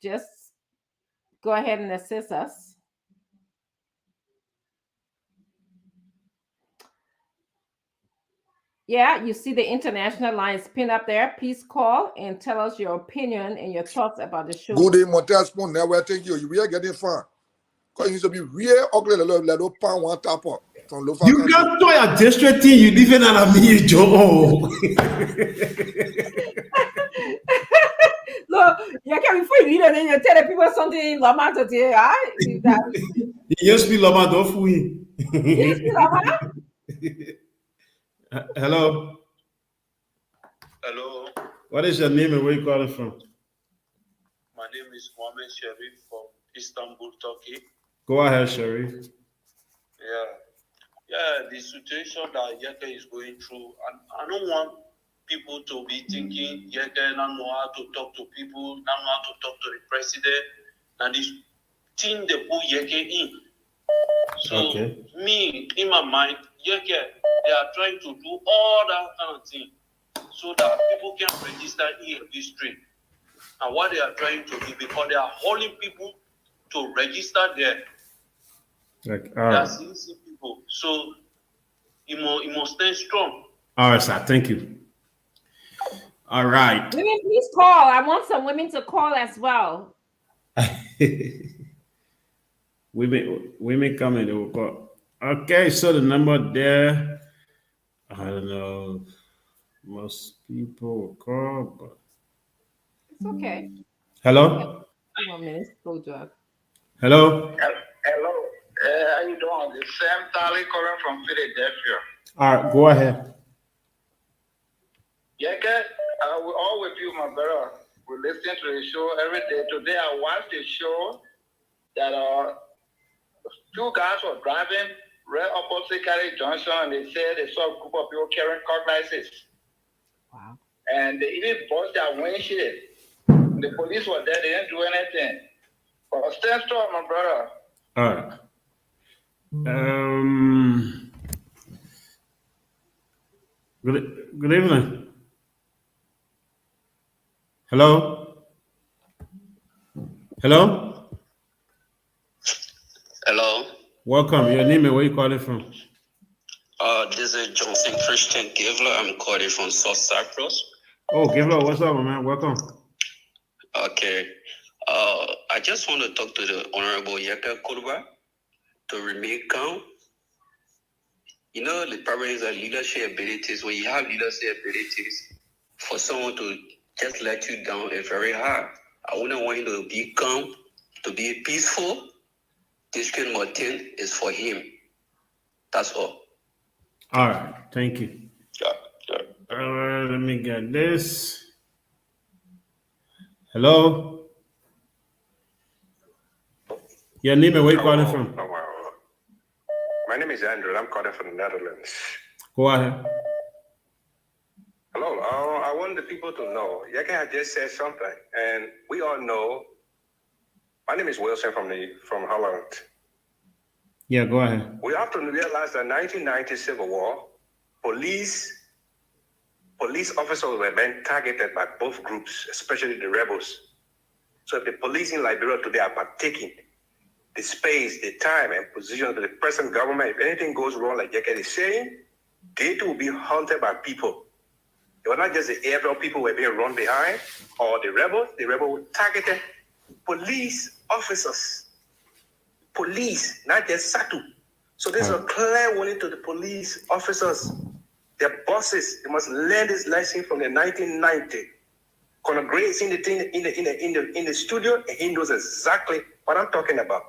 Just go ahead and assist us. Yeah, you see the international line is pinned up there. Please call and tell us your opinion and your thoughts about the show. Good day, Montez Spoon. Never thank you. You are getting fun. Because you should be real ugly. Little pan one tap up from low. You got to a district thing. You living in a me, Joe. Look, you can't before you leave and then you tell the people something Lama to say, Yes, be Lama, don't fool him. Yes, be Lama. Hello. Hello. What is your name and where you calling from? My name is Mohammed Sharif from Istanbul, Turkey. Go ahead, Sharif. Yeah, the situation that Yeke is going through, and I don't want people to be thinking Yeke don't know how to talk to people, don't know how to talk to the president, and this thing they put Yeke in. So me, in my mind, Yeke, they are trying to do all that kind of thing so that people can register in history. And what they are trying to do, because they are holding people to register there. Like, they are sincere people. So you must stay strong. All right, sir. Thank you. All right. Women, please call. I want some women to call as well. women coming, they will call. Okay, so the number there, I don't know. Most people will call, but it's okay. Hello? 2 more minutes, go job. Hello? Hello. How you doing? This is Sam Talley calling from Philadelphia. All right, go ahead. Yeah, we're all with you, my brother. We listen to the show every day. Today I watched the show that two guys were driving right opposite Cali Junction, and they said they saw a group of people carrying cutlasses. Wow. And they even bust their windshield. The police were there, they didn't do anything. But stay strong, my brother. All right. Good evening. Hello? Hello? Hello. Welcome. Your name and where you calling from? This is Johnson Christian Gavler. I'm calling from South Cyprus. Oh, Gavler, what's up, man? Welcome. Okay. I just want to talk to the Honorable Yeke Kurba to remain calm. You know, the problem is that leadership abilities, when you have leadership abilities, for someone to just let you down is very hard. I wouldn't want him to be calm, to be peaceful. District number 10 is for him. That's all. All right. Thank you. All right. Let me get this. Hello? Your name and where you calling from? Oh, wow. My name is Andrew. I'm calling from the Netherlands. Go ahead. Hello. I want the people to know. Yeke had just said something, and we all know. My name is Wilson from Holland. Yeah, go ahead. We have to realize that 1990 Civil War, police officers were being targeted by both groups, especially the rebels. So if the police in Liberia today are partaking the space, the time, and position of the present government, if anything goes wrong, like Yeke is saying, they too will be hunted by people. It was not just the airborne people were being run behind, or the rebels were targeting police officers. Police, not just SATU. So there's a clear warning to the police officers, their bosses. They must learn this lesson from the 1990. Conor Gray is in the thing in the studio, and he knows exactly what I'm talking about.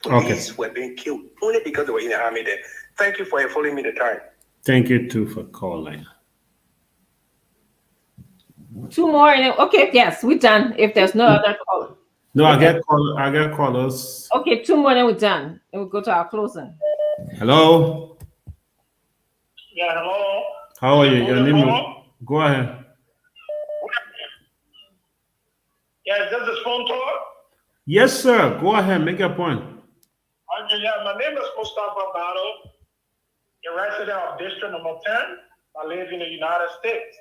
Police were being killed only because they were in the army there. Thank you for following me the time. Thank you too for calling. Two more, and okay, yes, we're done. If there's no other call. No, I get callers. Okay, two more, then we're done. And we'll go to our closing. Hello. Yeah, hello. How are you? Your name? Go ahead. Yeah, is this the phone talk? Yes, sir. Go ahead. Make your point. Okay, yeah, my name is Mustafa Battle, a resident of District Number 10. I live in the United States.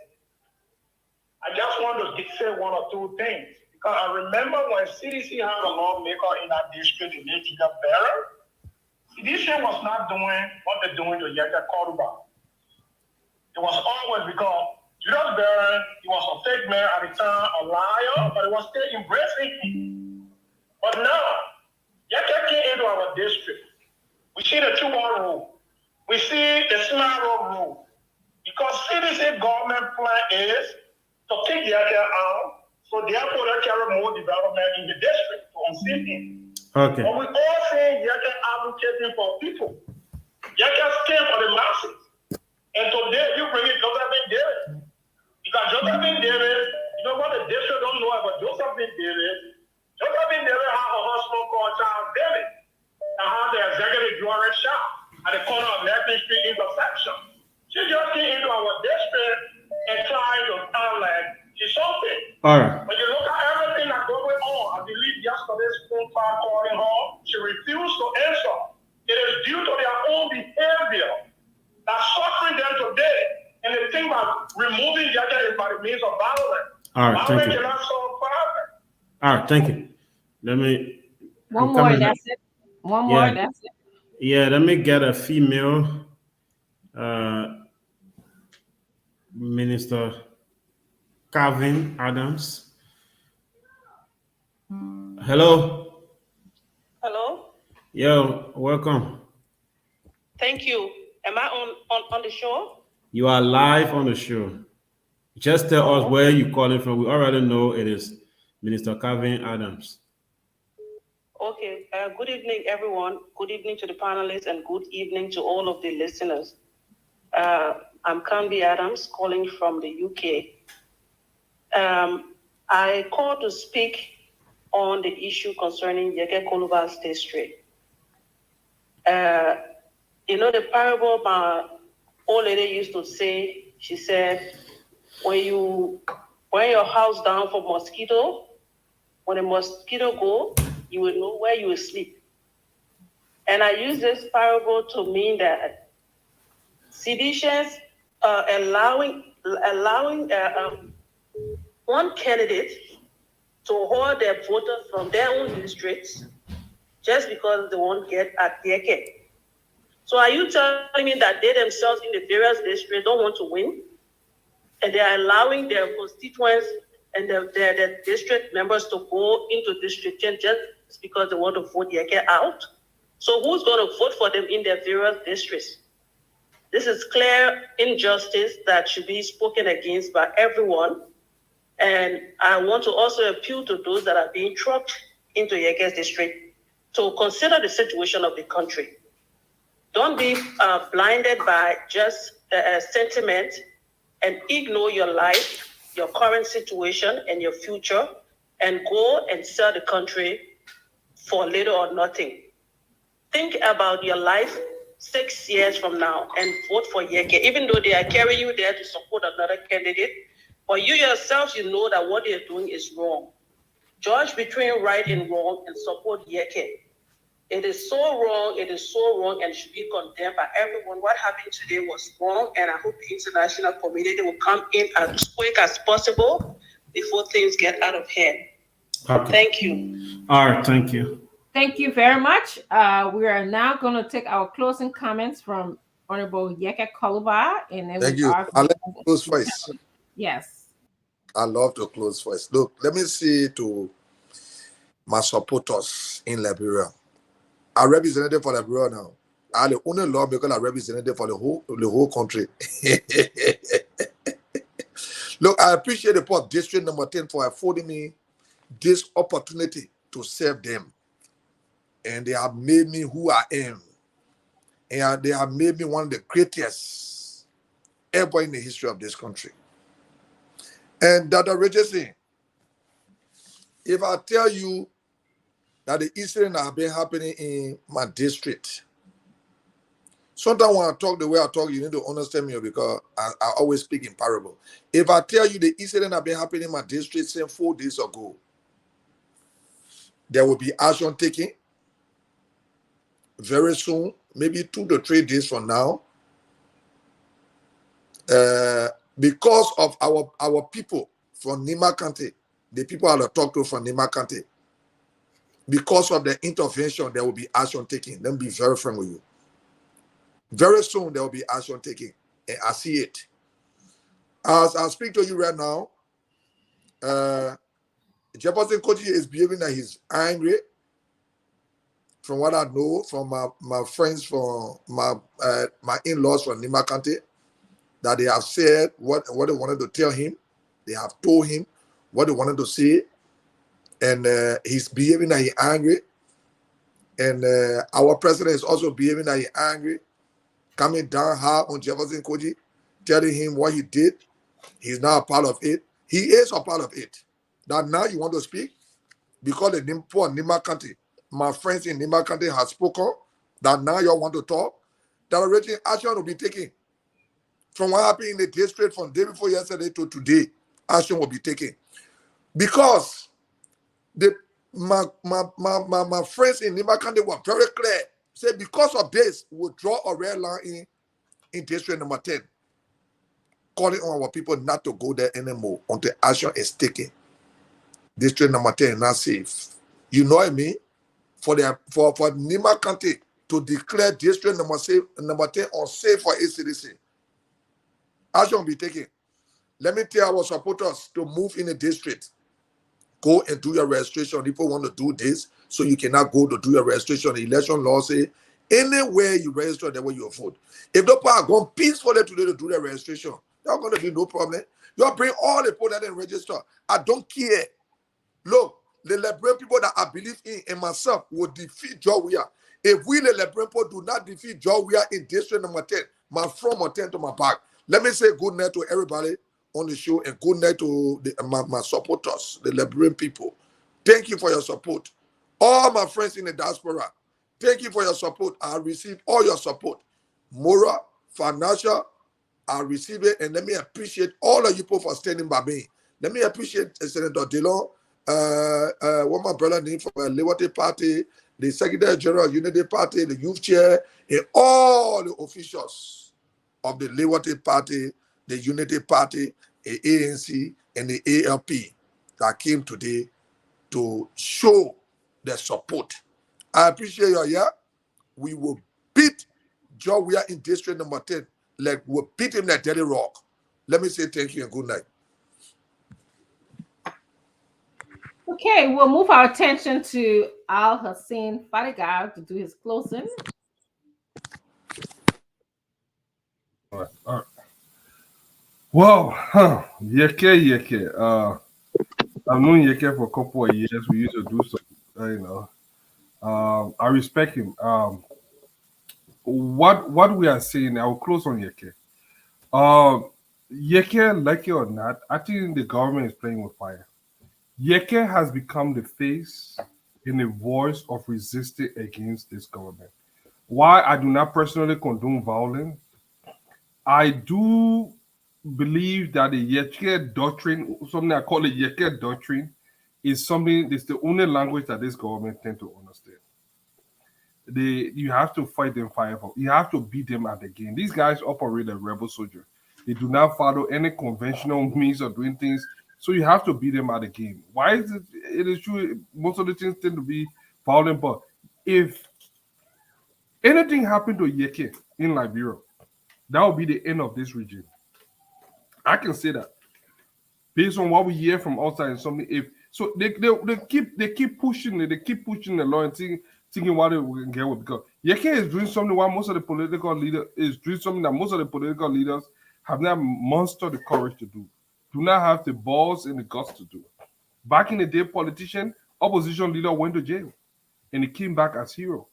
I just want to say one or two things. Because I remember when CDC had a lawmaker in that district, the name Jacob Barron, CDC was not doing what they're doing to Yeke Koruba. It was always because Julius Barron, he was a fake mayor at the time, a liar, but he was still embracing him. But now, Yeke came into our district. We see the 2-1 rule. We see the smart road rule. Because CDC government plan is to kick Yeke out, so therefore they carry more development in the district to unseat him. Okay. But we all see Yeke advocating for people. Yeke stand for the masses. And today you bring in Josephine Davis. Because Josephine Davis, you know what the district don't know about Josephine Davis? Josephine Davis has a husband called Charles Davis that has the executive jewelry shop at the corner of Nathan Street intersection. She just came into our district and trying to sound like she's something. All right. When you look at everything that's going on, I believe yesterday's phone call calling her, she refused to answer. It is due to their own behavior that's suffering them today. And they think about removing Yeke is by the means of violence. All right, thank you. Cannot solve problems. All right, thank you. Let me. One more, that's it. One more, that's it. Yeah, let me get a female Minister Calvin Adams. Hello. Hello. Yo, welcome. Thank you. Am I on the show? You are live on the show. Just tell us where you're calling from. We already know it is Minister Calvin Adams. Okay. Good evening, everyone. Good evening to the panelists and good evening to all of the listeners. I'm Calvin Adams calling from the UK. I called to speak on the issue concerning Yeke Koluba's district. You know the parable my old lady used to say, she said, when your house down for mosquito, when a mosquito go, you will know where you will sleep. And I use this parable to mean that seditions allowing one candidate to hold their voters from their own districts just because they won't get at Yeke. So are you telling me that they themselves in the various districts don't want to win? And they are allowing their constituents and their district members to go into district just because they want to vote Yeke out? So who's going to vote for them in their various districts? This is clear injustice that should be spoken against by everyone. And I want to also appeal to those that are being trucked into Yeke's district to consider the situation of the country. Don't be blinded by just sentiment and ignore your life, your current situation, and your future, and go and sell the country for little or nothing. Think about your life 6 years from now and vote for Yeke, even though they are carrying you there to support another candidate. But you yourselves, you know that what they're doing is wrong. Judge between right and wrong and support Yeke. It is so wrong, and should be condemned by everyone. What happened today was wrong, and I hope the international community will come in as quick as possible before things get out of hand. Okay. Thank you. All right, thank you. Thank you very much. We are now going to take our closing comments from Honorable Yeke Koluba, and then Thank you. I'll let you close first. Yes. I love to close first. Look, let me say to my supporters in Liberia. I represented for Liberia now. I only love because I represented for the whole country. Look, I appreciate the Port District number 10 for affording me this opportunity to serve them. And they have made me who I am. And they have made me one of the greatest ever in the history of this country. And Dr. Richardson, if I tell you that the incident that have been happening in my district, sometimes when I talk the way I talk, you need to understand me because I always speak in parable. If I tell you the incident that have been happening in my district since 4 days ago, there will be action taken very soon, maybe 2 to 3 days from now, because of our people from Nima County, the people I talk to from Nima County, because of the intervention, there will be action taken. Let me be very frank with you. Very soon, there will be action taken, and I see it. As I speak to you right now, Jefferson Koji is behaving that he's angry. From what I know from my friends, from my in-laws from Nima County, that they have said what they wanted to tell him. They have told him what they wanted to say. And he's behaving that he's angry. And our president is also behaving that he's angry, coming down hard on Jefferson Koji, telling him what he did. He's not a part of it. He is a part of it. That now you want to speak because the poor Nima County, my friends in Nima County have spoken, that now you want to talk, that already action will be taken. From what happened in the district from day before yesterday to today, action will be taken. Because my friends in Nima County were very clear. Say because of this, we'll draw a red line in district number 10. Calling on our people not to go there anymore until action is taken. District number 10 is not safe. You know what I mean? For Nima County to declare district number 10 unsafe for a citizen. Action will be taken. Let me tell our supporters to move in the district. Go and do your registration. People want to do this, so you cannot go to do your registration. The election law say anywhere you register, there will you vote. If the people are going peacefully today to do their registration, there's going to be no problem. You bring all the people that register. I don't care. Look, the Liberian people that I believe in and myself will defeat Joe Weah. If we, the Liberian people, do not defeat Joe Weah in district number 10, my front or 10 to my back. Let me say good night to everybody on the show and good night to my supporters, the Liberian people. Thank you for your support. All my friends in the diaspora, thank you for your support. I received all your support. Moral, financial, I receive it, and let me appreciate all of you people for standing by me. Let me appreciate Senator Dillon, what my brother named from the Liberty Party, the Secretary General of Unity Party, the Youth Chair, and all the officials of the Liberty Party, the Unity Party, the ANC, and the ALP that came today to show their support. I appreciate you here. We will beat Joe Weah in district number 10. Like we'll beat him like Daily Rock. Let me say thank you and good night. Okay, we'll move our attention to Al Hussein Fadigar to do his closing. All right. Well, Yeke. I've known Yeke for a couple of years. We used to do some, I respect him. What we are saying, I will close on Yeke. Yeke, like it or not, I think the government is playing with fire. Yeke has become the face and the voice of resistance against this government. Why I do not personally condone violence, I do believe that the Yeke doctrine, something I call the Yeke doctrine, is something, it's the only language that this government tend to understand. You have to fight them firepower. You have to beat them at the game. These guys operate a rebel soldier. They do not follow any conventional means of doing things. So you have to beat them at the game. Why is it? It is true. Most of the things tend to be violent, but if anything happened to Yeke in Liberia, that would be the end of this regime. I can say that based on what we hear from outside and something. If so, they keep pushing it, they keep pushing the law and thinking what they can get with, because Yeke is doing something while most of the political leader is doing something that most of the political leaders have not mustered the courage to do not have the balls and the guts to do. Back in the day, opposition leader went to jail and he came back as hero.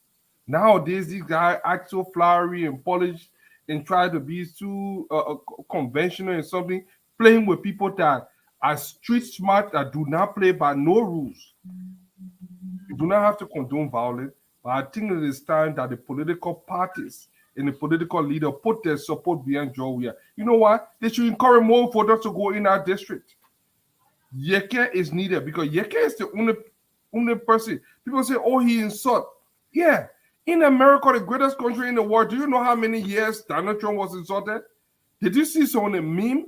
Nowadays, these guys act so flowery and polished and try to be too conventional and something, playing with people that are street smart, that do not play by no rules. You do not have to condone violence, but I think it is time that the political parties and the political leader put their support behind Joe Weah. You know what? They should encourage more voters to go in our district. Yeke is needed because Yeke is the only person. People say, oh, he insult. Yeah. In America, the greatest country in the world, do you know how many years Donald Trump was insulted? Did you see some of the meme?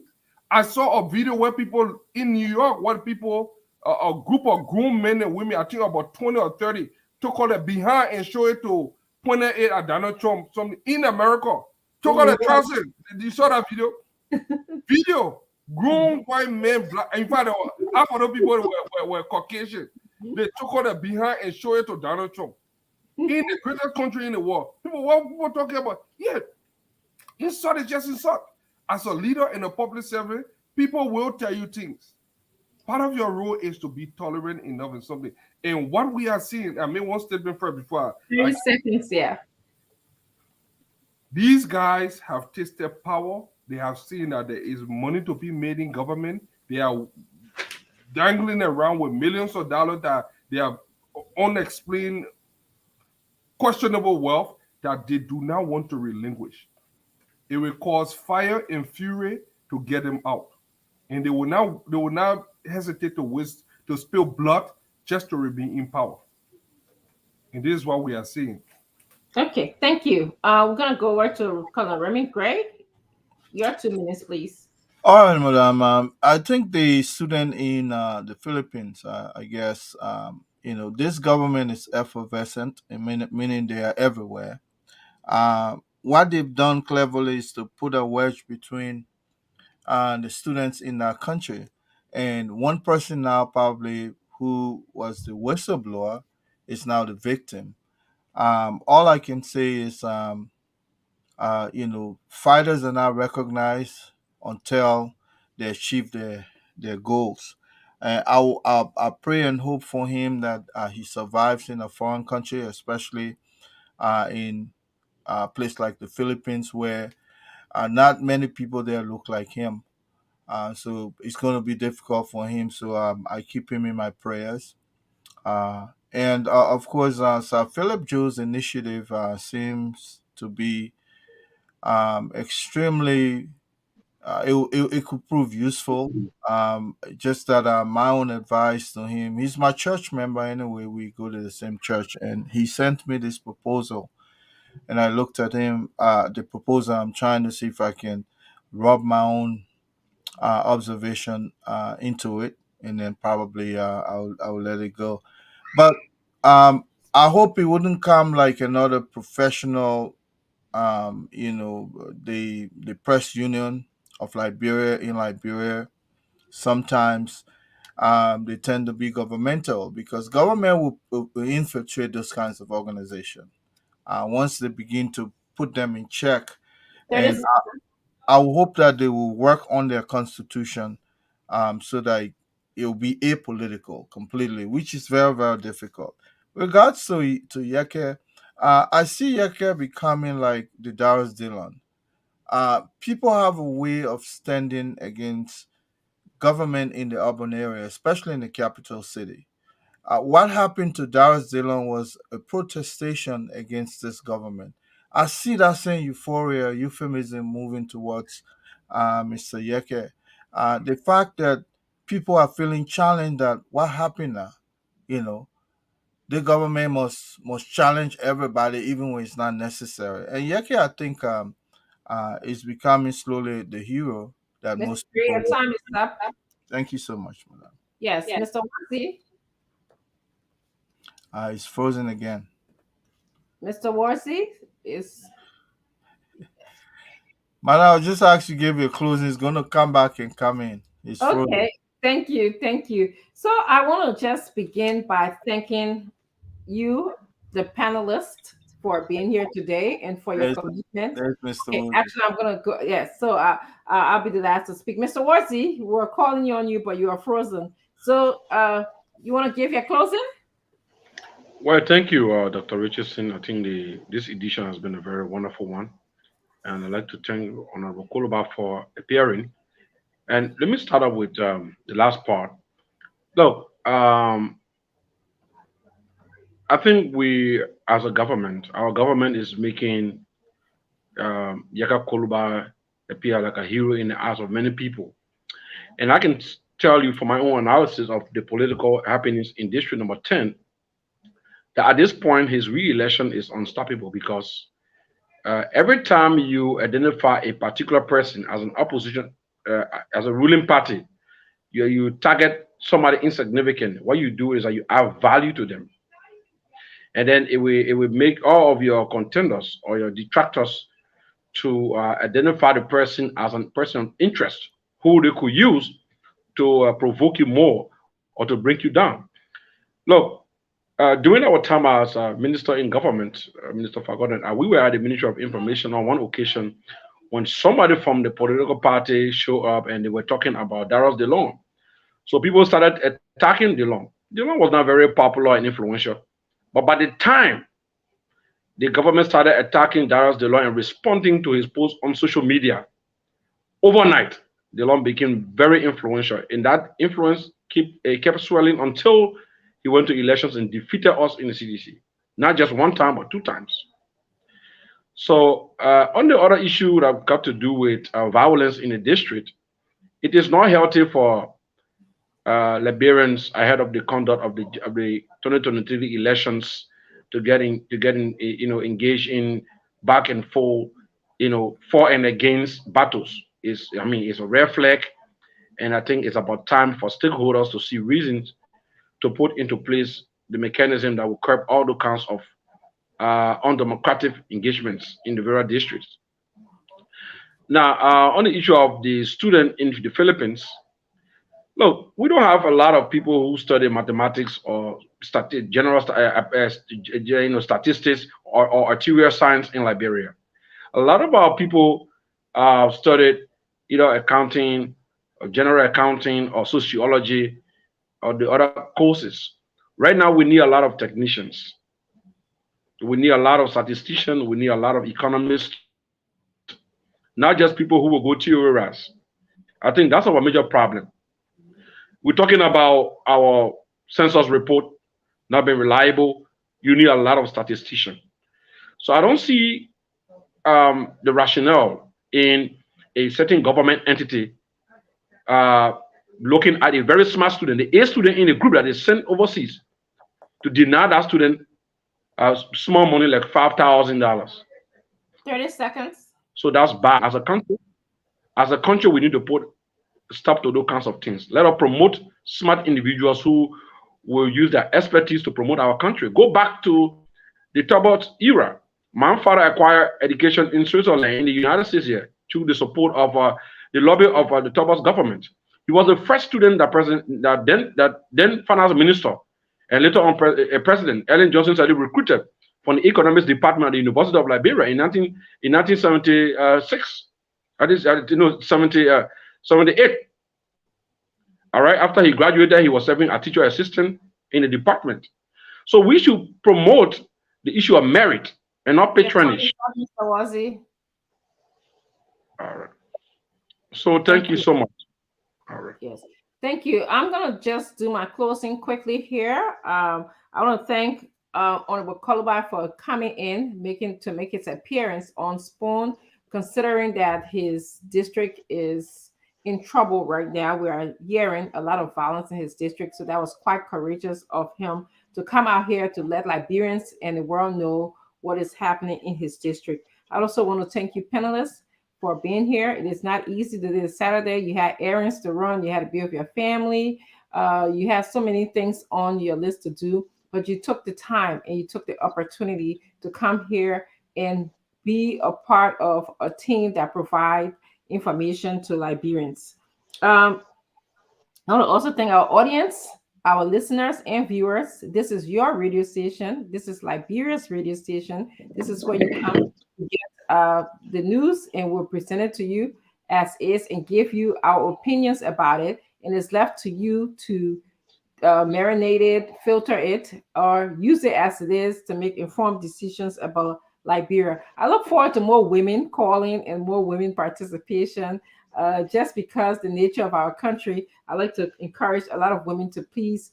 I saw a video where people in New York, a group of grown men and women, I think about 20 or 30, took all the behind and show it to point it at Donald Trump. Something in America. Took all the trousers. You saw that video? Grown white men, black. In fact, half of the people were Caucasian. They took all the behind and showed it to Donald Trump. In the greatest country in the world. What people talking about? Yeah, insult is just insult. As a leader in a public service, people will tell you things. Part of your role is to be tolerant enough in something. And what we are seeing, I made one statement first before. 30 seconds, yeah. These guys have tasted power. They have seen that there is money to be made in government. They are dangling around with millions of dollars that they have unexplained, questionable wealth that they do not want to relinquish. It will cause fire and fury to get them out. And they will not hesitate to spill blood just to remain in power. And this is what we are seeing. Okay, thank you. We're gonna go over to Colonel Remy Gray. Your 2 minutes, please. All right, madam. I think the student in the Philippines, I guess, this government is effervescent, meaning they are everywhere. What they've done cleverly is to put a wedge between the students in our country. And one person now, probably who was the whistleblower, is now the victim. All I can say is, fighters are not recognized until they achieve their goals. I pray and hope for him that he survives in a foreign country, especially in a place like the Philippines, where not many people there look like him. So it's going to be difficult for him. So I keep him in my prayers. And of course, Sir Philip Joe's initiative seems to be extremely it could prove useful. Just that my own advice to him, he's my church member anyway. We go to the same church, and he sent me this proposal, and I looked at him. The proposal, I'm trying to see if I can rub my own observation into it, and then probably I'll let it go. But I hope it wouldn't come like another professional, the press union of Liberia in Liberia. Sometimes they tend to be governmental because government will infiltrate those kinds of organization once they begin to put them in check. And I will hope that they will work on their constitution so that it will be apolitical completely, which is very, very difficult. Regards to Yeke, I see Yeke becoming like the Darius Dillon. People have a way of standing against government in the urban area, especially in the capital city. What happened to Dar es Salaam was a protestation against this government. I see that same euphoria, euphemism moving towards Mr. Yeke. The fact that people are feeling challenged that what happened now, you know, the government must challenge everybody even when it's not necessary. And Yeke, I think, is becoming slowly the hero that Mr. most Gray, people your want. time is up. Thank you so much, madam. Yes, Mr. Warsi. It's frozen again. Mr. Warsi is Madam, I'll just ask you give you a closing. It's going to come back and come in. It's frozen. okay. Thank you. Thank you. So I want to just begin by thanking you, the panelists, for being here today and for your commitment. There's Mr. Okay, Wood. actually, I'm gonna go. Yes, so I'll be the last to speak. Mr. Warsi, we're calling you on you, but you are frozen. So you want to give your closing? Well, thank you, Dr. Richardson. I think this edition has been a very wonderful one. And I'd like to thank Honorable Koloba for appearing. And let me start up with the last part. Look, I think we, as a government, our government is making Yaka Koloba appear like a hero in the eyes of many people. And I can tell you from my own analysis of the political happenings in District Number 10 that at this point his re-election is unstoppable because every time you identify a particular person as an opposition, as a ruling party, you target somebody insignificant. What you do is that you add value to them, and then it will make all of your contenders or your detractors to identify the person as a person of interest who they could use to provoke you more or to bring you down. Look, during our time as minister in government, Minister Fagoden, we were at the Ministry of Information on one occasion when somebody from the political party showed up and they were talking about Darius DeLong. So people started attacking DeLong. DeLong was not very popular and influential. But by the time the government started attacking Darius DeLong and responding to his posts on social media, overnight, DeLong became very influential. And that influence kept swelling until he went to elections and defeated us in the CDC. Not just one time, but two times. So on the other issue that got to do with violence in the district, it is not healthy for Liberians ahead of the conduct of the 2023 elections to get engaged in back and forth, for and against battles. It's a red flag, and I think it's about time for stakeholders to see reasons to put into place the mechanism that will curb all the kinds of undemocratic engagements in the various districts. Now, on the issue of the student in the Philippines, look, we don't have a lot of people who study mathematics or general statistics or arterial science in Liberia. A lot of our people studied either accounting, or general accounting, or sociology, or the other courses. Right now, we need a lot of technicians. We need a lot of statisticians. We need a lot of economists, not just people who will go theorize. I think that's our major problem. We're talking about our census report not being reliable. You need a lot of statisticians. So I don't see the rationale in a certain government entity looking at a very smart student, the A student in a group that is sent overseas, to deny that student small money like $5,000. 30 seconds. So that's bad. As a country, we need to put stop to those kinds of things. Let us promote smart individuals who will use their expertise to promote our country. Go back to the Talbot era. My father acquired education in Switzerland, in the United States here, through the support of the lobby of the Talbot government. He was the first student that then finance minister and later on President Ellen Johnson Sirleaf recruited from the economics department at the University of Liberia in 1976. That is, 78. All right. After he graduated, he was serving as teacher assistant in the department. So we should promote the issue of merit and not patronage. Mr. Warsi. All right. So thank you so much. All right. Yes. Thank you. I'm going to just do my closing quickly here. I want to thank Honorable Kolubai for coming in, make his appearance on Spoon, considering that his district is in trouble right now. We are hearing a lot of violence in his district, so that was quite courageous of him to come out here to let Liberians and the world know what is happening in his district. I also want to thank you, panelists, for being here. It is not easy to do this Saturday. You had errands to run, you had to be with your family, you have so many things on your list to do, but you took the time and you took the opportunity to come here and be a part of a team that provide information to Liberians. I want to also thank our audience, our listeners and viewers. This is your radio station. This is Liberia's radio station. This is where you come to get the news, and we'll present it to you as is and give you our opinions about it. And it's left to you to marinate it, filter it, or use it as it is to make informed decisions about Liberia. I look forward to more women calling and more women participation. Just because the nature of our country, I like to encourage a lot of women to please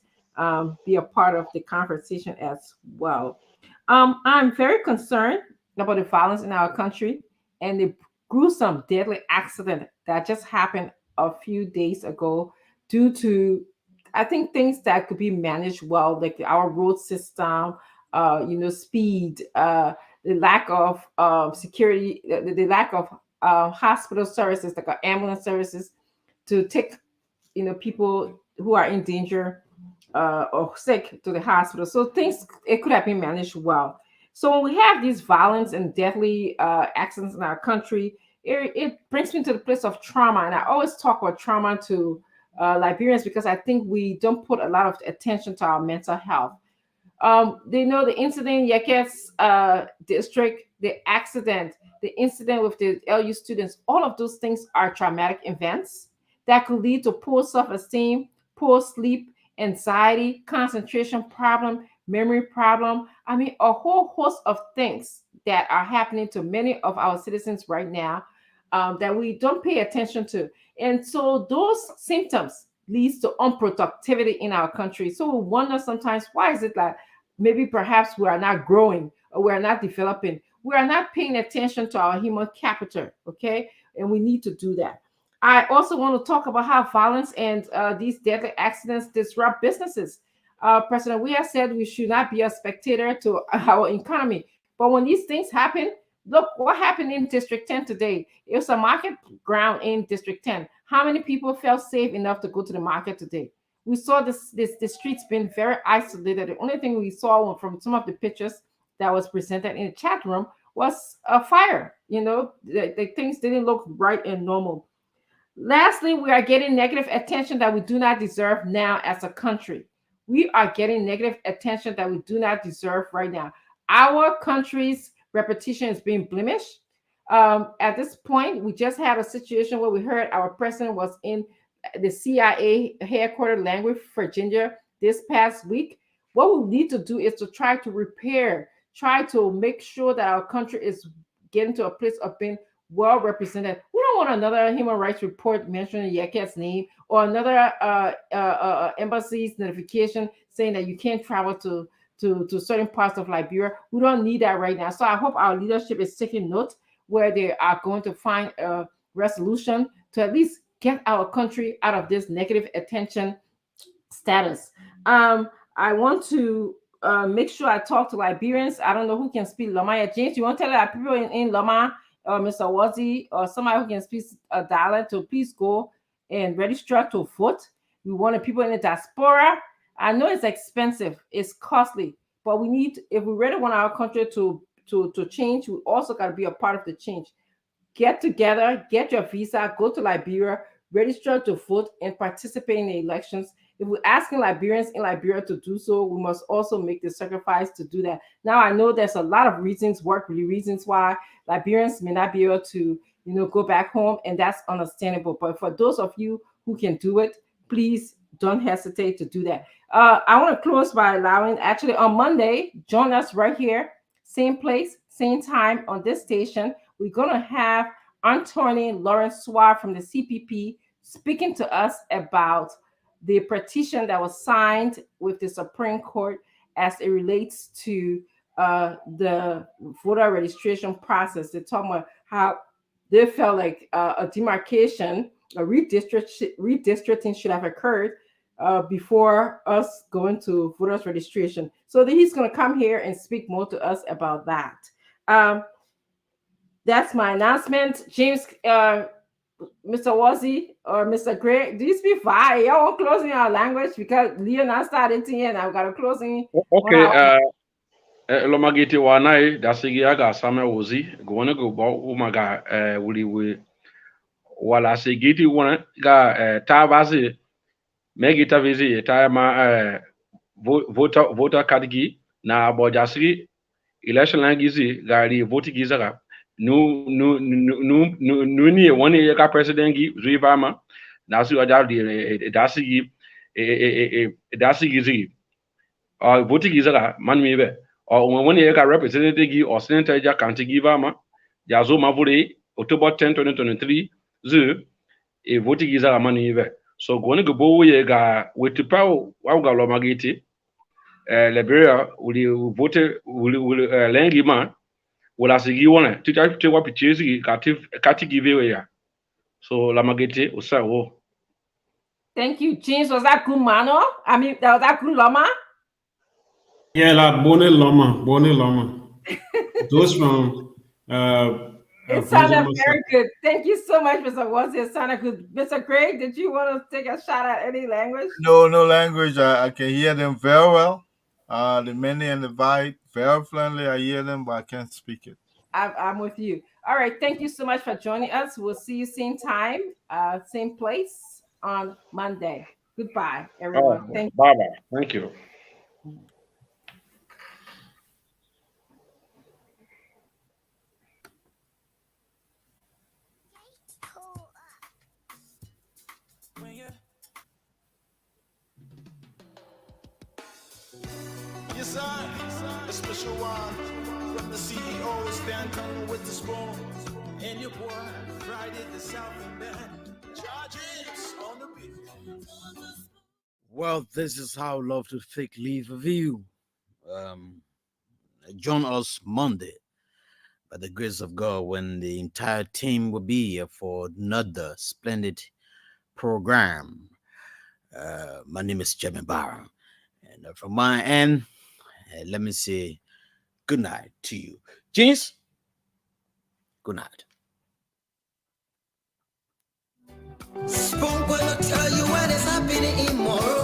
be a part of the conversation as well. I'm very concerned about the violence in our country and the gruesome, deadly accident that just happened a few days ago due to, I think, things that could be managed well, like our road system, speed, the lack of security, the lack of hospital services, like ambulance services, to take people who are in danger or sick to the hospital. So things, it could have been managed well. So when we have these violence and deadly accidents in our country, it brings me to the place of trauma. And I always talk about trauma to Liberians because I think we don't put a lot of attention to our mental health. They know the incident, Yaket's district, the accident, the incident with the LU students, all of those things are traumatic events that could lead to poor self-esteem, poor sleep, anxiety, concentration problem, memory problem. I mean, a whole host of things that are happening to many of our citizens right now that we don't pay attention to. And so those symptoms leads to unproductivity in our country. So we wonder sometimes, why is it that maybe perhaps we are not growing or we are not developing? We are not paying attention to our human capital, okay? And we need to do that. I also want to talk about how violence and these deadly accidents disrupt businesses. President Weah said we should not be a spectator to our economy. But when these things happen, look what happened in District 10 today. It was a market ground in District 10. How many people felt safe enough to go to the market today? We saw the streets being very isolated. The only thing we saw from some of the pictures that was presented in the chat room was a fire. The things didn't look right and normal. Lastly, we are getting negative attention that we do not deserve now as a country. We are getting negative attention that we do not deserve right now. Our country's reputation is being blemished. At this point, we just had a situation where we heard our president was in the CIA headquarters language, Virginia, this past week. What we need to do is to try to repair, try to make sure that our country is getting to a place of being well represented. We don't want another human rights report mentioning Yaket's name or another embassy's notification saying that you can't travel to certain parts of Liberia. We don't need that right now. So I hope our leadership is taking note where they are going to find a resolution to at least get our country out of this negative attention status. I want to make sure I talk to Liberians. I don't know who can speak Loma. James, you want to tell our people in Loma or Mr. Wazi or somebody who can speak a dialect to please go and register to vote. We want the people in the diaspora. I know it's expensive, it's costly, but we need, if we really want our country to change, we also got to be a part of the change. Get together, get your visa, go to Liberia, register to vote, and participate in the elections. If we're asking Liberians in Liberia to do so, we must also make the sacrifice to do that. Now, I know there's a lot of reasons, worldly reasons why Liberians may not be able to, go back home, and that's understandable. But for those of you who can do it, please don't hesitate to do that. I want to close by allowing, actually, on Monday, join us right here, same place, same time on this station. We're going to have Anthony Lawrence Suar from the CPP speaking to us about the petition that was signed with the Supreme Court as it relates to the voter registration process. They're talking about how they felt like a demarcation, a redistricting should have occurred before us going to voters registration. So he's going to come here and speak more to us about that. That's my announcement. James, Mr. Wazzy or Mr. Gray, do you speak fire? Y'all want closing our language because Leon started and I've got a closing. Okay, Lomagiti Wanai, Dasigiaga, Summer Wozi, Gwana go Umaga, Wuli, Wala Sigiti one, Tabazi, Megita Vizi, Tama voter Kadigi, Na Bojasi, election langizi, Gari, voting Gizaga, Nuni, 1 year president, Rivama, Nasu Adadi, Dasi, voting Gizaga, Manmive, or 1 year representative or senator County Givama, Yazoma Vuri, October 10, 2023, Zoo, a voting Gizaga Manive. So going to go yega with the power Wauga Lomagiti, Liberia will vote will Langima will as you want to take what pictures Kati give away. So Lamagiti Usawo. Thank you, James. Was that good, Mano? I mean, was that good, Lama? Yeah, like Bone Loma. Those from it sounded very good. Thank you so much, Mr. Wazzy. It sounded good. Mr. Craig, did you want to take a shot at any language? No language. I can hear them very well. The many and the vibe, very friendly. I hear them, but I can't speak it. I'm with you. All right. Thank you so much for joining us. We'll see you same time, same place on Monday. Goodbye, everyone. Thank you. Bye-bye. Thank you. Yes, sir. A special one from the CEO, Stanton with the spoon. And your boy, Friday the South Band. Charges on the beat. Well, this is how I love to take leave of you. Join us Monday, by the grace of God, when the entire team will be here for another splendid program. My name is Jimmy Barra. And from my end, let me say good night to you. James, good night. Spoon will tell you what is happening in Monrovia.